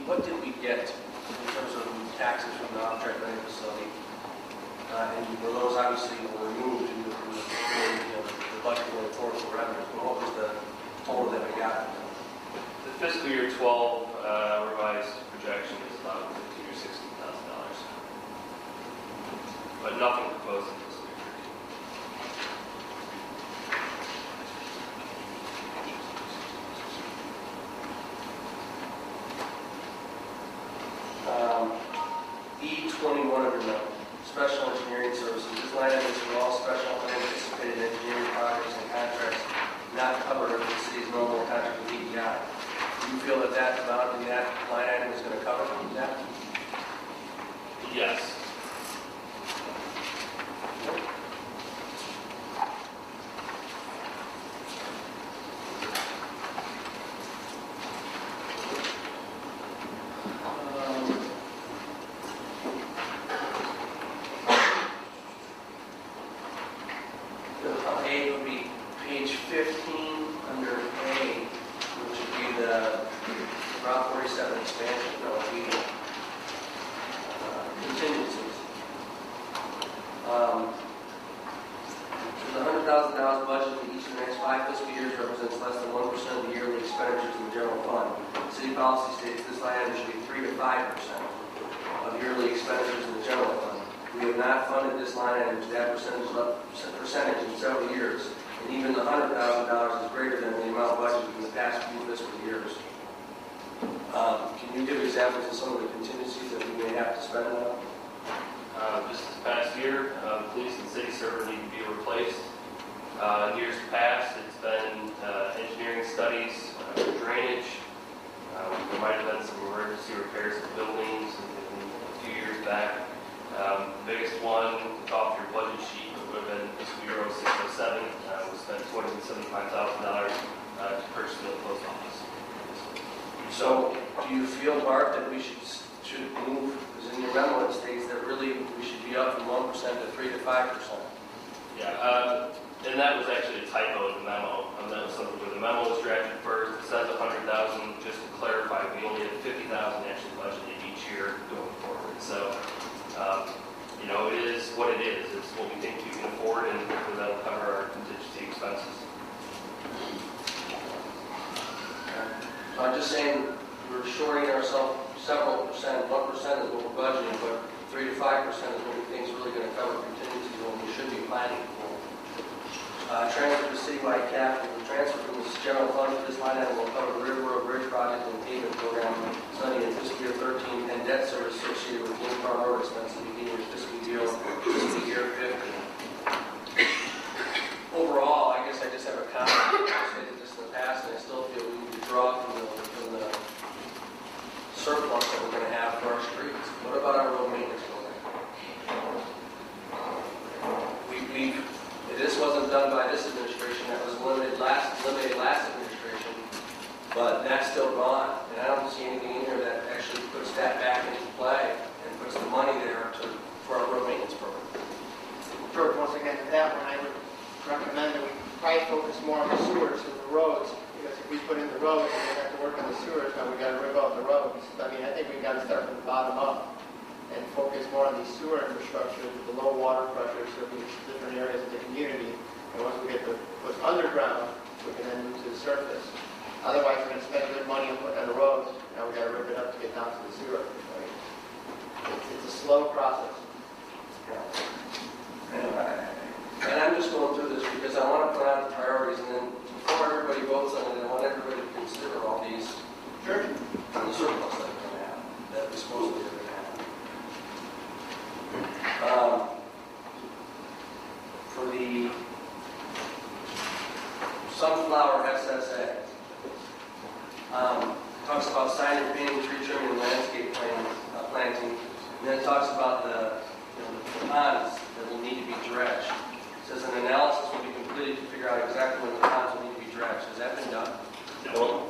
what did we get in terms of taxes from the off-track betting facility? And were those obviously removed in the budget going forward for revenue? What was the total that we got? The fiscal year 12 revised projection is about $15,000 or $16,000, but nothing proposed in fiscal year 13. E21 of your note, special engineering services. This line item is for all special unanticipated engineering projects and contracts not covered under the city's normal contract with EDI. Do you feel that that amount in that line item is going to cover that? Yes. A would be page 15 under A, which would be the Route 47 expansion, that would be contingencies. The $100,000 budget in each of the next 5 fiscal years represents less than 1% of the yearly expenditures in the general fund. City policy states this line item should be 3 to 5% of yearly expenditures in the general fund. We have not funded this line item to that percentage in several years, and even the $100,000 is greater than the amount budgeted in the past few fiscal years. Can you give examples of some of the contingencies that we may have to spend on? Just this past year, police and city server need to be replaced. In years past, it's been engineering studies, drainage. There might have been some emergency repairs of buildings a few years back. The biggest one, off your budget sheet, would have been fiscal year 0607. We spent $275,000 to purchase the post office. So, do you feel, Bart, that we should move, because in your memo it states that really we should be up from 1% to 3 to 5%? Yeah, and that was actually a typo in the memo. That was something where the memo was drafted first. It says 100,000. Just to clarify, we only have 50,000 actually budgeted each year going forward. So, it is what it is. It's what we think we can afford, and that'll cover our contingency expenses. So I'm just saying we're shorting ourselves several percent. 1% is what we're budgeting, but 3 to 5% is what we think is really going to cover contingencies when we should be planning for. Transfer to citywide capital. The transfer from this general fund to this line item will cover the River Bridge project and payment program study in fiscal year 13 and debt service associated with the in-car road expenses beginning with fiscal year 15. Overall, I guess I just have a comment. I stated this in the past, and I still feel we need to draw from the surplus that we're going to have for our streets. What about our road maintenance program? This wasn't done by this administration. That was limited last administration, but that's still gone. And I don't see anything in here that actually puts that back into play and puts the money there for our road maintenance program. George, once again, to that one, I would recommend that we probably focus more on the sewers than the roads, because if we put in the roads and we have to work on the sewers, now we got to rip out the roads. I mean, I think we've got to start from the bottom up and focus more on the sewer infrastructure, the low water pressure, serving different areas of the community. And once we get the put underground, we can then move to the surface. Otherwise, we're going to spend good money on the roads. Now we got to rip it up to get down to the sewer. Right? It's a slow process. And I'm just going through this because I want to put out the priorities, and then before everybody votes on it, I want everybody to consider all these and the surplus that we're going to have, that we supposedly are going to have. For the sunflower SSA, talks about signing, painting, tree trimming, and landscape planting, and then it talks about the ponds that will need to be dredged. It says an analysis will be completed to figure out exactly when the ponds will need to be dredged. Has that been done? No.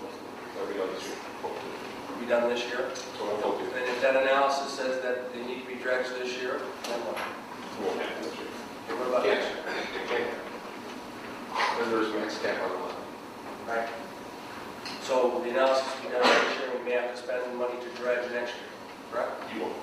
That'll be done this year. Will be done this year? So I'm hoping. And if that analysis says that they need to be dredged this year, then what? It won't happen this year. Okay, what about next year? It can't. Then there's max cap on the line. Right. So the analysis will be done this year, we may have to spend money to dredge next year, correct? You won't.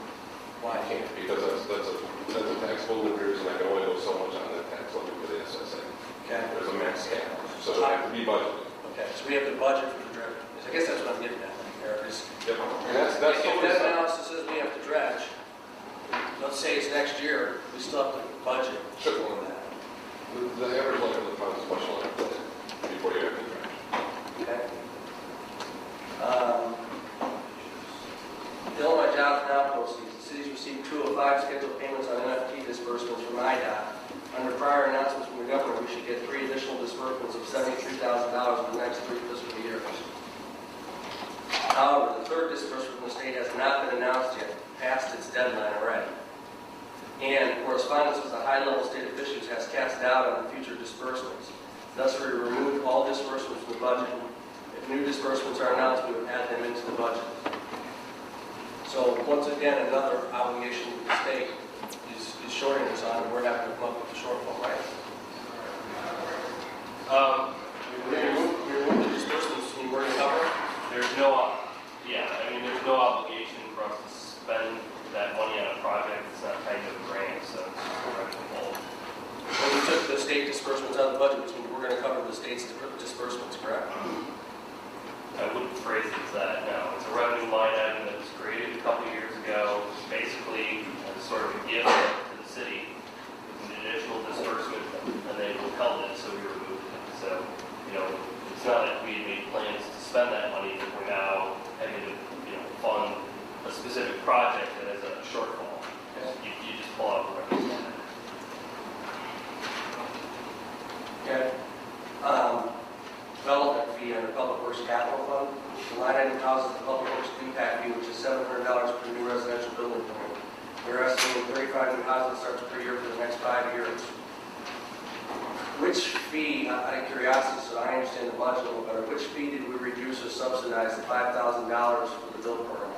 Why? I can't, because that's a taxable limit, and I can only go so much on that tax limit for the SSA. Okay. There's a max cap, so it has to be budgeted. Okay, so we have to budget for the dredge. I guess that's what I'm getting at, Eric, is Yep. And that's if that always analysis says we have to dredge, let's say it's next year, we still have to budget Sure. for that. the average life of the fund is much longer before you have to dredge. Okay. Illinois Jobs Now proceeds. The city's received 205 scheduled payments on NFT disbursements from IDOT. Under prior announcements from the governor, we should get 3 additional disbursements of $73,000 in the next 3 fiscal years. However, the third disbursement from the state has not been announced yet, past its deadline already. And correspondence with the high-level state officials has cast doubt on the future disbursements. Thus, we removed all disbursements from the budget. If new disbursements are announced, we would add them into the budget. So, once again, another obligation to the state is shorting us on, and we're having to come up with a shortfall, right? type of grant, so it's just revenue involved. When we took the state disbursements out of the budget, which means we're going to cover the state's disbursements, correct? I wouldn't phrase it as that, no. It's a revenue line item that was created a couple years ago, basically as sort of a gift to the city. It's an additional disbursement, and they withheld it, so we removed it. So, it's not that we had made plans to spend that money, but we're now having to, fund a specific project that has a shortfall. You just pull out the revenue line. Okay. Development fee under Public Works Capital Fund. The line item houses the Public Works impact fee, which is $700 per new residential building permit. We're estimating 35 new housing starts per year for the next 5 years. Which fee, out of curiosity, so I understand the budget a little better, which fee did we reduce or subsidize the $5,000 for the build program?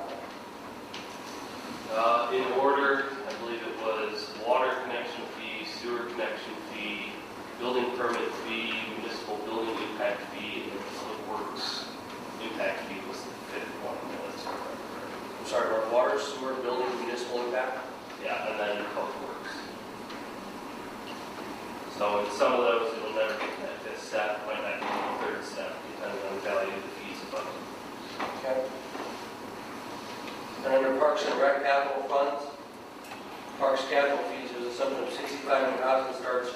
In order, I believe it was water connection fee, sewer connection fee, building permit fee, municipal building impact fee, and public works impact fee was the fifth one. I'm sorry, our water, sewer, building, municipal impact? Yeah, and then public works. So in some of those, it'll never get to that fifth step, might not get to the third step, depending on the value of the fees above. Okay. And under Parks and Rec capital funds, Parks capital fees, there's a sum of 65 new housing starts,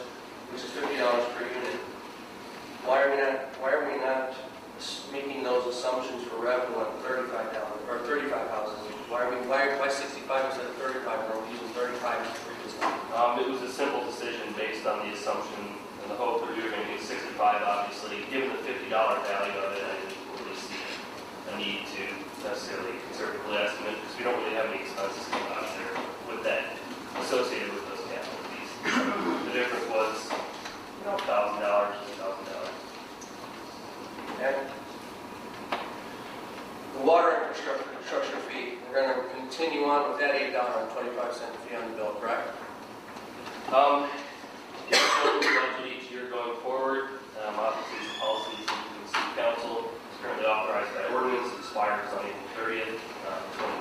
which is $50 per unit. Why are we not making those assumptions for revenue on 35 houses? Why 65 instead of 35? We're using 35 as the previous time. It was a simple decision based on the assumption and the hope that we were going to get 65, obviously. Given the $50 value of it, I didn't really see a need to necessarily conservatively estimate because we don't really have any expenses coming out there with that associated with those capital fees. The difference was $1,000 and $1,000. Okay. The water infrastructure fee, we're going to continue on with that $8.25 fee on the bill, correct? Yeah, we'll budget each year going forward. Obviously, the policies in the city council is currently authorized by ordinance. It expires on April 30th,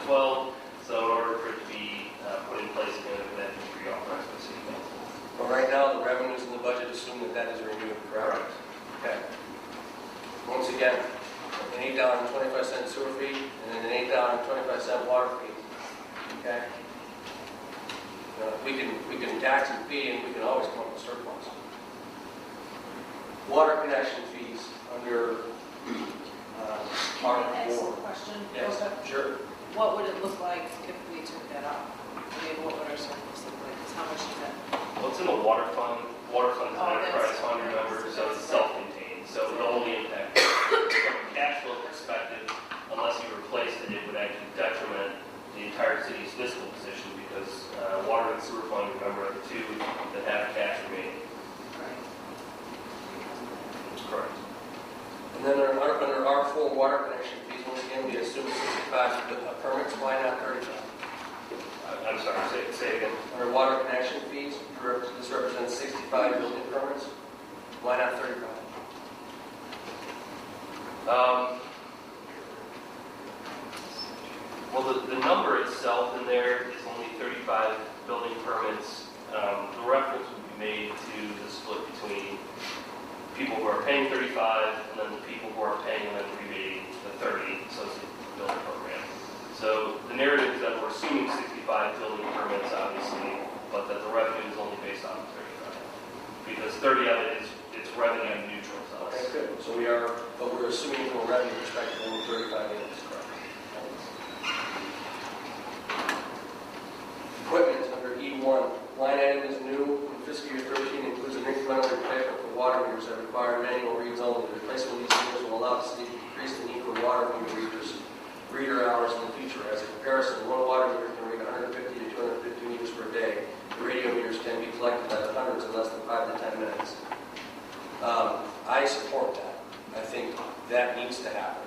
2012. So in order for it to be put in place again, that needs to be reauthorized by the city council. But right now, the revenues in the budget assume that is renewed, correct? Okay. Once again, an $8.25 sewer fee and an $8.25 water fee. Okay. We can tax and fee, and we can always come up with surplus. Water connection fees under Can I ask a question? Yes, sure. What would it look like if we took that out? I mean, what would our surplus look like? How much is that? Well, it's in the water fund. Water fund is an Oh, enterprise that's- fund, remember, so it's self-contained. So the only impact from a cash flow perspective, unless you replaced it, it would actually detriment the entire city's fiscal position because water and sewer fund, remember, are the two that have cash remaining. Correct. And then under our full water connection fees, once again, we assume 65 permits. Why not 35? I'm sorry, say it again. Under water connection fees, this represents 65 building permits. Why not 35? Well, the number itself in there is only 35 building permits. The reference would be made to the split between people who are paying 35 and then the people who are paying and then rebating the 30 associated with the building program. So the narrative is that we're assuming 65 building permits, obviously, but that the revenue is only based on 35. Because 30 of it it's revenue neutral to us. Okay, good. So we're assuming from a revenue perspective only 35 units, correct? Equipment under E1. Line item is new in fiscal year 13, includes an incremental replacement for water meters that require manual reads only. The replacement of these meters will allow the city to decrease the need for water meter reader hours in the future. As a comparison, one water meter can read 150 to 250 meters per day. The radio meters can be collected by the hundreds in less than 5 to 10 minutes. I support that. I think that needs to happen.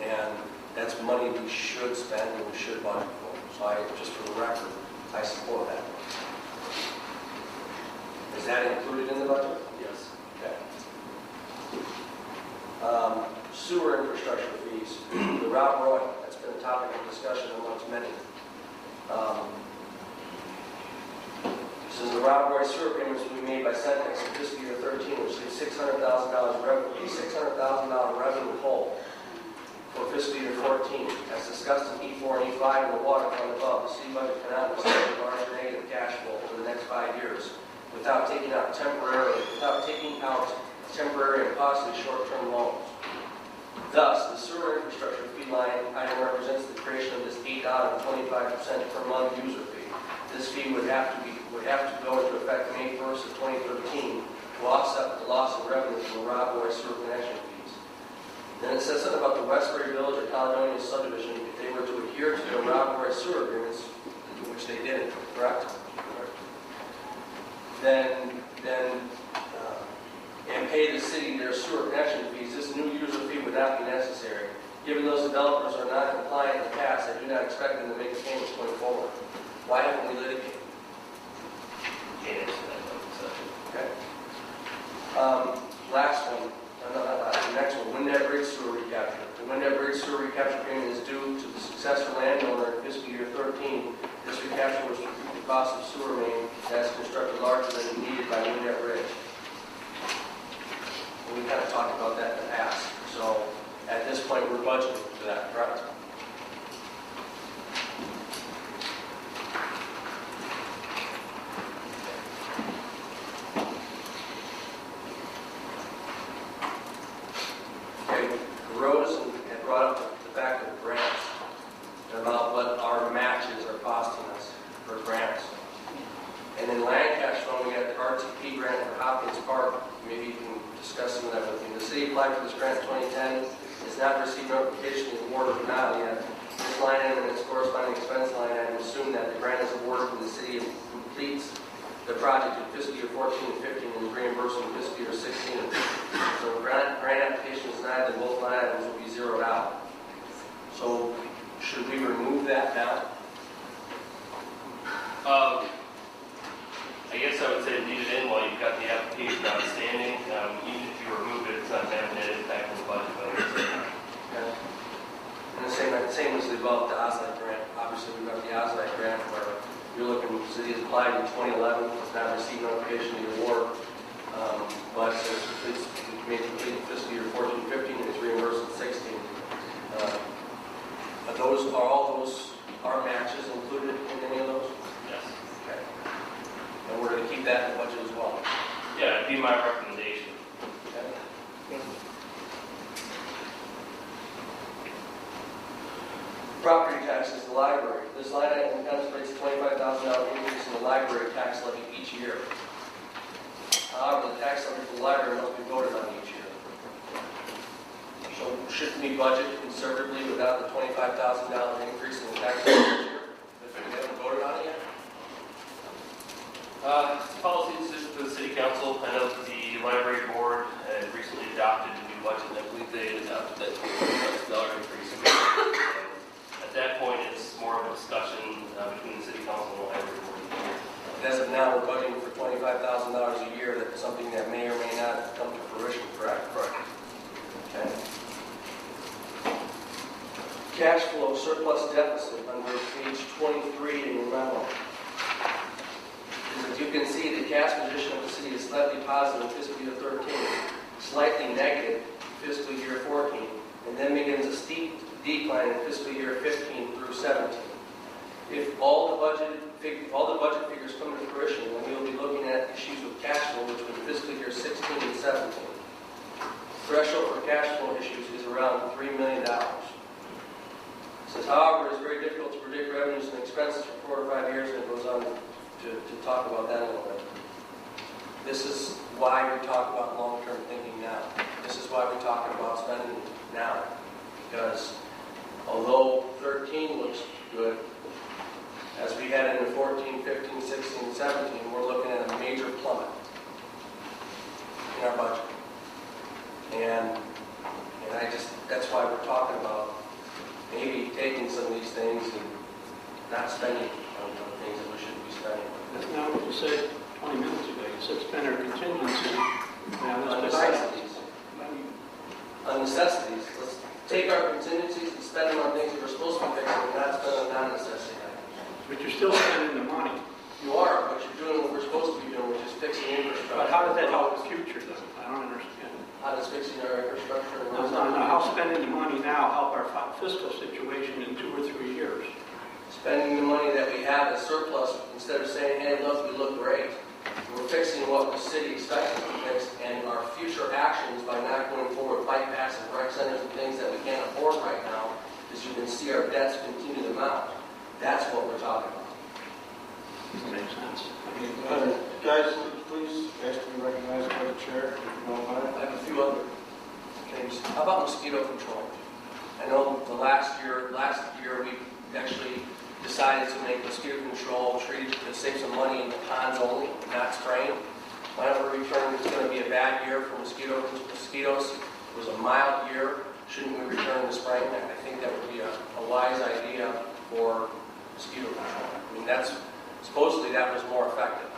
And that's money we should spend and we should budget for. So just for the record, I support that. Is that included in the budget? Yes. Okay. Sewer infrastructure fees. The Route Roy, that's been a topic of discussion amongst many. Rob Roy sewer payments will be made by Centex in fiscal year 13, which leaves $600,000 revenue, $600,000 revenue hole for fiscal year 14. As discussed in E4 and E5 in the water fund above, the city budget cannot withstand a large negative cash flow over the next 5 years without taking out temporary and costly short-term loans. Thus, the sewer infrastructure fee line item represents the creation of this $8.25 per month user fee. This fee would have to go into effect May 1st of 2013 to offset the loss of revenue from the Rob Roy sewer connection fees. Then it says something about the Westbury Village or Caledonia subdivision. If they were to adhere to the Rob Roy sewer agreements, which they didn't, correct? And pay the city their sewer connection fees, this new user fee would not be necessary. Given those developers are not compliant in the past, I do not expect them to make the payments going forward. Why haven't we litigated? Can't answer that one, so. Okay. Last one, the next one, Windhead Bridge sewer recapture. The Windhead Bridge sewer recapture payment is due to the successful landowner in fiscal year 13. This recapture was to recoup the cost of sewer main that is constructed larger than needed by Windhead Bridge. We kind of talked about that in the past. So at this point, we're budgeting for that, correct? Okay, Rosen had brought up the fact of grants and about what our matches are costing us for grants. And in Lancaster, when we got the RTP grant for Hopkins Park, maybe you can discuss some of that with me. The city applied for this grant in 2010. It's not received notification of award or denial yet. This line item and its corresponding expense line item assume that the grant is awarded when the city completes the project in fiscal year 14 and 15 and is reimbursed in fiscal year 16 and 15. So if grant application is denied, then both line items will be zeroed out. So should we remove that now? I guess I would say leave it in while you've got the application outstanding. Even if you remove it, it's not going to have a net impact on the budget. Okay. And the same as the above, the Oslite grant. Obviously, we've got the Oslite grant where you're looking, the city has applied in 2011, has not received notification of the award, but it's made complete in fiscal year 14-15 and it's reimbursed in 16. Are all those our matches included in any of those? Yes. Okay. And we're going to keep that in the budget as well. Yeah, it'd be my recommendation. Okay. Property taxes, the library. This line item contemplates a $25,000 increase in the library tax levy each year. However, the tax levy for the library must be voted on each year. So shouldn't we budget conservatively without the $25,000 increase in the tax levy each year if we haven't voted on it yet? It's a policy decision for the city council. I know that the library board had recently adopted a new budget, and I believe they adopted that $25,000 increase. At that point, it's more of a discussion between the city council and the library board. As of now, we're budgeting for $25,000 a year. That's something that may or may not come to fruition, correct? Correct. Okay. Cash flow surplus deficit under page 23 in your memo. As you can see, the cash position of the city is slightly positive in fiscal year 13, slightly negative in fiscal year 14, and then begins a steep decline in fiscal year 15 through 17. If all the budget figures come to fruition, then we'll be looking at issues with cash flow between fiscal year 16 and 17. Threshold for cash flow issues is around $3 million. It says, however, it's very difficult to predict revenues and expenses for 4 or 5 years, and it goes on to talk about that a little bit. This is why we talk about long-term thinking now. This is why we talk about spending now. Because although 13 looks good, as we head into 14, 15, 16, 17, we're looking at a major plummet in our budget. And that's why we're talking about maybe taking some of these things and not spending on things that we shouldn't be spending. That's not what you said 20 minutes ago. You said spend our contingency. On necessities. On necessities. Let's take our contingencies and spend them on things that we're supposed to be fixing and not spend on non-necessity items. But you're still spending the money. You are, but you're doing what we're supposed to be now help our fiscal situation in 2 or 3 years? Spending the money that we have as surplus, instead of saying, hey, look, we look great, we're fixing what the city expects us to fix, and our future actions by not going forward, bike paths and rec centers and things that we can't afford right now, is you can see our debts continue to mount. That's what we're talking about. Makes sense. Guys, please ask to be recognized by the chair, if you don't mind. I have a few other things. How about mosquito control? I know the last year we actually decided to make mosquito control treated to save some money in the ponds only, not spraying. Why don't we return? It's going to be a bad year for mosquitoes. It was a mild year. Shouldn't we return to spraying? I think that would be a wise idea for mosquito control. I mean, supposedly that was more effective.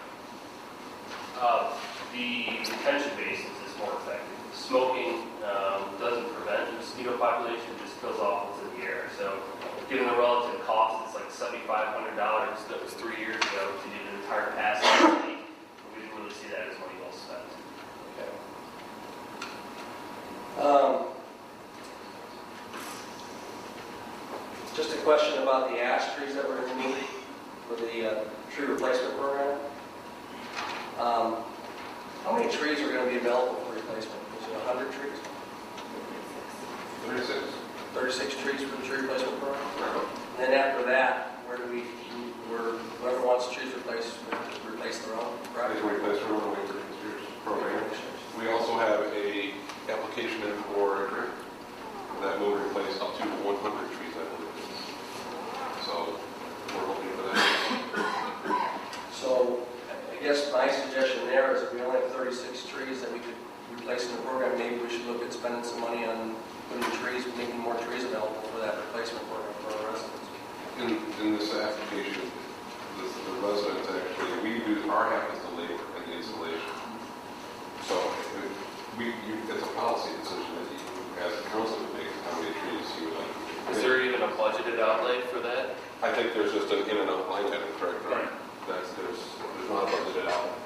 The retention basis is more effective. Smoking doesn't prevent the mosquito population, it just kills off what's in the air. So given the relative cost, it's like $7,500. That was 3 years ago to do an entire pass. We didn't really see that as money well spent. Okay. Just a question about the ash trees that we're going to need for the tree replacement program. How many trees are going to be available for replacement? Is it 100 trees? 36. 36 trees for the tree replacement program? And then after that, whoever wants trees replaced, replace their own, right? They can replace their own winter program. We also have a application in for a grant that will replace up to 100 trees, I believe. So we're hoping for that. So I guess my suggestion there is if we only have 36 trees that we could replace in the program, maybe we should look at spending some money on putting trees, making more trees available for that replacement program for our residents. In this application, the residents actually, we do our half is the labor and the installation. So it's a policy decision that you, as a council, would make how many trees you would like. Is there even a budgeted outlay for that? I think there's just an in and out line item, correct? Right. There's not a budgeted outlay.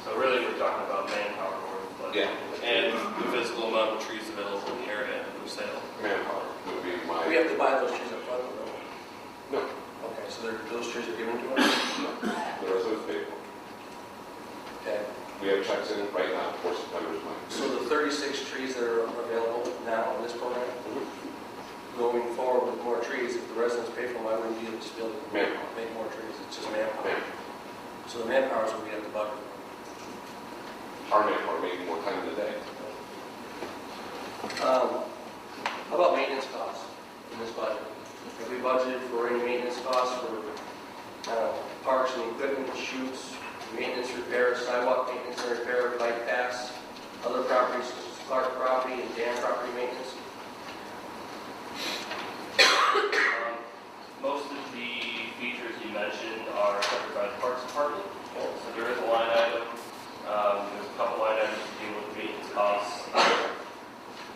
So really we're talking about manpower more than budget. Yeah. And the physical amount of trees available in the area for sale. Manpower would be my. We have to buy those trees up front, though. No. Okay, so those trees are given to us? The residents pay for. Okay. We have checks in right now for September's month. So the 36 trees that are available now in this program, going forward with more trees, if the residents pay for them, why wouldn't you just be able to make more trees? It's just manpower. So the manpower is what we have to budget. Our manpower making more time in the day. How about maintenance costs in this budget? Have we budgeted for any maintenance costs for parks and equipment, shoots, maintenance, repair, sidewalk maintenance and repair, bike paths, other properties, Clark property and dam property maintenance? Most of the features you mentioned are covered by the Parks Department. So there is a line item. There's a couple line items to deal with maintenance costs.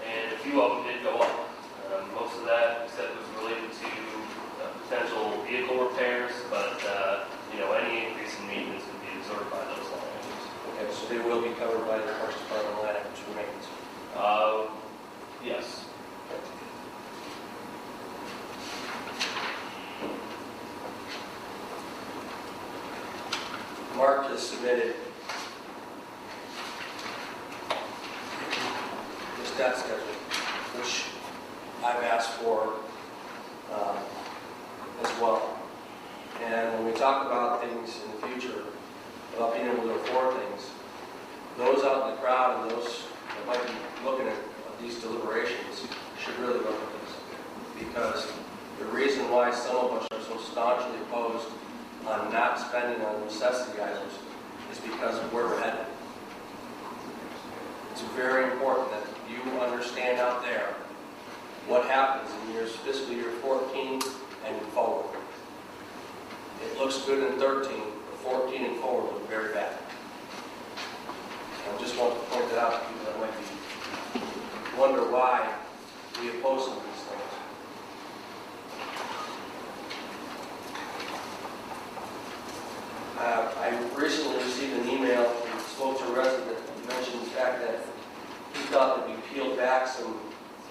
And a few of them did go up. Most of that, except was related to potential vehicle repairs, but any increase in maintenance would be absorbed by those line items. Okay, so they will be covered by the Parks Department line items for maintenance? Yes. Mark has submitted his debt schedule, which I've asked for as well. And when we talk about things in the future, about being able to afford things, those out in the crowd and those that might be looking at these deliberations should really look at this. Because the reason why some of us are so staunchly opposed on not spending on necessity items is because of where we're headed. It's very important that you understand out there what happens in years fiscal year 14 and forward. It looks good in 13, but 14 and forward look very bad. I just want to point that out to people that might wonder why we oppose some of these things. I recently received an email and spoke to a resident that mentioned the fact that he thought that we peeled back some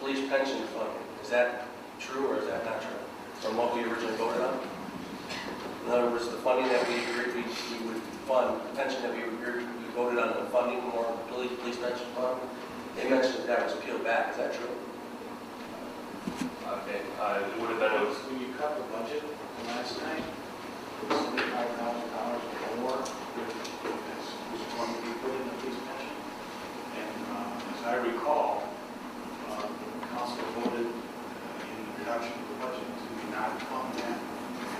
police pension funding. Is that true or is that not true? From what we originally voted on? In other words, the funding that we agreed we would fund, the pension that we voted on, the funding more police pension fund, they mentioned that was peeled back. Is that true? Okay, it would have been, When you cut the budget last night, it was $75,000 more, which is going to be put in the police pension. And as I recall, the council voted in the reduction of the budget to not fund that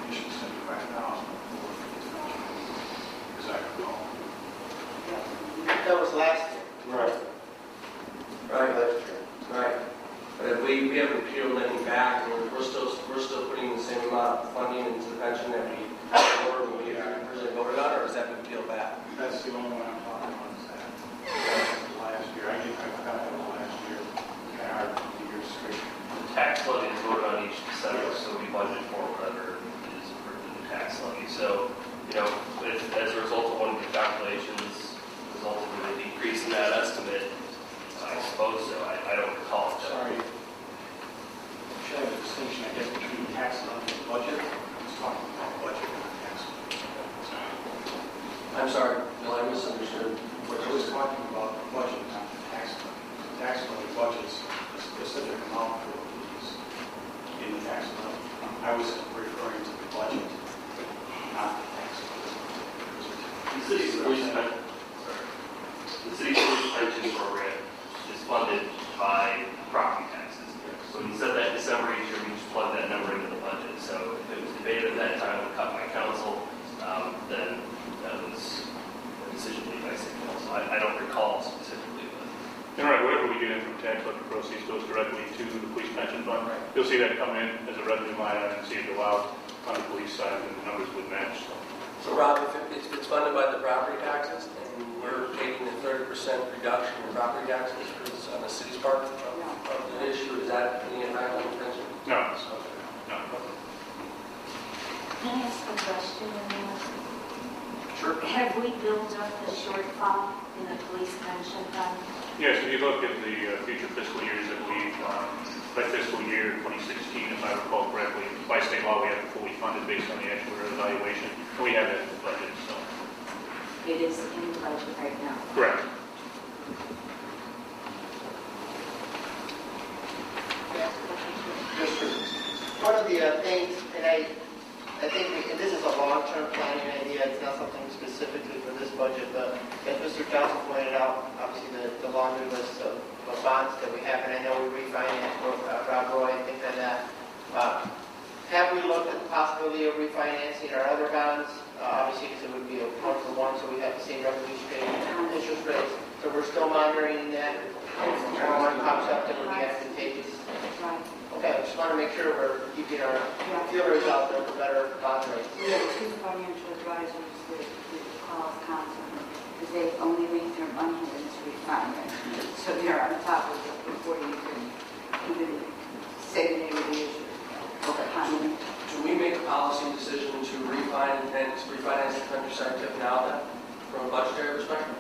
additional $75,000 for the police pension, as I recall. That was last year. Right. Right. But if we haven't peeled anything back, we're still putting the same amount of funding into the pension that we originally voted on, or has that been peeled back? That's the only one I'm talking about is that. Last year, I got that last year, and our year straight. the tax levy is voted on each December, so we budget for whatever is approved in the tax levy. So, as a result of one of the calculations, resulted in a decrease in that estimate, I suppose so. I don't recall. Sorry. Should have a distinction, I guess, between tax levy and budget. I was talking about budget, not tax levy. I'm sorry, no, I misunderstood. I was talking about the budget, not the tax levy. The tax levy budgets a specific amount for the police in the tax levy. I was referring to the budget, not the tax levy. The city's police pension, the city's police pension program is funded by property taxes. So when you said that December each year, we just plug that number into the budget. So if it was debated at that time and cut by council, then that was a decision made by city council. I don't recall specifically, but. And right, whatever we get in from tax levy proceeds goes directly to the police pension fund. Right. You'll see that come in as a revenue line item and see it go out on the police side, and the numbers would match. So Rob, if it's funded by the property taxes, and we're taking a 30% reduction in property taxes on the city's part of the issue, is that any impact on the pension? No. No. Can I ask a question? Sure. Have we built up the shortfall in the police pension fund? Yes, if you look at the future fiscal years that we, that fiscal year 2016, if I recall correctly, by state law, we have it fully funded based on the actuarial evaluation, and we have that in the budget, so. It is in the budget right now. Correct. One of the things, and I think and this is a long-term planning idea, it's not something specifically for this budget, but as Mr. Johnson pointed out, obviously the laundry list of bonds that we have, and I know we refinanced Rob Roy and things like that. Have we looked at the possibility of refinancing our other bonds? Obviously, because it would be a one-for-one, so we have the same revenue stream, interest rates. So we're still monitoring that. If one pops up that would be advantageous. Right. Okay, I just want to make sure we're keeping our feelers out there for better bond rates. We have two financial advisors that call council, because they only make their money when it's retirement. So they're on top of it before you can even say the name of the issue. Okay. Should we make a policy decision to refinance the countryside tip now then, from a budgetary perspective?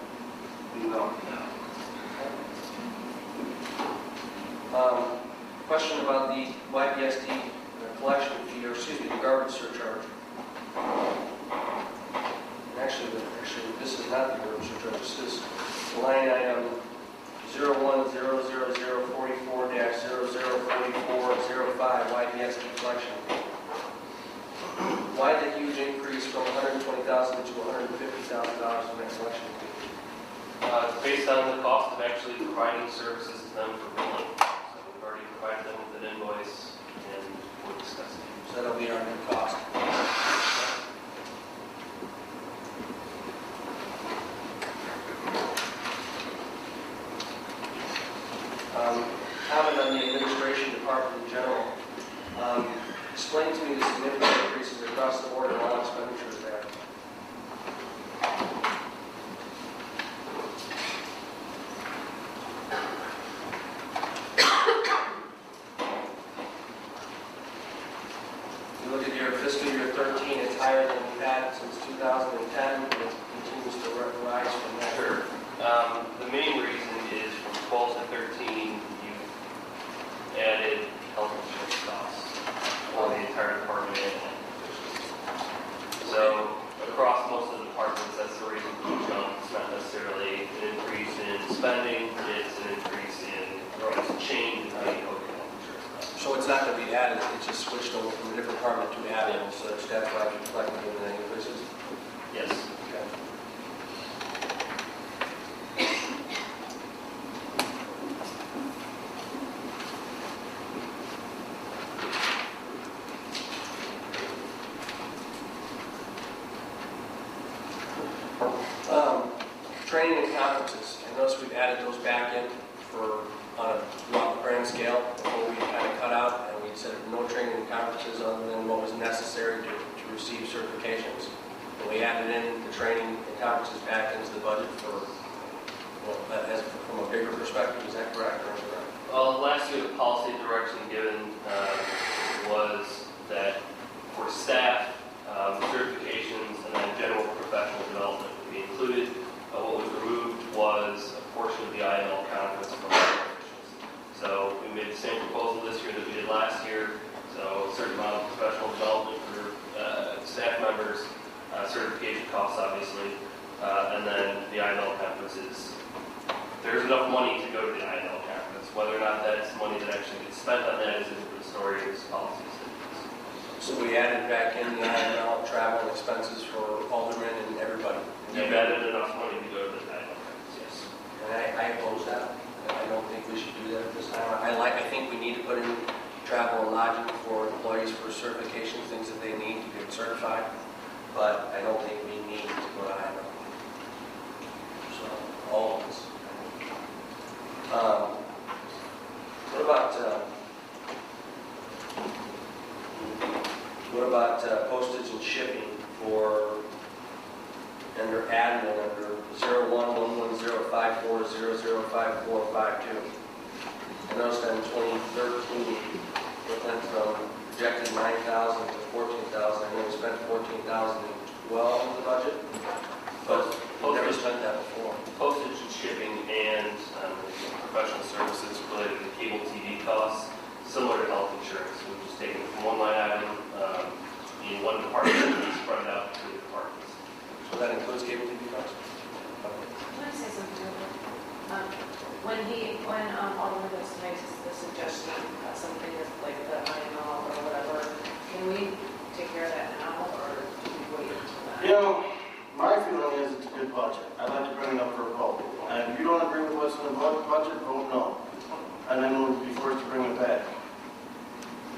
No. Question about the YPSD collection fee, or excuse me, the garbage surcharge. Actually, this is not the garbage surcharge. This is line item 010044-004405 YPSD collection. Why the huge increase from $120,000 to $150,000 in that collection fee? Based on the cost of actually providing services to them for billing. So we've already provided them with an invoice and we're discussing it. So that'll be our new cost. Comment on the administration department in general. Explain to me the significant increases across the board in all expenditures there. You look at your fiscal year 13, it's higher than we've had since 2010, and it continues to rise from there. Sure. The main reason is from 12 to 13, you added health different department to add in, so that that's why I'm collecting them in any places. Yes. Okay. Training and conferences, I noticed we've added those back in for, on a throughout the grand scale, before we kind of cut out, and we said no training and conferences other than what was necessary to receive certifications. And we added in the training and conferences back into the budget for, well, as, from a bigger perspective, is that correct or incorrect? Well, last year the policy direction given was that for staff, certifications and then general professional development would be included. What was removed was a portion of the IML conference from our officials. So we made the same proposal this year that we did last year. So a certain amount of professional development for staff members, certification costs obviously, and then the IML conferences. There's enough money to go to the IML conference. Whether or not that's money that actually gets spent on that is a different story in this policy. So we added back in the IML travel and expenses for aldermen and everybody. You've added enough money to go to the IML conference, yes. And I oppose that. I don't think we should do that at this time. I think we need to put in travel and lodging for employees for certifications, things that they need to get certified. But I don't think we need to go to IML. So, all of us. What about postage and shipping for under admin under 01110540054552? I noticed that in 2013 it went from projected 9,000 to 14,000. I know we spent 14,000 in 12 in the budget, but we've never spent that before. Postage and shipping and professional services related to cable TV costs, similar to health insurance. We've just taken it from one line item in one department and spread it out to the departments. So that includes cable TV costs? Can I say something real quick? When Alderman Wilson makes the suggestion of something like the IML or whatever, can we take care of that now or do we wait until that? You know, my feeling is it's a good budget. I'd like to bring it up for a vote. And if you don't agree with what's in the budget, vote no. And then we'll be forced to bring it back.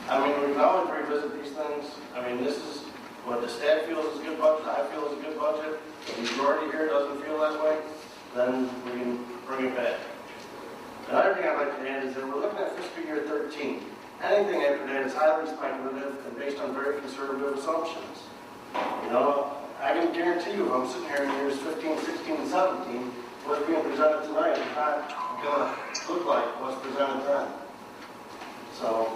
I mean, we can always revisit these things. I mean, this is what the staff feels is a good budget, I feel is a good budget. If the majority here doesn't feel that way, then we can bring it back. Another thing I'd like to add is that we're looking at fiscal year 13. Anything after that is highly speculative and based on very conservative assumptions. You know, I can guarantee you if I'm sitting here in years 15, 16, and 17, what's being presented tonight is not going to look like what's presented then. So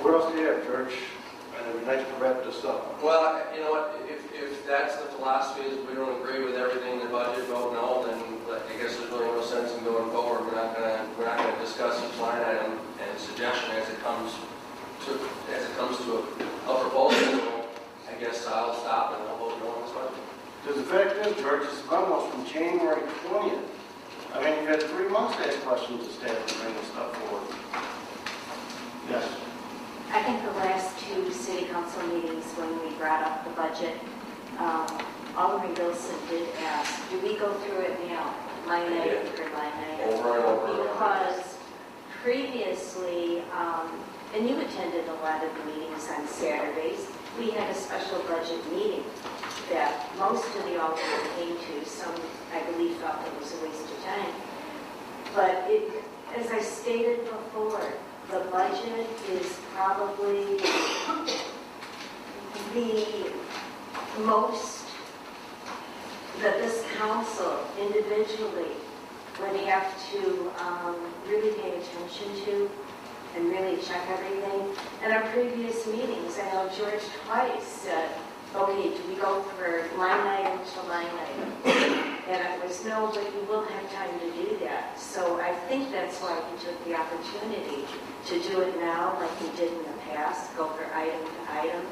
what else do you have, George? And it'd be nice to wrap this up. Well, you know what, if that's the philosophy is we don't agree with everything in the budget, vote no, then I guess there's really no sense in going forward. We're not gonna discuss each line item and suggestion as it comes to a proposal. I guess I'll stop and I'll vote no on this budget. Because the fact is, George, this is almost from January 20th. I mean, you had 3 months to ask questions to staff to bring this stuff forward. Yes. I think the last 2 city council meetings when we brought up the budget, Alderman Wilson did ask, do we go through it, line item for line item? Over and over and over. Because previously, and you attended a lot of the meetings on Saturdays, we had a special budget meeting that most of the aldermen came to. Some, I believe, thought it was a waste of time. But as I stated before, the budget is probably the most that this council individually would have to really pay attention to and really check everything. In our previous meetings, I know George twice said, okay, do we go for line item to line item? And it was no, but you will have time to do that. So I think that's why we took the opportunity to do it now like we did in the past, go for item to item.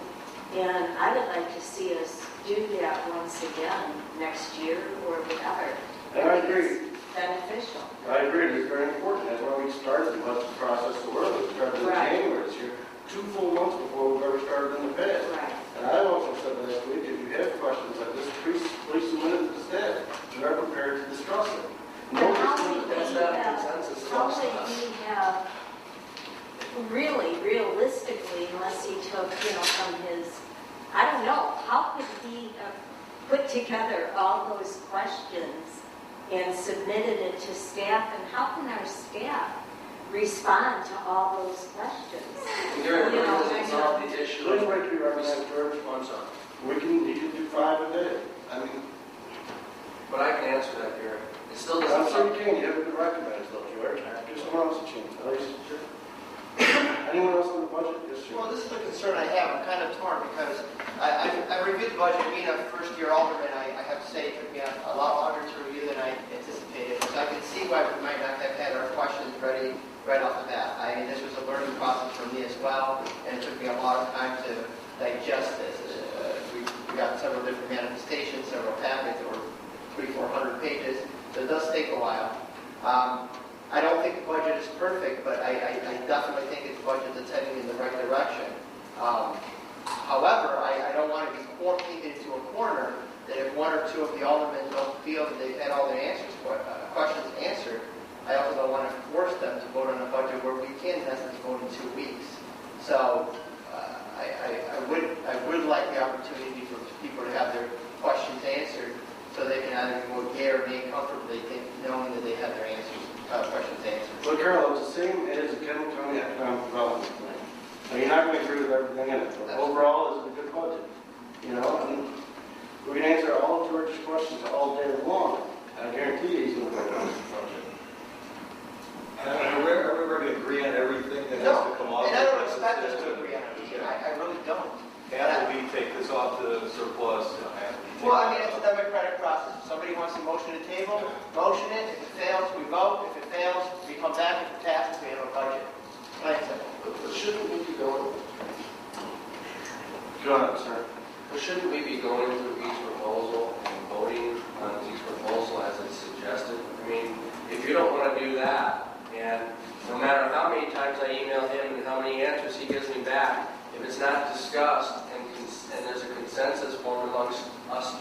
And I would like to see us do that once again next year or whatever. And I agree. beneficial. I agree, it's very important. That's why we started the budget process so early. We started in Right. January this year, 2 full months before we've ever started in the past. Right. And I also said last week, if you have questions like this, please submit it to the staff. We are prepared to discuss it. But how Nobody's- would we have, really realistically, unless he took, from his, I don't know, how could he put together all those questions and submitted it to staff, and how can our staff respond to all those questions? Gary, You know, does I it solve the issue? Let's wait till you recommend George. I'm sorry. You can do 5 a day. I mean, But I can answer that, Gary. It still I'm doesn't sure solve. you can. You haven't been recommended though, George. Give someone else a chance. At least. Anyone else on the budget? Yes, sir. Well, this is the concern I have. I'm kind of torn because I reviewed the budget. Being a first-year alderman, I have to say it took me a lot longer to review than I anticipated. So I can see why we might not have had our questions ready right off the bat. I mean, this was a learning process for me as well, and it took me a lot of time to digest this. We got several different manifestations, several packets that were 300-400 pages, so it does take a while. I don't think the budget is perfect, but I definitely think it's a budget that's heading in the right direction. However, I don't want to be painted into a corner that if 1 or 2 of the aldermen don't feel that they've had all their questions answered, I also don't want to force them to vote on a budget where we can, in essence, vote in 2 weeks. So I would like the opportunity for people to have their questions answered so they can either vote yea or nay comfortably, knowing that they have their questions answered. Well, Carol, it's the same as the Kendall County Economic Development Plan. Now, you're not going to agree with everything in it, but overall, it's a good budget. And we can answer all of George's questions all day long. I guarantee you he's going to vote on this budget. Are we ever going to agree on everything that has to come off? And I don't expect us to agree on everything. I really don't. Have we take this off the surplus? Well, I mean, it's a democratic process. If somebody wants to motion to table, motion it. If it fails, we vote. If it fails, we come back. If it passes, we have a budget. Like I said. But shouldn't we be going? Go ahead, sir. Well, shouldn't we be going through each proposal and voting on each proposal as it's suggested? I mean, if you don't want to do that, and no matter how many times I email him and how many answers he gives me back, if it's not discussed and there's a consensus formed amongst us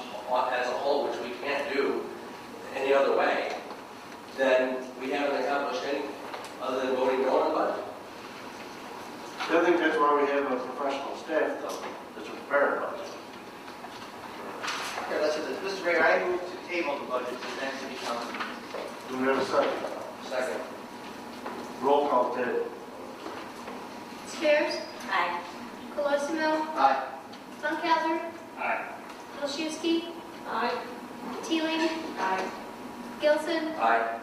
as a whole, which we can't do any other way, then we haven't accomplished anything other than voting no on the budget. I think that's why we have a professional staff, though, to prepare a budget. Here, listen to this. Mr. Mayor, I move to table the budget to the next city council. Do we have a second? Second. Roll call table. Spears, Aye. Colosimo, Aye. Funkadler, Aye. Olszewski, Aye. Teeling, Aye. Gilson, Aye.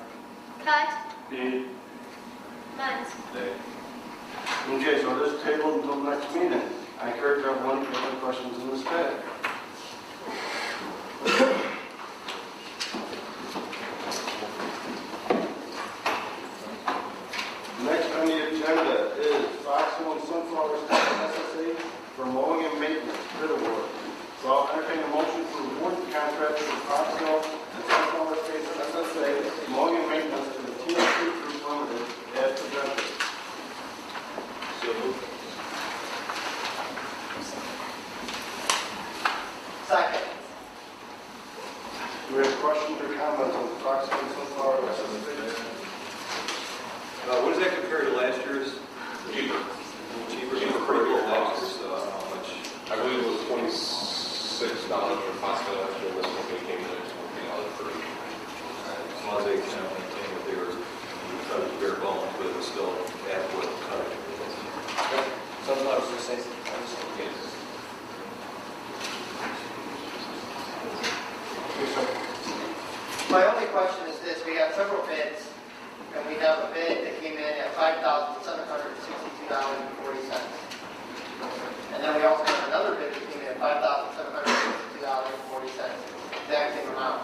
Cut, Aye. Munns. Okay, so this table until next meeting. I encourage everyone to have questions in the staff. Next on the agenda is Foxwell and Sunflower State SSA for mowing and maintenance bid award. So I'll entertain a motion to award the contract for Foxwell and Sunflower State SSA mowing and maintenance to the TNC Group Limited as presented. Second. Do we have questions or comments on Foxwell and Sunflower SSA? What does that compare to last year's? Cheaper. Cheaper per year last year's, how much? I believe it was $26 for Costco last year. This company came in at $20 per year. As long as they kind of maintain what they were trying to bare bones, but it was still adequate coverage. Sunflowers are safe. Yes. My only question is this. We have several bids, and we have a bid that came in at $5,762.40. And then we also have another bid that came in at $5,762.40, exact same amount.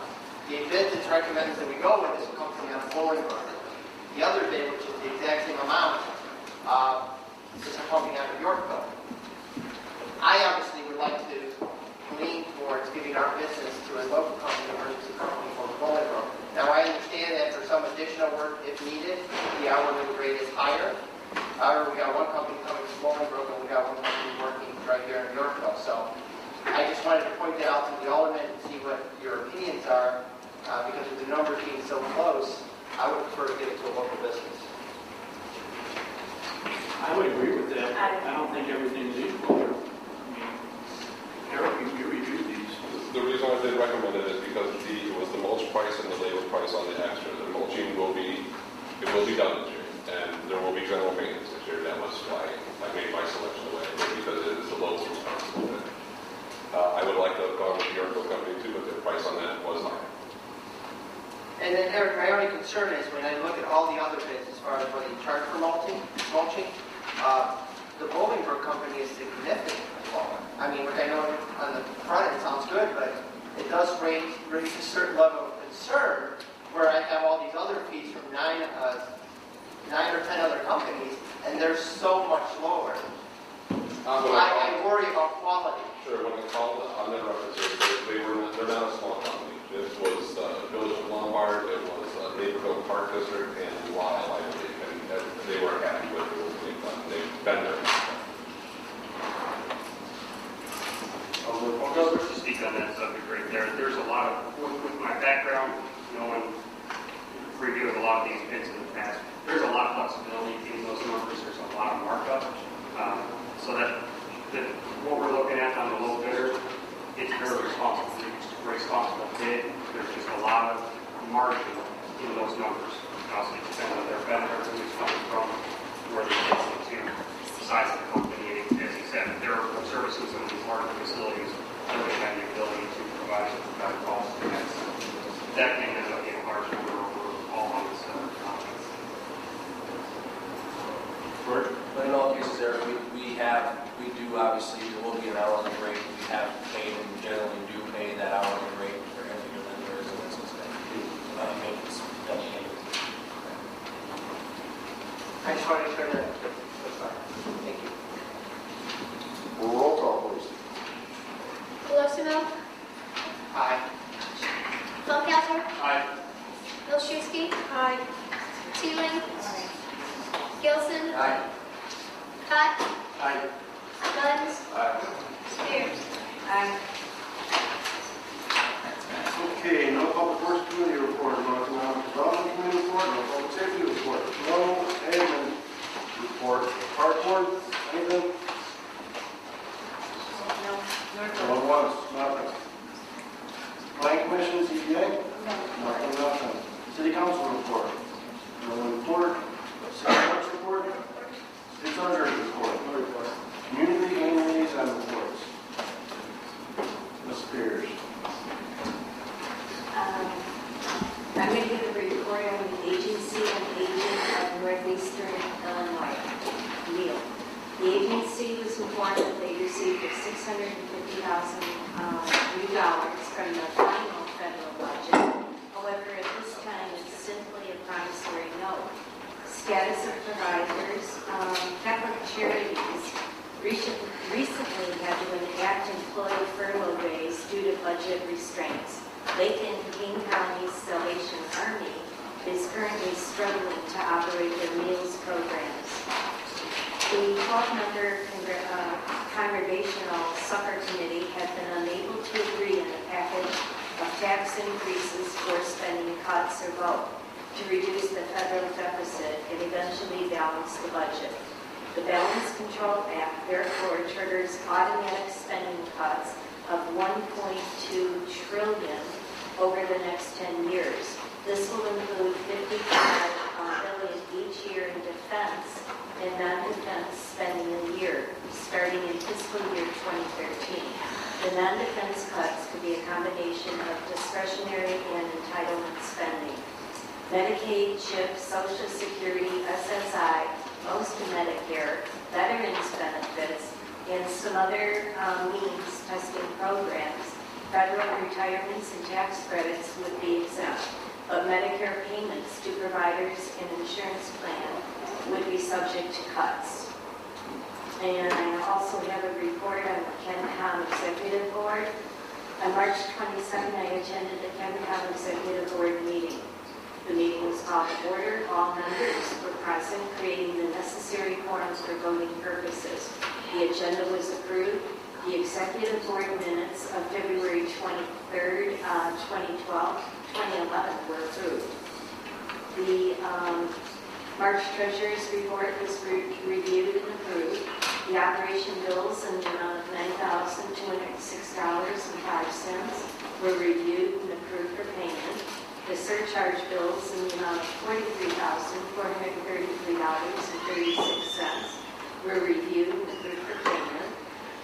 The bid that's recommended that we go with is a company out of Bolingbrook. The other bid, which is the exact same amount, is a company out of Yorkville. I obviously would like to lean towards giving our business to a local company versus a company from Bolingbrook. Now, I understand that for additional work if needed. The hourly rate is higher. However, we got one company coming from Bolingbrook, and we got one company working right here in Yorkville. So I just wanted to point that out to the aldermen and see what your opinions are, because with the numbers being so close, I would prefer to give it to a local business. I would agree with that. I don't think everything's equal. I mean, Eric, you reviewed these. The reason I did recommend it is because it was the mulch price and the labor price on the extra. The mulching will be done this year, and there will be general maintenance this year. That was why I made my selection the way I did, because it is the lowest responsible bid. I would like to have gone with the Yorkville company too, but their price on that was higher. And then, Eric, my only concern is when I look at all the other bids as far as what you charge for mulching, the Bolingbrook company is significantly lower. I mean, which I know on the front it sounds good, but it does raise a certain level of concern where I have all these other fees from 9 or 10 other companies, and they're so much lower. I worry about quality. Sure, when I called on their references, they're not a small company. This was Village of Lombard, it was Naperville Park District, and Lyle, I believe, and they were happy with it. They've been there. Just to speak on that subject right there, there's a lot of, with my background, knowing, reviewing a lot of these bids in the past, there's a lot of flexibility in those numbers, there's a lot of markup, so that what we're looking at on the low bidder, it's very responsible bid. There's just a lot of margin in those numbers. Also, it depends on their benefit, who's coming from, where they're getting to, the size of the company. And as you said, if there are services in these larger facilities, they're going to have the ability to provide better cost. That can end up being a large number over all on this conference. But in all cases, there, we do obviously, there will be an hourly rate. We have paid and generally do pay that hourly rate for every year that there is a business that maintenance done. I just wanted to turn that. Thank you. Roll call, please. Colosimo, Aye. Feldkaiser, Aye. Milszewski. Aye. Teeling. Gilson. Aye. Cott. Aye. Guns. Aye. Spears. Aye. Okay, no public works committee report, no economic development committee report, no public safety report, no admin report. Park board, anything? No. Going once, nothing. Planning commission, CPA? Nothing, nothing. City council report? No report. City clerk's report? City treasurer's report? No report. Community and liaison reports? Ms. Spears? I'm going to give a report on the Agency on Aging of Northeastern Illinois, NEAL. The agency was informed that they received $650,000 from the final federal budget. However, at this time, it's simply a promissory note. Status of providers, Catholic Charities recently had to enact employee furlough days due to budget restraints. Lake and King County Salvation Army is currently struggling to operate their meals programs. The 12-member Congregational Supper Committee had been unable to agree on a package of tax increases for spending cuts or both to reduce the federal deficit and eventually balance the budget. The Balance Control Act therefore triggers automatic spending cuts of $1.2 trillion over the next 10 years. This will include $55 billion each year in defense and non-defense spending a year, starting in fiscal year 2013. The non-defense cuts could be a combination of discretionary and entitlement spending. Medicaid, CHIP, Social Security, SSI, most Medicare, veterans benefits, and some other means testing programs, federal retirements and tax credits would be exempt, but Medicare payments to providers and insurance plan would be subject to cuts. And I also have a report on the ChenCom Executive Board. On March 22nd, I attended the ChenCom Executive Board meeting. The meeting was called to order. All members were present, creating the necessary quorums for voting purposes. The agenda was approved. The executive board minutes of February 23rd, 2011 were approved. The March Treasurer's report was reviewed and approved. The operation bills in the amount of $9,206.05 were reviewed and approved for payment. The surcharge bills in the amount of $43,433.36 were reviewed and approved for payment.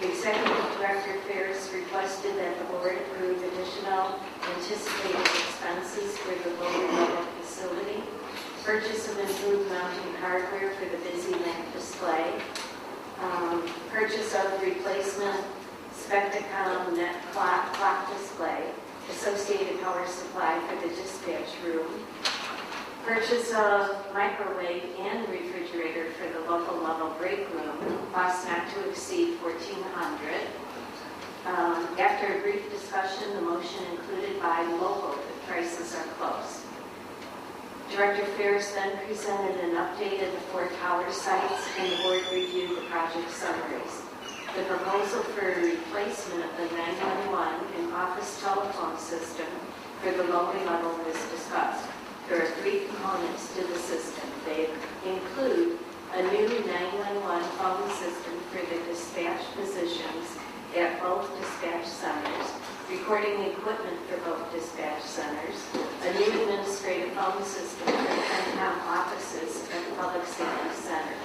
The Executive Director Ferris requested that the board approve additional anticipated expenses for the lower level facility, purchase of improved mounting hardware for the busy lamp display, purchase of replacement Spectacom net clock display, associated power supply for the dispatch room, purchase of microwave and refrigerator for the local level break room, cost not to exceed $1,400. After a brief discussion, the motion included buy local if prices are close. Director Ferris then presented an update of the 4 tower sites, and the board reviewed the project summaries. The proposal for a replacement of the 911 and office telephone system for the lower level was discussed. There are 3 components to the system. They include a new 911 phone system for the dispatch positions at both dispatch centers, recording equipment for both dispatch centers, a new administrative phone system for the CENTCOM offices at the Public Safety Center.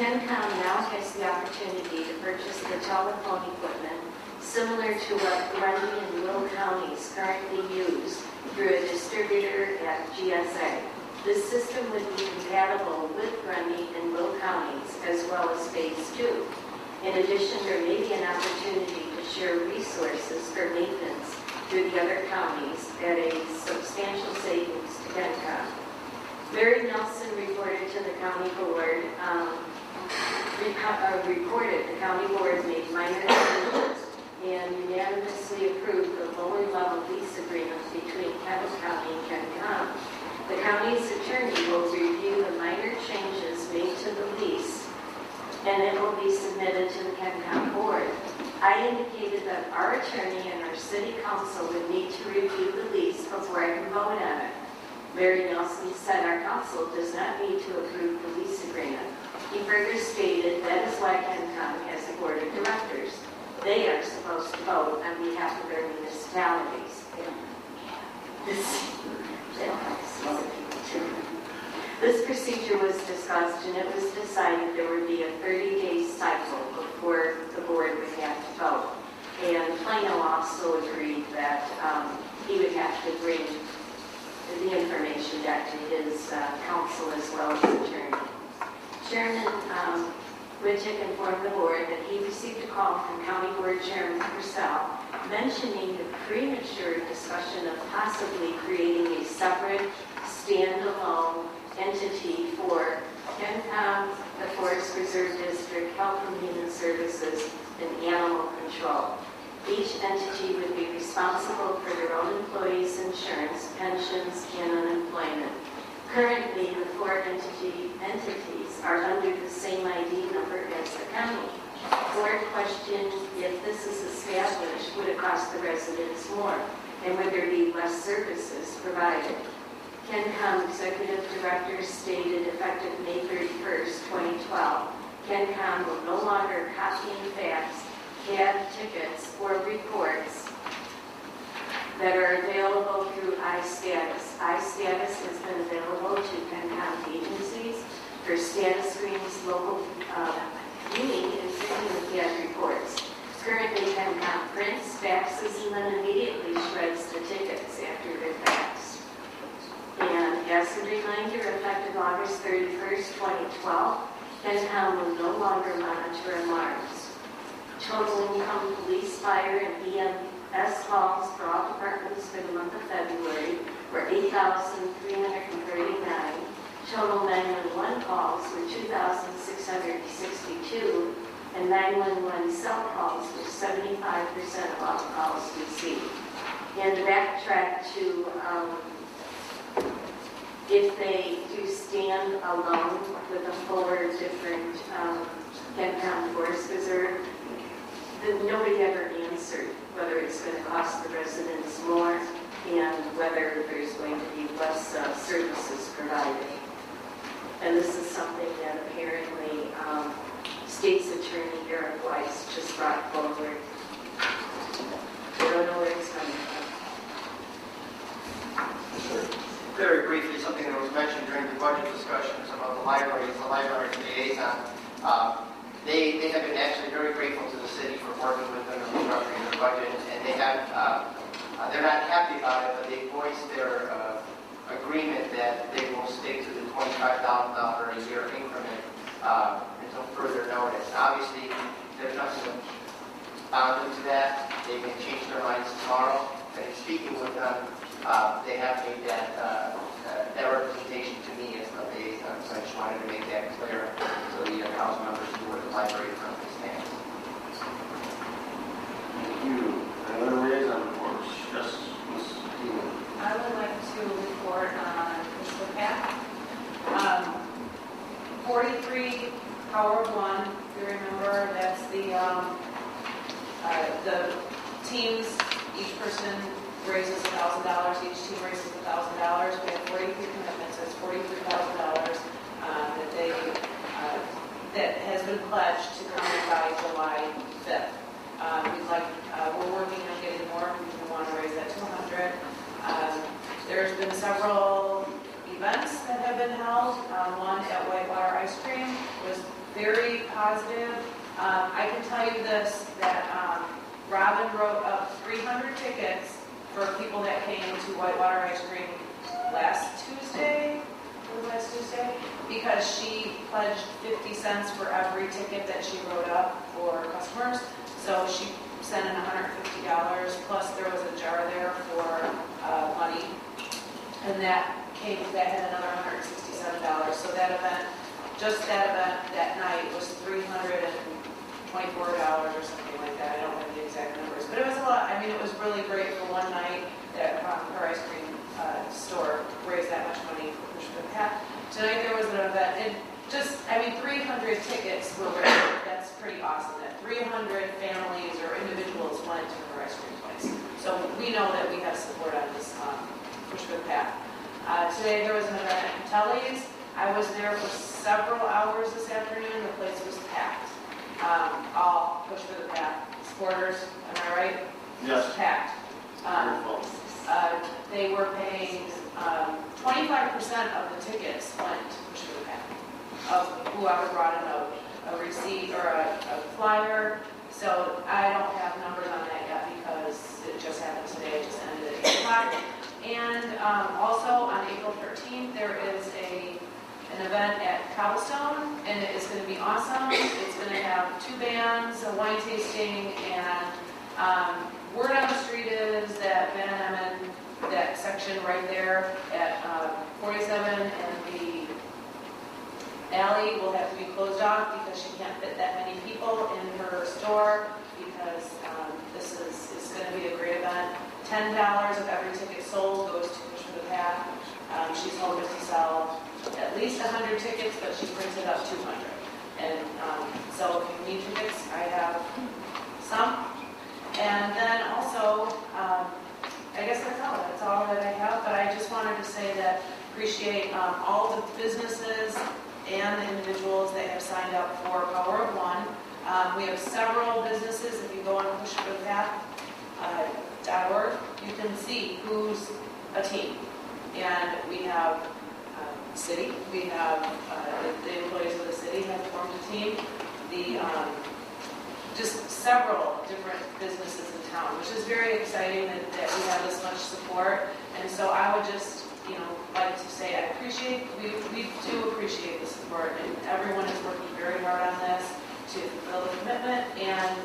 CENTCOM now has the opportunity to purchase the telephone equipment similar to what Grundy and Will counties currently use through a distributor at GSA. This system would be compatible with Grundy and Will counties as well as Phase 2. In addition, there may be an opportunity to share resources for maintenance through the other counties at a substantial savings to CENTCOM. Larry Nelson reported to the county board, the county board made minor changes and unanimously approved the lower level lease agreement between Kent County and CENTCOM. The county's attorney will review the minor changes made to the lease, and it will be submitted to the CENTCOM board. I indicated that our attorney and our city council would need to review the lease before I can vote on it. Larry Nelson said our council does not need to approve the lease agreement. He further stated that is why CENTCOM has a board of directors. They are supposed to vote on behalf of their municipalities. This procedure was discussed, and it was decided there would be a 30-day cycle before the board would have to vote. And Plano also agreed that he would have to bring the information back to his council as well as attorney. Chairman Whittick informed the board that he received a call from County Board Chairman Purcell mentioning the premature discussion of possibly creating a separate, standalone entity for CENTCOM, the Forest Reserve District, Health and Human Services, and Animal Control. Each entity would be responsible for their own employees' insurance, pensions, and unemployment. Currently, the 4 entities are under the same ID number as the county. The board questioned if this is established, would it cost the residents more, and would there be less services provided? CENTCOM Executive Director stated effective May 31st, 2012, CENTCOM will no longer copy and fax CAD tickets or reports that are available through iStatus. iStatus has been available to CENTCOM agencies for status screens, local viewing, and printing of CAD reports. Currently, CENTCOM prints, faxes, and then immediately shreds the tickets after they're faxed. And as a reminder, effective August 31st, 2012, CENTCOM will no longer monitor alarms. Total income police, fire, and EMS calls for all departments for the month of February were 8,339. Total 911 calls were 2,662, and 911 cell calls were 75% of all calls received. And to backtrack to if they do stand alone with a fuller, different headcount force reserve, then nobody ever answered whether it's going to cost the residents more and whether there's going to be less services provided. And this is something that apparently State's Attorney Eric Weiss just brought forward. I don't know where it's coming from. Very briefly, something that was mentioned during the budget discussions about the library is the library liaison. They have been actually very grateful to the city for working with them and restructuring their budget, and they have, they're not happy about it, but they voiced their agreement that they will stick to the $25,000 a year increment until further notice. Obviously, there's nothing bound to that. They can change their minds tomorrow, and in speaking with them, they have made that representation to me as the liaison, so I just wanted to make that clear so the council members knew where the library currently stands. Thank you. Another liaison reports. Yes, Ms. Dean. I would like to report on Crystal Path. 43 Power of One, if you remember, that's the teams, each person raises $1,000, each team raises $1,000. We have 43 commitments, that's $43,000 that has been pledged to come in by July 5th. We're working on getting more. We want to raise that to 100. There's been several events that have been held. One at Whitewater Ice Cream was very positive. I can tell you this, that Robin wrote up 300 tickets for people that came to Whitewater Ice Cream last Tuesday, because she pledged 50 cents for every ticket that she wrote up for customers. So she sent in $150, plus there was a jar there for money, and that had another $167. So that event, that night was $324 or something like that. I don't have the exact numbers, but it was a lot. I mean, it was really great for one night that her ice cream store raised that much money for Push for the Path. Tonight there was an event, and 300 tickets were raised. That's pretty awesome. That 300 families or individuals went to her ice cream place. So we know that we have support on this Push for the Path. Today there was an event at Patelli's. I was there for several hours this afternoon. The place was packed. All Push for the Path supporters, am I right? Yes. Packed. They were paying 25% of the tickets went to Push for the Path of whoever brought in a receipt or a flyer. So I don't have numbers on that yet because it just happened today. It just ended at 8 o'clock. And also on April 13th, there is an event at Cobblestone, and it is going to be awesome. It's going to have 2 bands, a wine tasting, and word on the street is that Van Emmen, that section right there at 47 and the alley will have to be closed off because she can't fit that many people in her store because this is going to be a great event. $10 of every ticket sold goes to Push for the Path. She's hoping to sell at least 100 tickets, but she printed up 200. And so if you need tickets, I have some. And then also, I guess that's all that I have, but I just wanted to say that appreciate all the businesses and the individuals that have signed up for Power of One. We have several businesses. If you go on pushforthepath.org, you can see who's a team. And we have city, we have the employees of the city have formed a team. Just several different businesses in town, which is very exciting that we have this much support. And so I would just, like to say we do appreciate the support, and everyone is working very hard on this to fulfill the commitment. And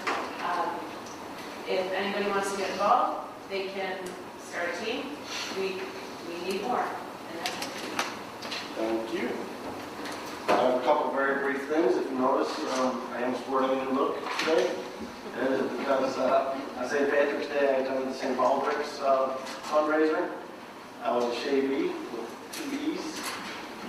if anybody wants to get involved, they can start a team. We need more. And that's it. Thank you. I have a couple very brief things. If you notice, I am sporting a new look today. And it is because on St. Patrick's Day, I attended the St. Paul Bricks fundraiser. I was a shavy with 2 E's.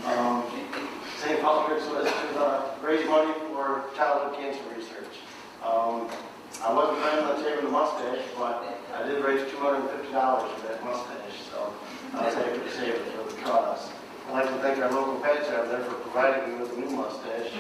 St. Patrick's was to raise money for childhood cancer research. I wasn't planning on shaving the mustache, but I did raise $250 for that mustache, so I was able to save it for the cause. I'd like to thank our local pet shop there for providing me with a new mustache.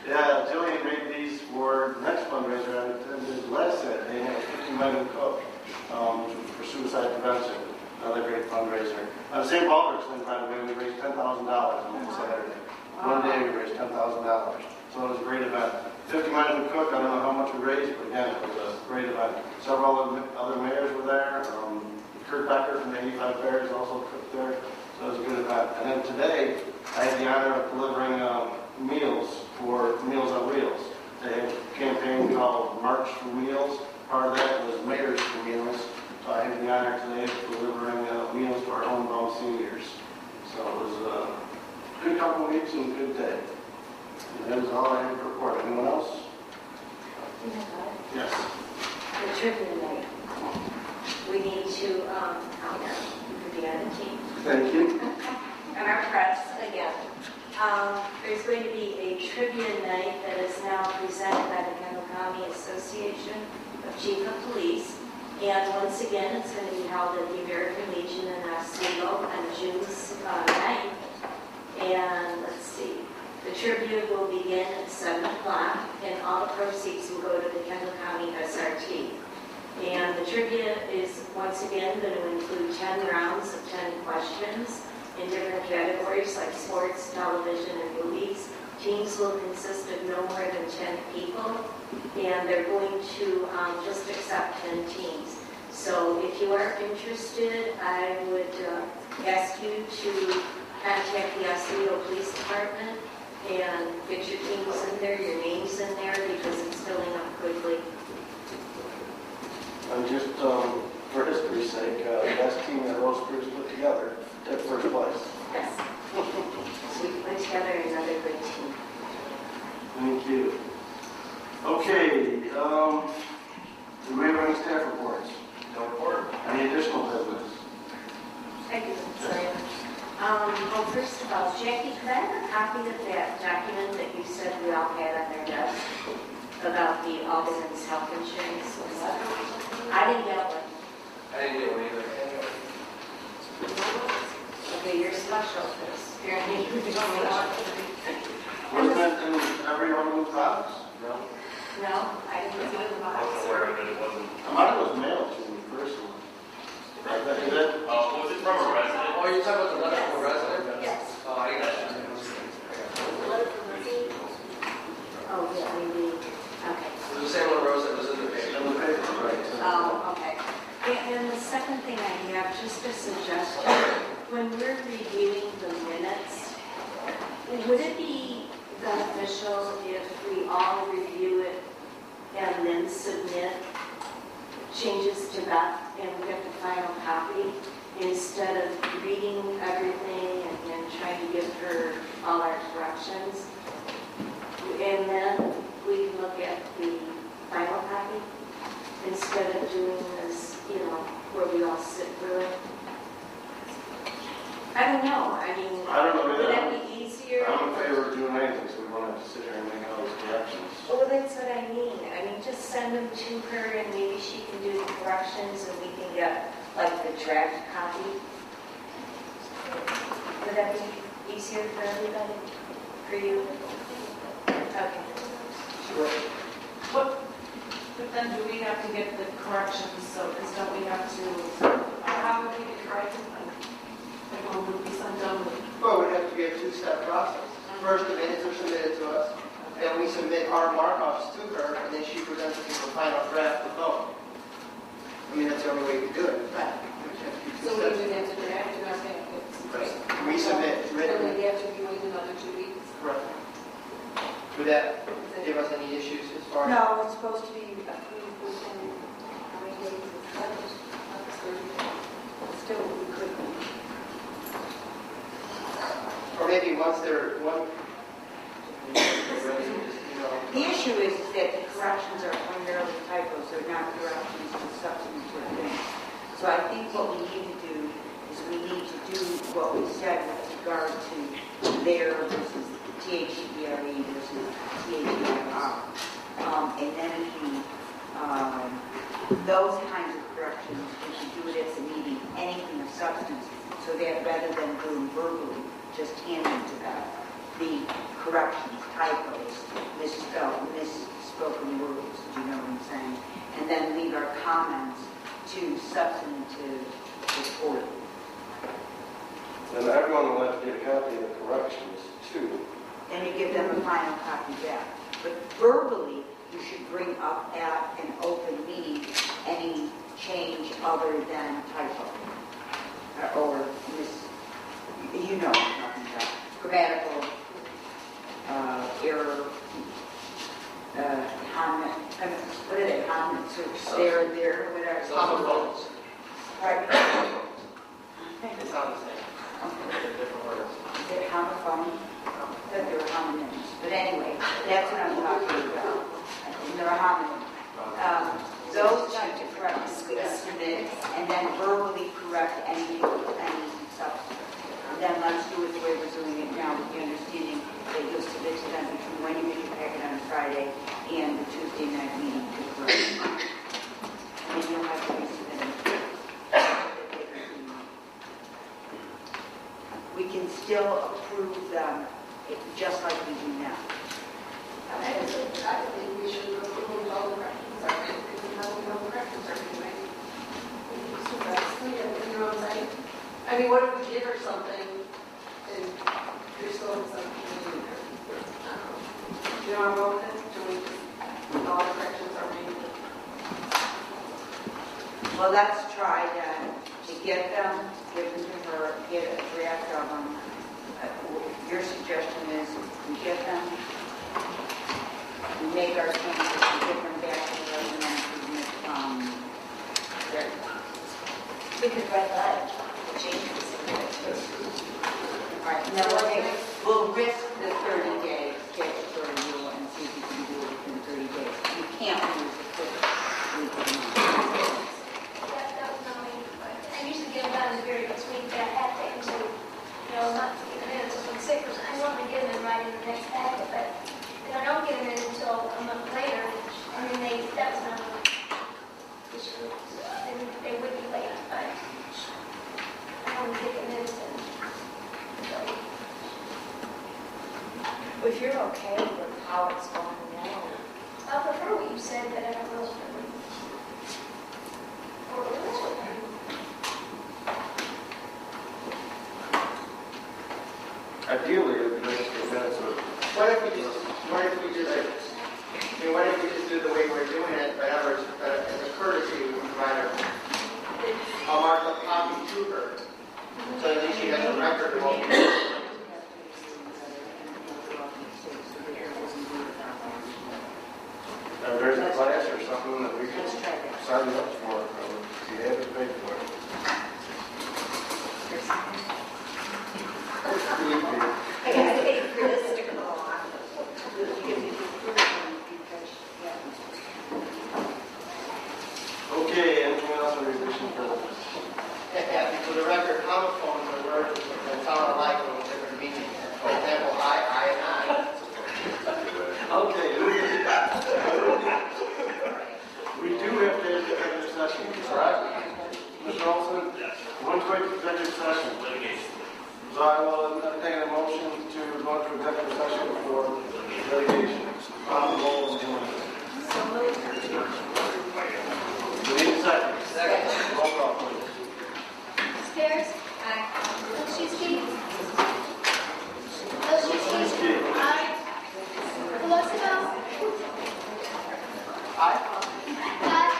Yeah, Jillian made these for the next fundraiser I attended last Saturday. They had a 50-minute cook for suicide prevention. Another great fundraiser. St. Patrick's Day, by the way, we raised $10,000 on that Saturday. One day we raised $10,000. So it was a great event. 50-minute cook, I don't know how much we raised, but again, it was a great event. Several other mayors were there. Kurt Becker from the 85 Bears also cooked there. So it was a good event. And then today, I had the honor of delivering meals for Meals on Wheels. They had a campaign called March for Meals. Part of that was Mayors for Meals. So I had the honor today of delivering meals to our homebound seniors. So it was a good couple of weeks and a good day. And that was all I had to report. Anyone else? Yes. The tribute night. We need to, be on the team. Thank you. And our press again. There's going to be a trivia night that is now presented by the Kendall County Association of Chief of Police. And once again, it's going to be held at the American Legion in Oswego on June 9th. And let's see, the trivia will begin at 7 o'clock, and all the proceeds will go to the Kendall County SRT. And the trivia is once again going to include 10 rounds of 10 questions in different categories like sports, television, and movies. Teams will consist of no more than 10 people, and they're going to just accept 10 teams. So if you are interested, I would ask you to contact the Oswego Police Department and get your teams in there, your names in there, because it's filling up quickly. And just for history's sake, the best team that Rose Cruz put together took first place. Yes. So we put together another good team. Thank you. Okay, do we have any staff reports? No report. Any additional business? Thank you. Sorry. Well, first of all, Jackie, could I have a copy of that document that you said we all had on their desk about the Alderman's health insurance? I didn't get one. I didn't get one either. Okay, you're special for this. Apparently, you don't Was that in every Alderman's box? No. No, I didn't get the I box. wasn't aware of it, it wasn't. Mine was mailed to me personally. Is that? Was it from a resident? Oh, you're talking about the letter from a resident? Yes. Oh, I got you. Oh, yeah, maybe. Okay. It was the same one, Rose, that was in the paper. In the paper, right. Oh, okay. And the second thing I have, just a suggestion, when we're reviewing the minutes, would it be beneficial if we all review it and then submit changes to Beth and get the final copy instead of reading everything and trying to give her all our corrections? And then we can look at the final copy instead of doing this, where we all sit through it. I don't know. I mean, I don't know would either. that be easier? I'm in favor of doing anything, so we won't have to sit here and make all those corrections. Well, that's what I mean. I mean, just send them to her and maybe she can do the corrections and we can get like the draft copy. Would that be easier for everybody? For you? Okay. What, but then do we have to get the corrections, so, because don't we have to, how would we get corrected? Like, when would we send them? Well, we have to get a two-step process. First, the minutes are submitted to us, then we submit our markups to her, and then she presents it to the final draft of vote. I mean, that's the only way to do it. Right. So we would have to draft in our packets. Right. We submit Then written. we'd have to be waiting another 2 weeks. Correct. Would that give us any issues as far as? No, it's supposed to be approved within how many days? Still, we could. Or maybe once they're, The issue is that the corrections are primarily typos, they're not corrections to substantive things. So I think what we need to do is we CHERE versus CHER. And then those kinds of corrections, we should do it at the meeting, anything of substance, so that rather than doing verbally, just handing to them the corrections, typos, misspoken words, do you know what I'm saying? And then leave our comments to substantive report. And everyone will have to get a copy of the corrections too. Then you give them a final copy back. But verbally, you should bring up at an open meeting any change other than typo. Or you know what I'm talking about. Grammatical error, what are they, there, whatever. Homophones. Right. They sound the same. They're different words. Is it homophone? That they were homonyms. But anyway, that's what I'm talking about. They're homonyms. Those types of corrections submit, and then verbally correct any substance. And then let's do it the way we're doing it now, with the understanding that you'll submit to them between when you make your packet on Friday and the Tuesday night meeting to correct. And you'll have to resubmit them. We can still approve them just like we do now. I think we should approve all the corrections. I think we have all the corrections are anyway. So that's clear, you know what I'm saying? I mean, what if we give her something and you're still in something? Do you know what I'm going with it? Do we just, all the corrections are made? Well, let's try to get them, give them to her, get a draft of them. Your suggestion is we get them, we make our changes, we get them back to her, and then We could write that, changes. all right, now we'll risk the 30 days, statutory rule, and see if you can do it within 30 days. You can't lose the first week of the month. That was not me. I usually get them done the very next week, that half day, so, not to get them in until I'm sick, because I normally get them in right in the next packet, but if I don't get them in until a month later, that was not they would be late, but I don't get them in until. If you're okay with how it's going now. I prefer what you said, but I don't know. Ideally, it would be nice to get minutes of it. What if we just do the way we're doing it, but as a courtesy, we provide a marked up copy to her, so at least she has a record of what we do. There's a class or something that we could sign up for, if you haven't paid for it. I gotta pay for this to go on. Okay, anything else in revision for this? For the record, homophones are words that sound alike with different meanings. For example, I, and I. Okay. We do have to have the executive session, correct? Mr. Olson? Yes. One quick executive session. So I will entertain a motion to go into executive session for litigation. Roll and we need a second. Second. Roll call, please. Spears? Aye. Wilczewski? Wilczewski? Aye. Pelosino? Aye. Aye.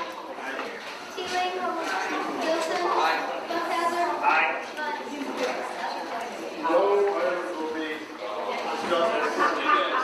Teeling? Wilson? Aye. Lefferts? Aye. Munn? No items will be discussed.